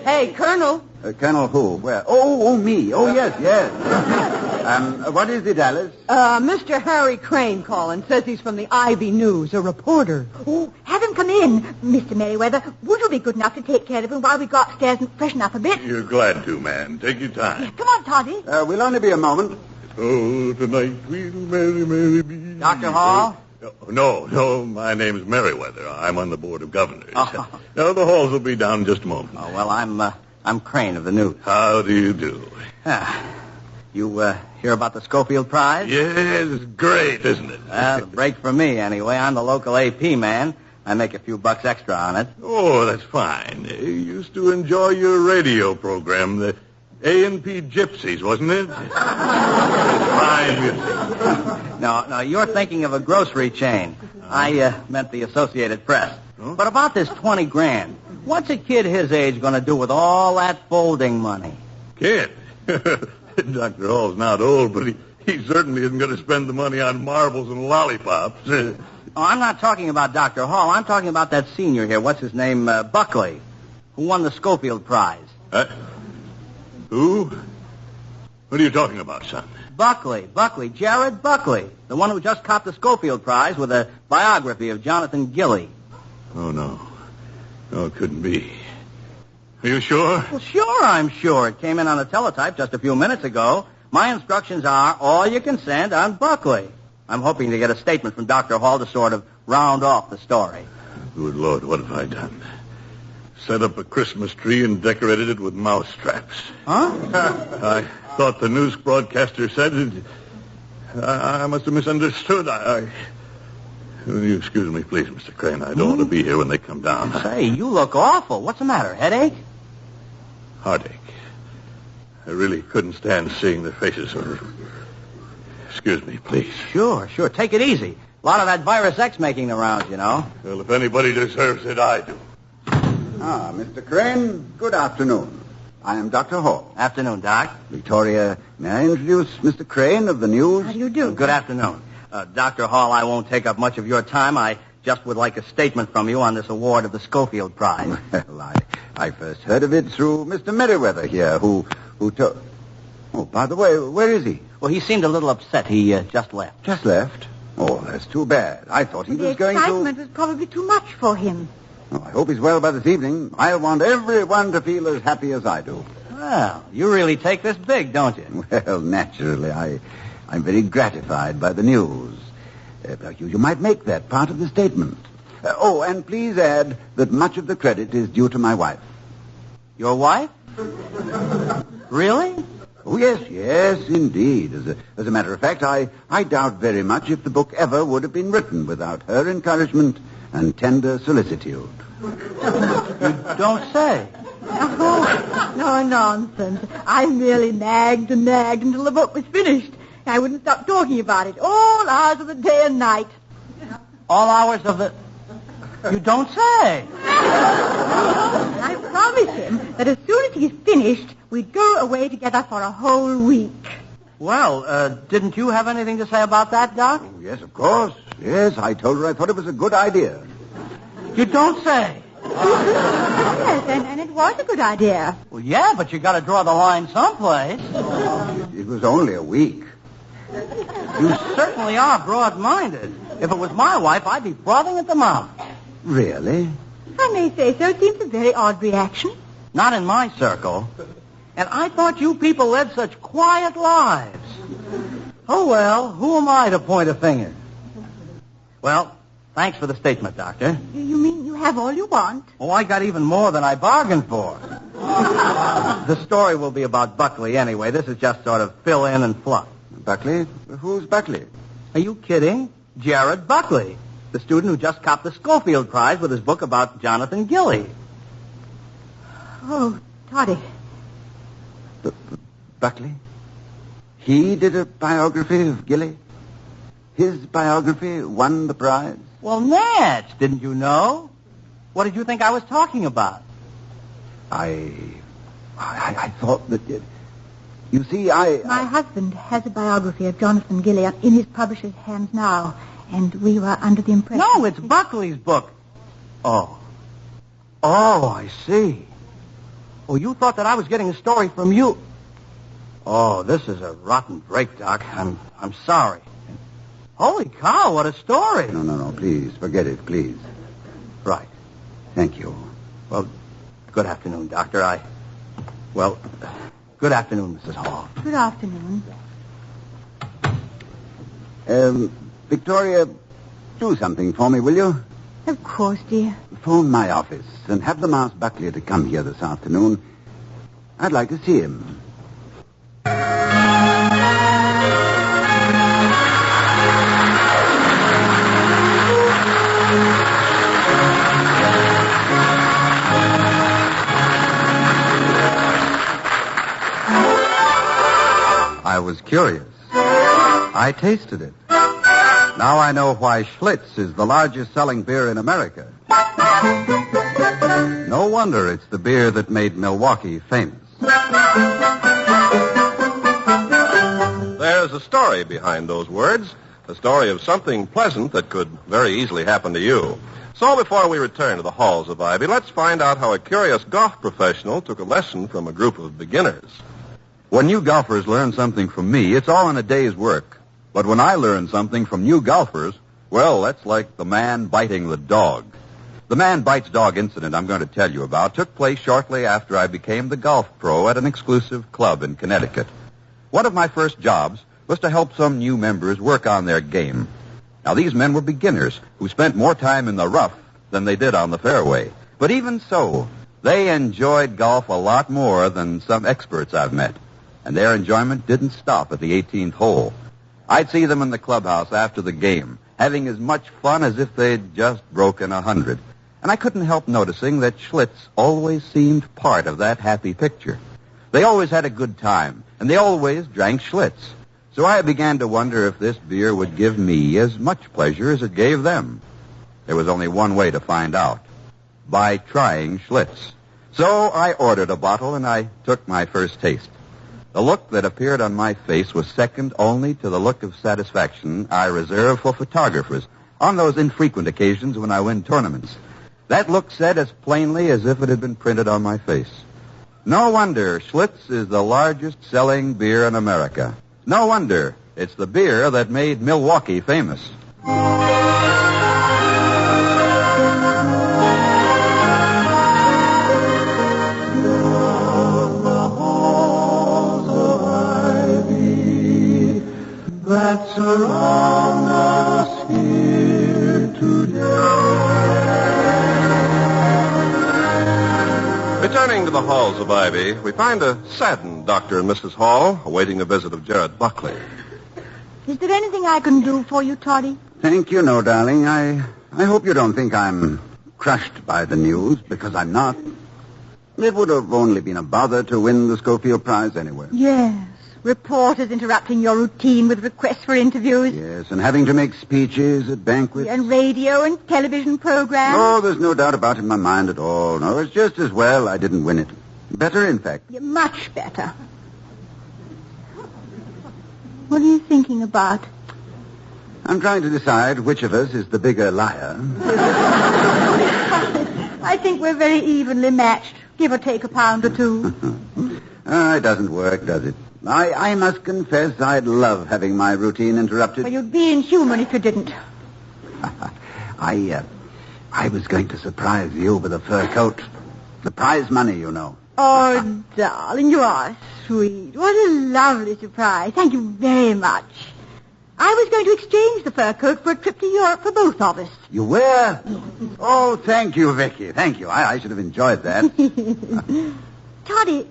Hey, Colonel. Colonel who? Where? Oh, me. Oh, yes. What is it, Alice? Mr. Harry Crane calling. Says he's from the Ivy News, a reporter. Oh, have him come in. Mr. Merriweather, would you be good enough to take care of him while we go upstairs and freshen up a bit? You're glad to, man. Take your time. Come on, Toddy. We'll only be a moment. Oh, tonight we'll merry, merry be. Dr. Hall? No, my name's Merriweather. I'm on the Board of Governors. No, the halls will be down in just a moment. Oh, well, I'm Crane of the News. How do you do? You hear about the Scofield Prize? Yes, it's great, isn't it? The break for me, anyway. I'm the local AP man. I make a few bucks extra on it. Oh, that's fine. You used to enjoy your radio program, the A&P Gypsies, wasn't it? Fine music. No, you're thinking of a grocery chain. I meant the Associated Press. Huh? But about this 20 grand, what's a kid his age going to do with all that folding money? Kid? Dr. Hall's not old, but he certainly isn't going to spend the money on marbles and lollipops. Oh, I'm not talking about Dr. Hall. I'm talking about that senior here. What's his name? Buckley, who won the Scofield Prize. Who? What are you talking about, son? Buckley, Jared Buckley, the one who just copped the Scofield Prize with a biography of Jonathan Gilly. Oh, no. No, it couldn't be. Are you sure? Well, sure, I'm sure. It came in on a teletype just a few minutes ago. My instructions are all you can send on Buckley. I'm hoping to get a statement from Dr. Hall to sort of round off the story. Good Lord, what have I done? Set up a Christmas tree and decorated it with mouse traps. Huh? I thought the news broadcaster said it. I must have misunderstood. Will you excuse me, please, Mr. Crane? I don't want to be here when they come down. Say, you look awful. What's the matter, headache? Heartache. I really couldn't stand seeing their faces. Excuse me, please. Sure. Take it easy. A lot of that virus X making the rounds, you know. Well, if anybody deserves it, I do. Mr. Crane, good afternoon. I am Dr. Hall. Afternoon, Doc. Victoria, may I introduce Mr. Crane of the News? How do you do? Good afternoon. Dr. Hall, I won't take up much of your time. I just would like a statement from you on this award of the Scofield Prize. Well, I first heard of it through Mr. Merriweather here, who took... Oh, by the way, where is he? Well, he seemed a little upset. He just left. Just left? Oh, that's too bad. I thought he was going to... The excitement was probably too much for him. Oh, I hope he's well by this evening. I want everyone to feel as happy as I do. Well, you really take this big, don't you? Well, naturally. I'm very gratified by the news. You might make that part of the statement. And please add that much of the credit is due to my wife. Your wife? Really? Oh, yes, indeed. As a matter of fact, I doubt very much if the book ever would have been written without her encouragement and tender solicitude. You don't say. Oh, no nonsense. I merely nagged and nagged until the book was finished. I wouldn't stop talking about it all hours of the day and night. All hours of the... You don't say. I promised him that as soon as he's finished, we'd go away together for a whole week. Well, didn't you have anything to say about that, Doc? Oh, yes, of course. Yes, I told her I thought it was a good idea. You don't say. Yes, and it was a good idea. Well, yeah, but you got to draw the line someplace. It was only a week. You certainly are broad-minded. If it was my wife, I'd be frothing at the mouth. Really? I may say so. It seems a very odd reaction. Not in my circle. And I thought you people led such quiet lives. Oh, well, who am I to point a finger? Well, thanks for the statement, Doctor. You mean you have all you want? Oh, I got even more than I bargained for. The story will be about Buckley anyway. This is just sort of fill in and fluff. Buckley? Who's Buckley? Are you kidding? Jared Buckley, the student who just copped the Scofield Prize with his book about Jonathan Gilly. Oh, Toddy. Buckley? He did a biography of Gilly? His biography won the prize? Well, Natch, didn't you know? What did you think I was talking about? I thought that... You see, My husband has a biography of Jonathan Gilly in his publisher's hands now, and we were under the impression... No, it's Buckley's book. Oh, I see. Oh, you thought that I was getting a story from you. Oh, this is a rotten break, Doc. I'm sorry. Holy cow, what a story. No, please, forget it, please. Right. Thank you. Well, good afternoon, Doctor. Good afternoon, Mrs. Hall. Good afternoon. Victoria, do something for me, will you? Of course, dear. Phone my office and have them ask Buckley to come here this afternoon. I'd like to see him. I was curious. I tasted it. Now I know why Schlitz is the largest selling beer in America. No wonder it's the beer that made Milwaukee famous. There's a story behind those words, a story of something pleasant that could very easily happen to you. So before we return to the halls of Ivy, let's find out how a curious golf professional took a lesson from a group of beginners. When you golfers learn something from me, it's all in a day's work. But when I learn something from you golfers, well, that's like the man biting the dog. The man bites dog incident I'm going to tell you about took place shortly after I became the golf pro at an exclusive club in Connecticut. One of my first jobs was to help some new members work on their game. Now, these men were beginners who spent more time in the rough than they did on the fairway. But even so, they enjoyed golf a lot more than some experts I've met. And their enjoyment didn't stop at the 18th hole. I'd see them in the clubhouse after the game, having as much fun as if they'd just broken 100. And I couldn't help noticing that Schlitz always seemed part of that happy picture. They always had a good time, and they always drank Schlitz. So I began to wonder if this beer would give me as much pleasure as it gave them. There was only one way to find out: by trying Schlitz. So I ordered a bottle, and I took my first taste. The look that appeared on my face was second only to the look of satisfaction I reserve for photographers on those infrequent occasions when I win tournaments. That look said as plainly as if it had been printed on my face. No wonder Schlitz is the largest selling beer in America. No wonder it's the beer that made Milwaukee famous. That surround us here today. Returning to the halls of Ivy, we find a saddened Dr. and Mrs. Hall, awaiting a visit of Jared Buckley. Is there anything I can do for you, Toddy? Thank you, no, darling. I hope you don't think I'm crushed by the news, because I'm not. It would have only been a bother to win the Scofield Prize anyway. Yes. Reporters interrupting your routine with requests for interviews. Yes, and having to make speeches at banquets. And radio and television programs. Oh, there's no doubt about it in my mind at all. No, it's just as well I didn't win it. Better, in fact. Yeah, much better. What are you thinking about? I'm trying to decide which of us is the bigger liar. I think we're very evenly matched. Give or take a pound or two. It doesn't work, does it? I must confess I'd love having my routine interrupted. Well, you'd be inhuman if you didn't. I was going to surprise you with a fur coat. The prize money, you know. Oh, darling, you are sweet. What a lovely surprise. Thank you very much. I was going to exchange the fur coat for a trip to Europe for both of us. You were? Oh, thank you, Vicky. Thank you. I should have enjoyed that. Toddy,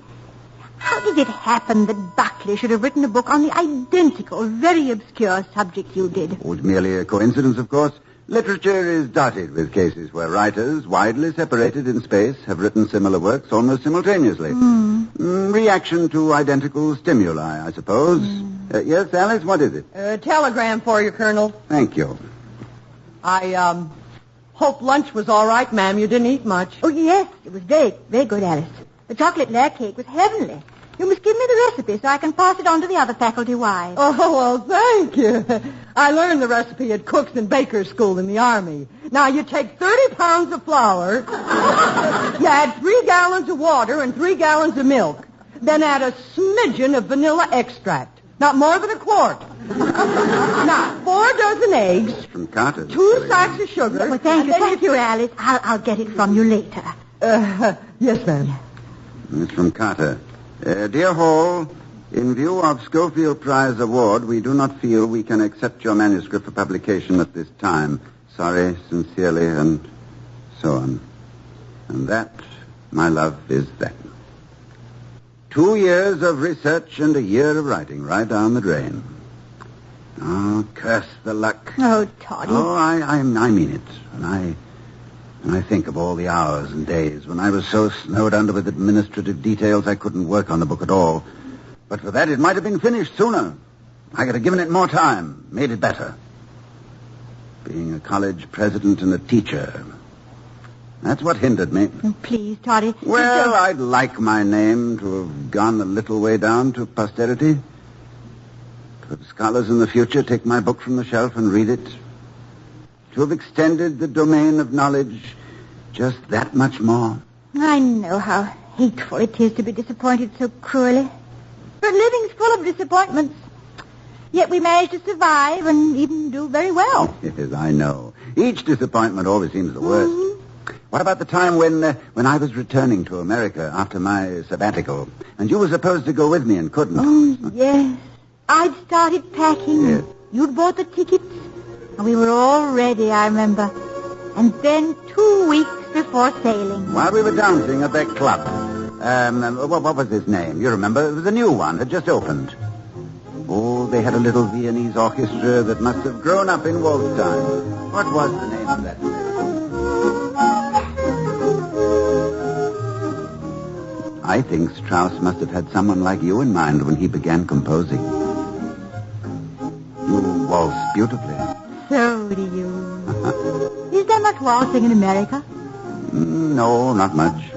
how did it happen that Buckley should have written a book on the identical, very obscure subject you did? Oh, it's merely a coincidence, of course. Literature is dotted with cases where writers, widely separated in space, have written similar works almost simultaneously. Reaction to identical stimuli, I suppose. Yes, Alice, what is it? A telegram for you, Colonel. Thank you. I hope lunch was all right, ma'am. You didn't eat much. Oh, yes, it was very, very good, Alice. The chocolate layer cake was heavenly. You must give me the recipe so I can pass it on to the other faculty wives. Oh, well, thank you. I learned the recipe at Cook's and Baker's School in the Army. Now, you take 30 pounds of flour, you add 3 gallons of water and 3 gallons of milk, then add a smidgen of vanilla extract. Not more than a quart. Now, 4 dozen eggs. From Carter. 2 sacks of sugar. Well, thank you, Alice. I'll get it from you later. Yes, ma'am. It's from Carter. Dear Hall, in view of Scofield Prize Award, we do not feel we can accept your manuscript for publication at this time. Sorry, sincerely, and so on. And that, my love, is that. 2 years of research and a year of writing right down the drain. Oh, curse the luck. Oh, Toddy. Oh, I mean it. And I think of all the hours and days when I was so snowed under with administrative details I couldn't work on the book at all. But for that, it might have been finished sooner. I could have given it more time, made it better. Being a college president and a teacher, that's what hindered me. Oh, please, Toddy. Well, I'd like my name to have gone a little way down to posterity. To have scholars in the future take my book from the shelf and read it. To have extended the domain of knowledge just that much more. I know how hateful it is to be disappointed so cruelly. But living's full of disappointments. Yet we manage to survive and even do very well. Yes, I know. Each disappointment always seems the worst. What about the time when I was returning to America after my sabbatical, and you were supposed to go with me and couldn't? Oh, yes. I'd started packing. Yes. You'd bought the tickets. And we were all ready, I remember. And then 2 weeks before sailing. While we were dancing at that club. What was his name? You remember? It was a new one. Had just opened. Oh, they had a little Viennese orchestra that must have grown up in waltz time. What was the name of that? I think Strauss must have had someone like you in mind when he began composing. You waltz beautifully. So do you. Is there much waltzing in America? No, not much.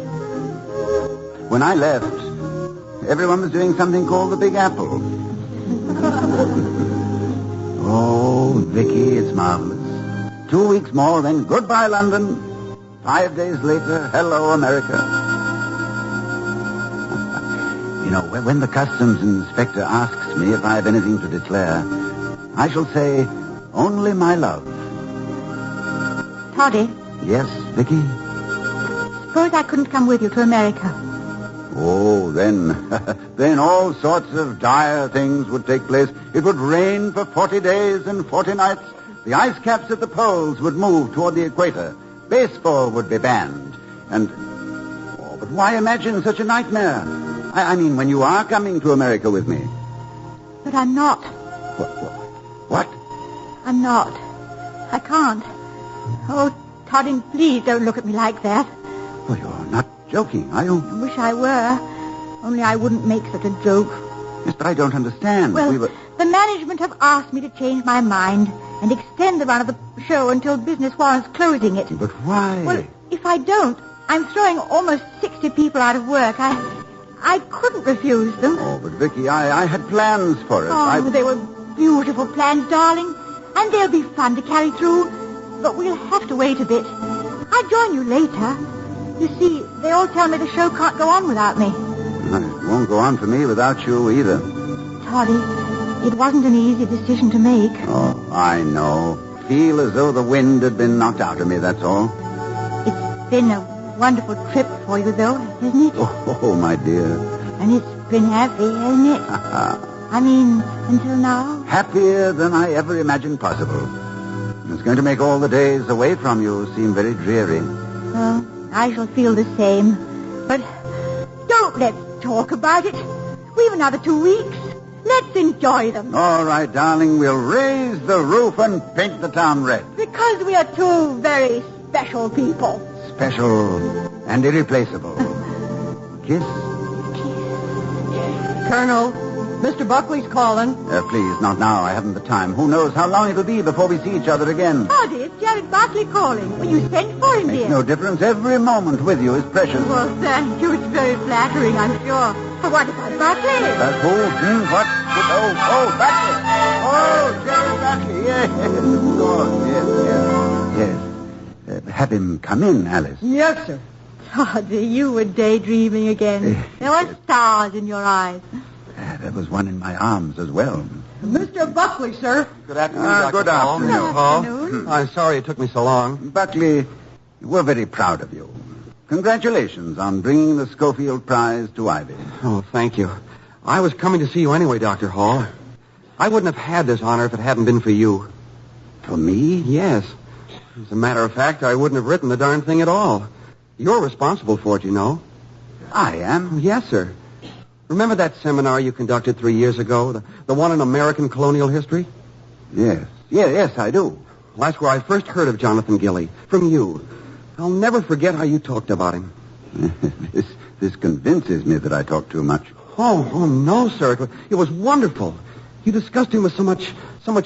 When I left, everyone was doing something called the Big Apple. Oh, Vicky, it's marvelous. 2 weeks more, then goodbye, London. 5 days later, hello, America. You know, when the customs inspector asks me if I have anything to declare, I shall say, only my love. Toddy. Yes, Vicky? Suppose I couldn't come with you to America. Oh, then all sorts of dire things would take place. It would rain for 40 days and 40 nights. The ice caps at the poles would move toward the equator. Baseball would be banned. And, but why imagine such a nightmare? I mean, when you are coming to America with me. But I'm not. What? I'm not. I can't. Oh, Toddy, please don't look at me like that. Oh, you're not joking, are you? I wish I were. Only I wouldn't make such a joke. Yes, but I don't understand. Well, the management have asked me to change my mind and extend the run of the show until business warrants closing it. But why? Well, if I don't, I'm throwing almost 60 people out of work. I couldn't refuse them. Oh, but Vicky, I had plans for it. Oh, they were beautiful plans, darling. And they'll be fun to carry through. But we'll have to wait a bit. I'll join you later. You see, they all tell me the show can't go on without me. It won't go on for me without you either. Toddy, it wasn't an easy decision to make. Oh, I know. Feel as though the wind had been knocked out of me, that's all. It's been a wonderful trip for you, though, isn't it? Oh, my dear. And it's been happy, hasn't it? I mean, until now? Happier than I ever imagined possible. It's going to make all the days away from you seem very dreary. Well, I shall feel the same. But don't let's talk about it. We've another 2 weeks. Let's enjoy them. All right, darling, we'll raise the roof and paint the town red. Because we are two very special people. Special and irreplaceable. Kiss? Colonel, Mr. Buckley's calling. Please, not now. I haven't the time. Who knows how long it'll be before we see each other again. Toddy, it's Jared Buckley calling. Will you send for him, Makes dear? no difference. Every moment with you is precious. Well, thank you. It's very flattering, I'm sure. But what about Buckley? Who? What? Buckley. Oh, Jared Buckley. Yes, of course. Yes. Have him come in, Alice. Yes, sir. Toddy, you were daydreaming again. There were stars in your eyes. There was one in my arms as well. Mr. Buckley, sir. Good afternoon, Dr. Good Hall. afternoon. Hall. I'm sorry it took me so long. Buckley, we're very proud of you. Congratulations on bringing the Scofield Prize to Ivy. Oh, thank you. I was coming to see you anyway, Dr. Hall. I wouldn't have had this honor if it hadn't been for you. For me? Yes. As a matter of fact, I wouldn't have written the darn thing at all. You're responsible for it, you know. I am? Yes, sir. Remember that seminar you conducted 3 years ago? The one on American colonial history? Yes. Yes, I do. Well, that's where I first heard of Jonathan Gilly. From you. I'll never forget how you talked about him. This convinces me that I talk too much. Oh, no, sir. It was wonderful. You discussed him with so much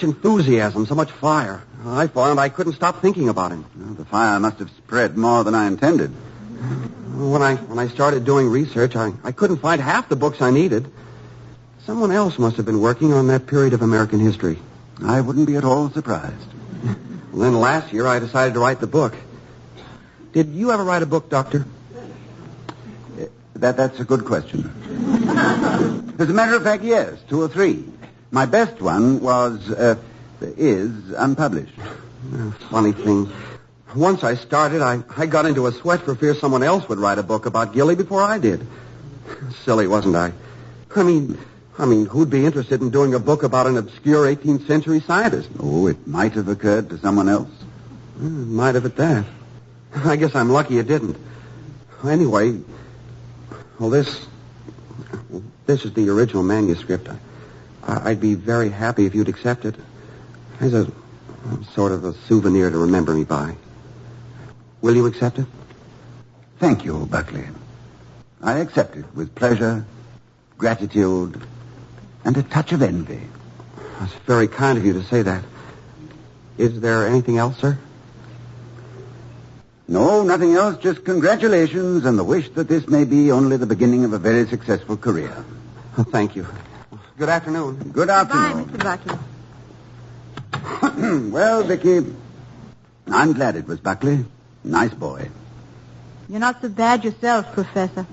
enthusiasm, so much fire. I found I couldn't stop thinking about him. Well, the fire must have spread more than I intended. When I started doing research, I couldn't find half the books I needed. Someone else must have been working on that period of American history. I wouldn't be at all surprised. Well, then last year I decided to write the book. Did you ever write a book, Doctor? That's a good question. As a matter of fact, yes, 2 or 3. My best one is unpublished. Funny thing. Once I started, I got into a sweat for fear someone else would write a book about Gilly before I did. Silly, wasn't I? I mean, who'd be interested in doing a book about an obscure 18th century scientist? Oh, it might have occurred to someone else. It might have at that. I guess I'm lucky it didn't. Anyway, well, this is the original manuscript. I'd be very happy if you'd accept it as a sort of a souvenir to remember me by. Will you accept it? Thank you, Buckley. I accept it with pleasure, gratitude, and a touch of envy. That's very kind of you to say that. Is there anything else, sir? No, nothing else. Just congratulations and the wish that this may be only the beginning of a very successful career. Oh, thank you. Good afternoon. Good afternoon. Bye, Mr. Buckley. Well, Vicky, I'm glad it was Buckley. Nice boy. You're not so bad yourself, Professor.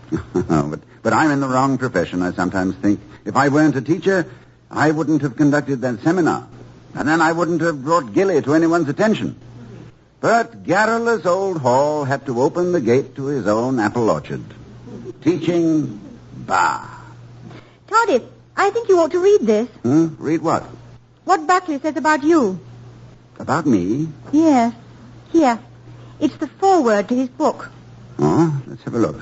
but I'm in the wrong profession, I sometimes think. If I weren't a teacher, I wouldn't have conducted that seminar. And then I wouldn't have brought Gilly to anyone's attention. But garrulous old Hall had to open the gate to his own apple orchard. Teaching, bah. Toddy, I think you ought to read this. Read what? What Buckley says about you. About me? Yes. Here. It's the foreword to his book. Oh, let's have a look.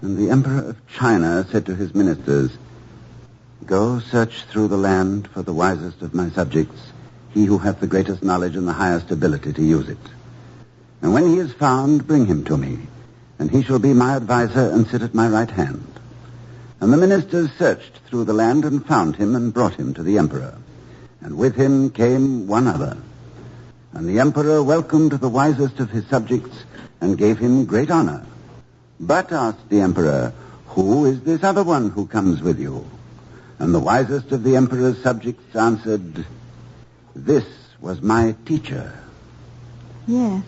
And the Emperor of China said to his ministers, "Go search through the land for the wisest of my subjects, he who hath the greatest knowledge and the highest ability to use it. And when he is found, bring him to me, and he shall be my adviser and sit at my right hand." And the ministers searched through the land and found him and brought him to the emperor. And with him came one other. And the emperor welcomed the wisest of his subjects and gave him great honor. "But," asked the emperor, "who is this other one who comes with you?" And the wisest of the emperor's subjects answered, "This was my teacher." Yes,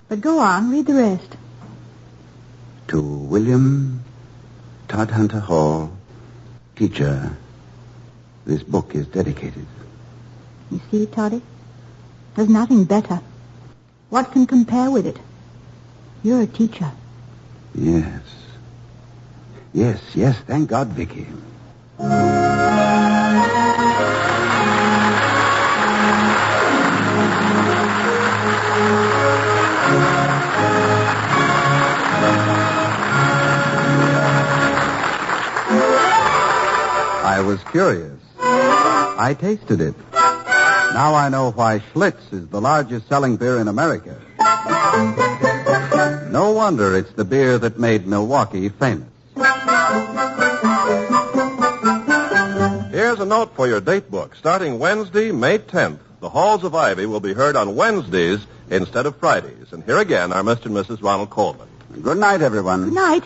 but go on, read the rest. To William Todhunter Hall, teacher, this book is dedicated. You see, Toddy? There's nothing better. What can compare with it? You're a teacher. Yes. Yes, thank God, Vicky. I was curious. I tasted it. Now I know why Schlitz is the largest selling beer in America. No wonder it's the beer that made Milwaukee famous. Here's a note for your date book. Starting Wednesday, May 10th, the Halls of Ivy will be heard on Wednesdays instead of Fridays. And here again are Mr. and Mrs. Ronald Coleman. Good night, everyone. Good night.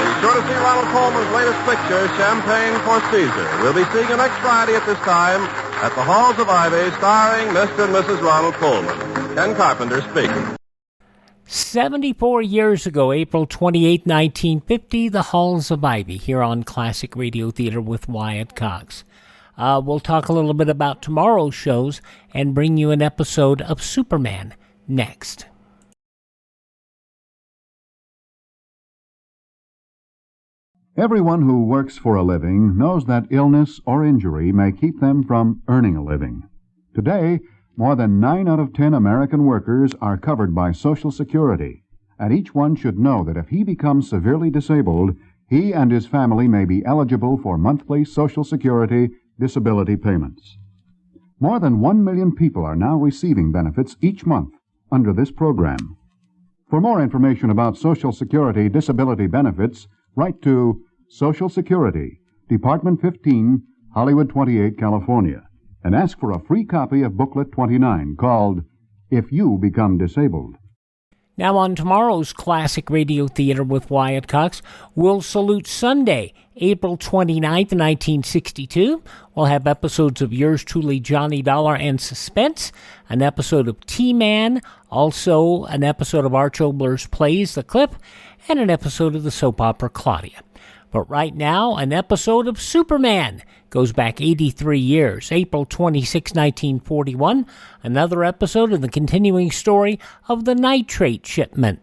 Be sure to see Ronald Coleman's latest picture, Champagne for Caesar. We'll be seeing you next Friday at this time at the Halls of Ivy, starring Mr. and Mrs. Ronald Coleman. Ken Carpenter speaking. 74 years ago, April 28, 1950, the Halls of Ivy, here on Classic Radio Theater with Wyatt Cox. We'll talk a little bit about tomorrow's shows and bring you an episode of Superman next. Everyone who works for a living knows that illness or injury may keep them from earning a living. Today, more than 9 out of 10 American workers are covered by Social Security, and each one should know that if he becomes severely disabled, he and his family may be eligible for monthly Social Security disability payments. More than 1 million people are now receiving benefits each month under this program. For more information about Social Security disability benefits, write to Social Security, Department 15, Hollywood 28, California, and ask for a free copy of Booklet 29 called If You Become Disabled. Now on tomorrow's Classic Radio Theater with Wyatt Cox, we'll salute Sunday, April 29th, 1962. We'll have episodes of Yours Truly, Johnny Dollar and Suspense, an episode of T-Man, also an episode of Arch Obler's Plays, The Clip, and an episode of the soap opera Claudia. But right now, an episode of Superman goes back 83 years, April 26, 1941, another episode of the continuing story of the nitrate shipment.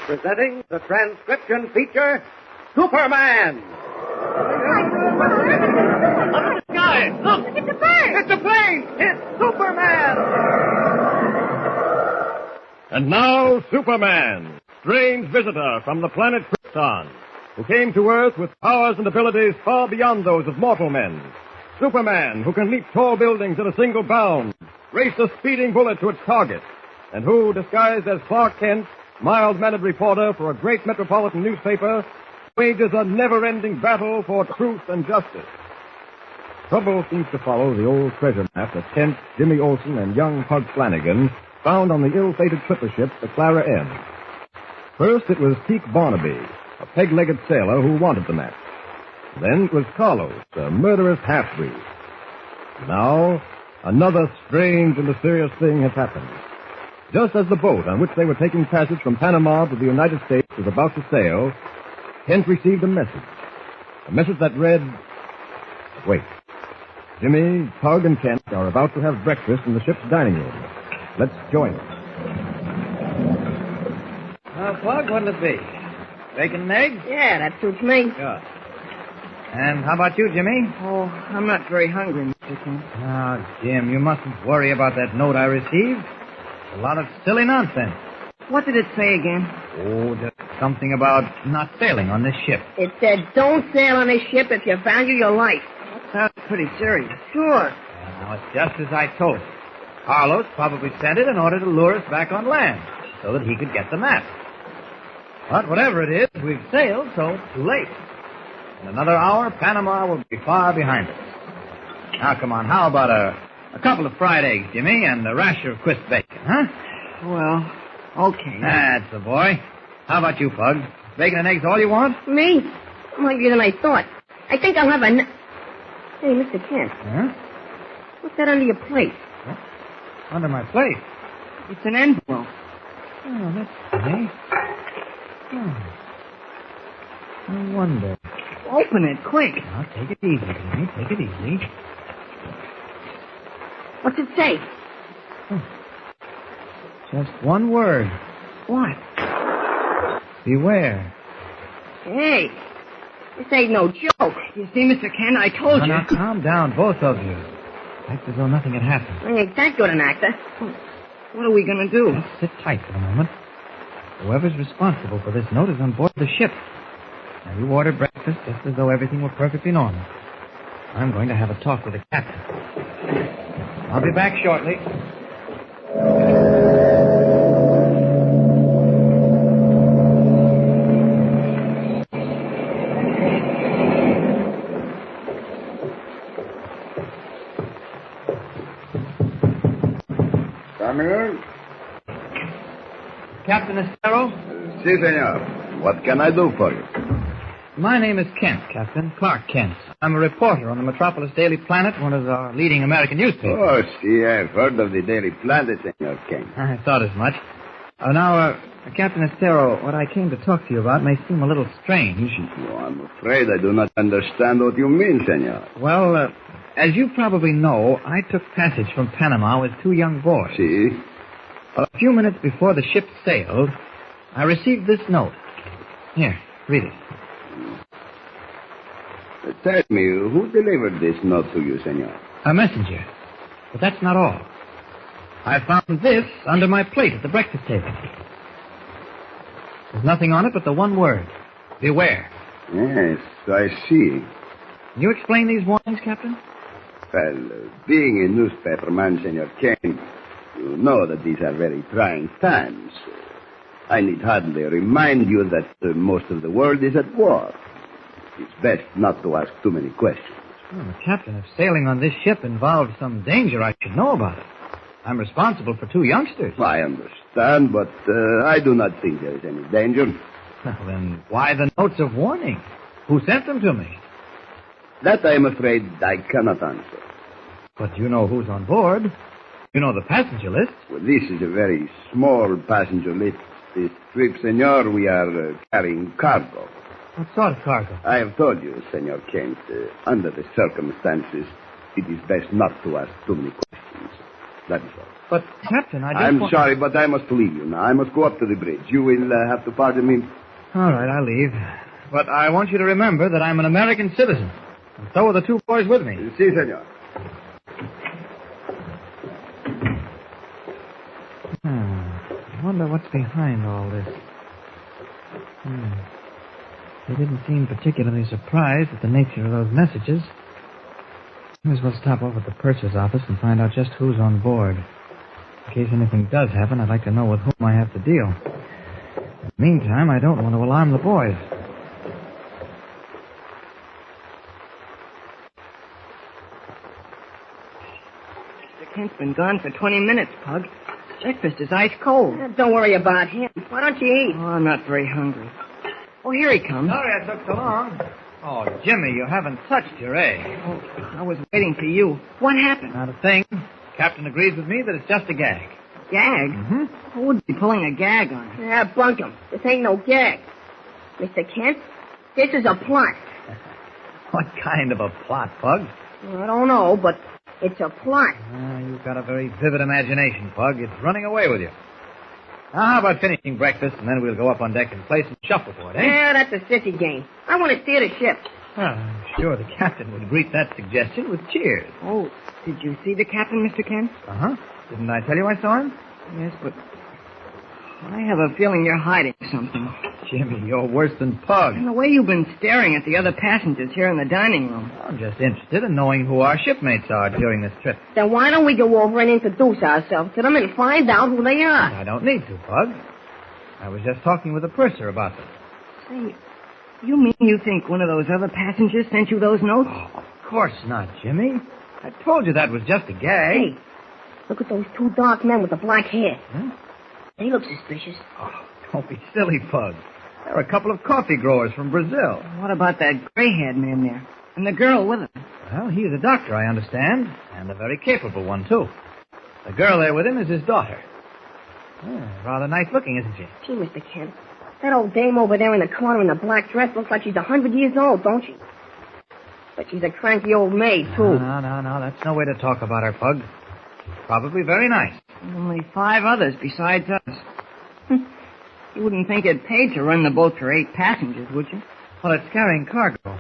Presenting the transcription feature, Superman! Up in the sky! Look! It's a bird! It's a plane! It's Superman! And now, Superman, strange visitor from the planet Krypton, who came to Earth with powers and abilities far beyond those of mortal men. Superman, who can leap tall buildings at a single bound, race a speeding bullet to its target, and who, disguised as Clark Kent, mild-mannered reporter for a great metropolitan newspaper, wages a never-ending battle for truth and justice. Trouble seems to follow the old treasure map that Kent, Jimmy Olsen, and young Pug Flanagan found on the ill-fated clipper ship, the Clara M. First, it was Teak Barnaby, a peg-legged sailor who wanted the map. Then it was Carlos, a murderous half-breed. Now, another strange and mysterious thing has happened. Just as the boat on which they were taking passage from Panama to the United States was about to sail, Kent received a message. A message that read, wait. Jimmy, Pug, and Kent are about to have breakfast in the ship's dining room. Let's join them. Pug, what'll it be? Bacon and eggs? Yeah, that suits me. Good. And how about you, Jimmy? Oh, I'm not very hungry, Mr. Kent. Ah, Jim, you mustn't worry about that note I received. A lot of silly nonsense. What did it say again? Oh, just something about not sailing on this ship. It said, don't sail on this ship if you value your life. That sounds pretty serious. Sure. Now, it's just as I told you. Carlos probably sent it in order to lure us back on land so that he could get the map. But whatever it is, we've sailed, so it's too late. In another hour, Panama will be far behind us. Now, come on, how about a couple of fried eggs, Jimmy, and a rasher of crisp bacon, huh? Well, okay. That's the boy. How about you, Pug? Bacon and eggs all you want? Me? I'm hungrier than I thought. I think I'll have a... Hey, Mr. Kent. Huh? What's that under your plate? What? Under my plate? It's an envelope. Oh, that's funny. Oh. I wonder. Open it, quick. Now, take it easy, Jimmy. Take it easy. What's it say? Just one word. What? Beware. Hey, this ain't no joke. You see, Mr. Kent, I told you. Now, calm down, both of you. Act as though nothing had happened. I ain't that good an actor. What are we going to do? Just sit tight for a moment. Whoever's responsible for this note is on board the ship. Now, you order breakfast just as though everything were perfectly normal. I'm going to have a talk with the captain. I'll be back shortly. Come in. Captain Estero? Si, senor. What can I do for you? My name is Kent, Captain. Clark Kent. I'm a reporter on the Metropolis Daily Planet, one of our leading American newspapers. Oh, si, I've heard of the Daily Planet, senor Kent. I thought as much. Now, Captain Estero, what I came to talk to you about may seem a little strange. Oh, I'm afraid I do not understand what you mean, senor. Well, as you probably know, I took passage from Panama with two young boys. Si? Well, a few minutes before the ship sailed, I received this note. Here, read it. Tell me, who delivered this note to you, senor? A messenger. But that's not all. I found this under my plate at the breakfast table. There's nothing on it but the one word. Beware. Yes, I see. Can you explain these warnings, Captain? Well, being a newspaperman, senor Kent, you know that these are very trying times. I need hardly remind you that most of the world is at war. It's best not to ask too many questions. Well, Captain, if sailing on this ship involves some danger, I should know about it. I'm responsible for two youngsters. I understand, but I do not think there is any danger. Well, then why the notes of warning? Who sent them to me? That, I am afraid, I cannot answer. But you know who's on board. You know the passenger list. Well, this is a very small passenger list. This trip, senor, we are carrying cargo. What sort of cargo? I have told you, senor Kent, under the circumstances, it is best not to ask too many questions. That is all. But, Captain, I'm sorry, but I must leave you now. I must go up to the bridge. You will have to pardon me. All right, I'll leave. But I want you to remember that I'm an American citizen. And so are the two boys with me. Si, senor. I wonder what's behind all this. They didn't seem particularly surprised at the nature of those messages. Might as well stop over at the purser's office and find out just who's on board. In case anything does happen, I'd like to know with whom I have to deal. In the meantime, I don't want to alarm the boys. Mr. Kent's been gone for 20 minutes, Pug. Breakfast is ice cold. Don't worry about him. Why don't you eat? Oh, I'm not very hungry. Oh, here he comes. Sorry I took so long. Oh, Jimmy, you haven't touched your egg. Oh, I was waiting for you. What happened? Not a thing. Captain agrees with me that it's just a gag. Gag? Mm-hmm. Who would be pulling a gag on him? Yeah, bunk him. This ain't no gag. Mr. Kent, this is a plot. What kind of a plot, Pug? Well, I don't know, but it's a plot. You've got a very vivid imagination, Pug. It's running away with you. Now, how about finishing breakfast, and then we'll go up on deck and play some shuffleboard, eh? Yeah, that's a sissy game. I want to steer the ship. Well, I'm sure the captain would greet that suggestion with cheers. Oh, did you see the captain, Mr. Kent? Uh-huh. Didn't I tell you I saw him? Yes, but... I have a feeling you're hiding something. Jimmy, you're worse than Pug. And the way you've been staring at the other passengers here in the dining room. I'm just interested in knowing who our shipmates are during this trip. Then why don't we go over and introduce ourselves to them and find out who they are? I don't need to, Pug. I was just talking with the purser about them. Say, you mean you think one of those other passengers sent you those notes? Oh, of course not, Jimmy. I told you that was just a gag. Hey, look at those two dark men with the black hair. Huh? They look suspicious. Oh, don't be silly, Pug. They're a couple of coffee growers from Brazil. What about that gray-haired man there? And the girl with him? Well, he's a doctor, I understand. And a very capable one, too. The girl there with him is his daughter. Rather nice looking, isn't she? Gee, Mr. Kent, that old dame over there in the corner in the black dress looks like she's 100 years old, don't she? But she's a cranky old maid, too. No. That's no way to talk about her, Pug. Probably very nice. Only 5 others besides us. You wouldn't think it paid to run the boat for 8 passengers, would you? Well, it's carrying cargo.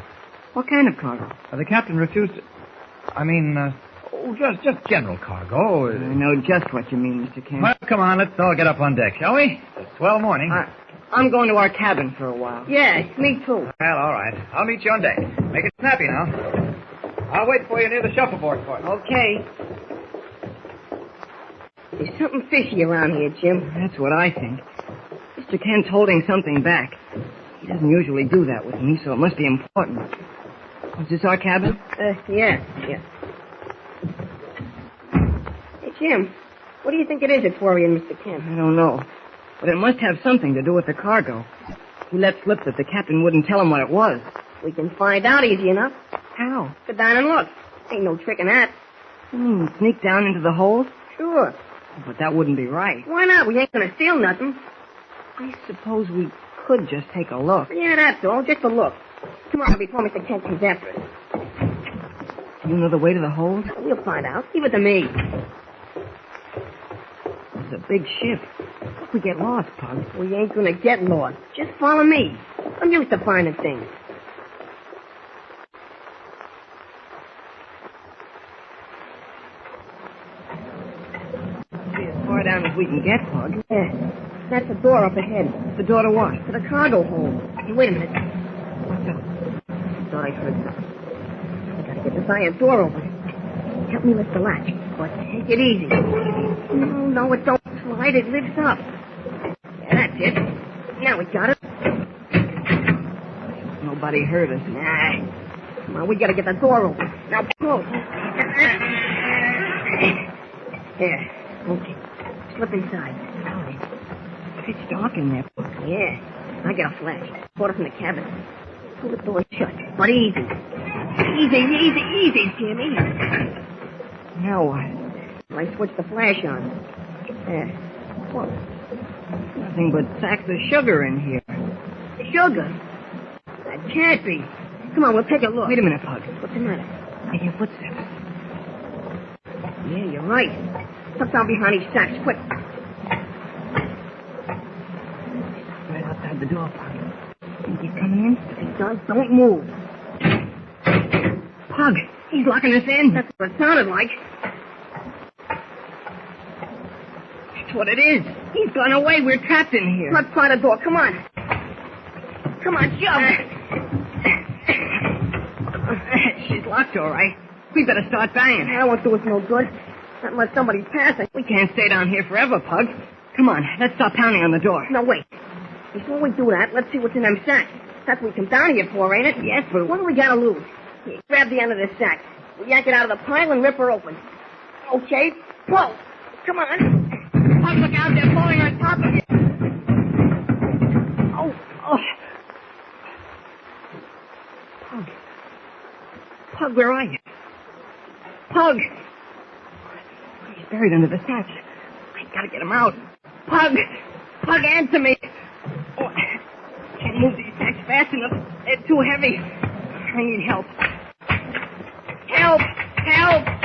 What kind of cargo? The captain refused to... just general cargo. I know just what you mean, Mr. Kent. Well, come on, let's all get up on deck, shall we? It's swell morning. I'm going to our cabin for a while. Yeah, me too. Well, all right. I'll meet you on deck. Make it snappy now. I'll wait for you near the shuffleboard part. Okay. There's something fishy around here, Jim. That's what I think. Mr. Kent's holding something back. He doesn't usually do that with me, so it must be important. Is this our cabin? Yeah. Hey, Jim, what do you think it is that's worrying Mr. Kent? I don't know. But it must have something to do with the cargo. He let slip that the captain wouldn't tell him what it was. We can find out easy enough. How? Go down and look. Ain't no trick in that. You mean sneak down into the hold? Sure. But that wouldn't be right. Why not? We ain't gonna steal nothing. I suppose we could just take a look. Yeah, that's all. Just a look. Come on, before Mr. Kent comes after us. Do you know the way to the hold? We'll find out. Leave it to me. It's a big ship. If we get lost, Pug. We ain't gonna get lost. Just follow me. I'm used to finding things. Be as far down as we can get, Pug. Yeah. That's the door up ahead. The door to what? To the cargo hold. Hey, wait a minute. What's up? I thought I heard something. I gotta get this iron door open. Help me lift the latch, but take it easy. No, it don't slide. It lifts up. Yeah, that's it. Now we got it. Nobody heard us. Nah. Come on, we gotta get the door open. Now, close. There. Okay. Slip inside. All right. It's dark in there. Yeah. I got a flash. Brought it from the cabin. Pull the door shut. But easy. Easy, Jimmy. Now what? I switched the flash on. There. What? Nothing but sacks of sugar in here. Sugar? That can't be. Come on, we'll take a look. Wait a minute, Pug. What's the matter? I hear footsteps. Yeah, you're right. Tuck down behind these sacks, quick. Right outside the door, Pug. Think he's coming in? If he does, don't move. Pug, he's locking us in. That's what it sounded like. That's what it is. He's gone away. We're trapped in here. Let's try the door. Come on. Come on, shove. She's locked, all right. We better start banging. That won't do us no good. Not unless somebody's passing. We can't stay down here forever, Pug. Come on, let's stop pounding on the door. No, wait. Before we do that, let's see what's in them sacks. That's what we come down here for, ain't it? Yes, but what do we gotta lose? Here, grab the end of this sack. We yank it out of the pile and rip her open. Okay, pull. Come on. Pug, look out, they're falling on top of you. Oh. Pug, where are you? Pug! He's buried under the sacks. I gotta get him out. Pug, answer me! Oh, can't move these sacks fast enough. They're too heavy. I need help. Help!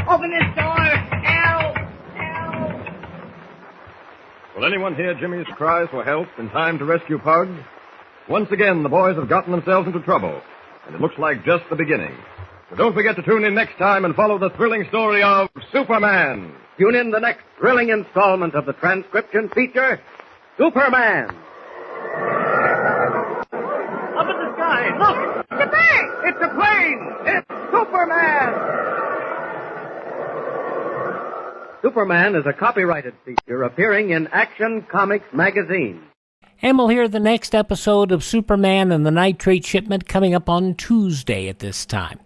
Open this door! Help! Will anyone hear Jimmy's cries for help in time to rescue Pug? Once again, the boys have gotten themselves into trouble, and it looks like just the beginning. So don't forget to tune in next time and follow the thrilling story of Superman. Tune in the next thrilling installment of the transcription feature, Superman. Up in the sky, look! It's a bird! It's a plane! It's Superman! Superman is a copyrighted feature appearing in Action Comics magazine. And we'll hear the next episode of Superman and the Nitrate Shipment coming up on Tuesday at this time.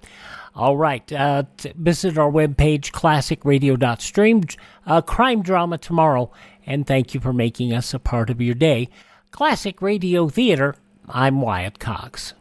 All right, visit our webpage, classicradio.stream, crime drama tomorrow, and thank you for making us a part of your day. Classic Radio Theater, I'm Wyatt Cox.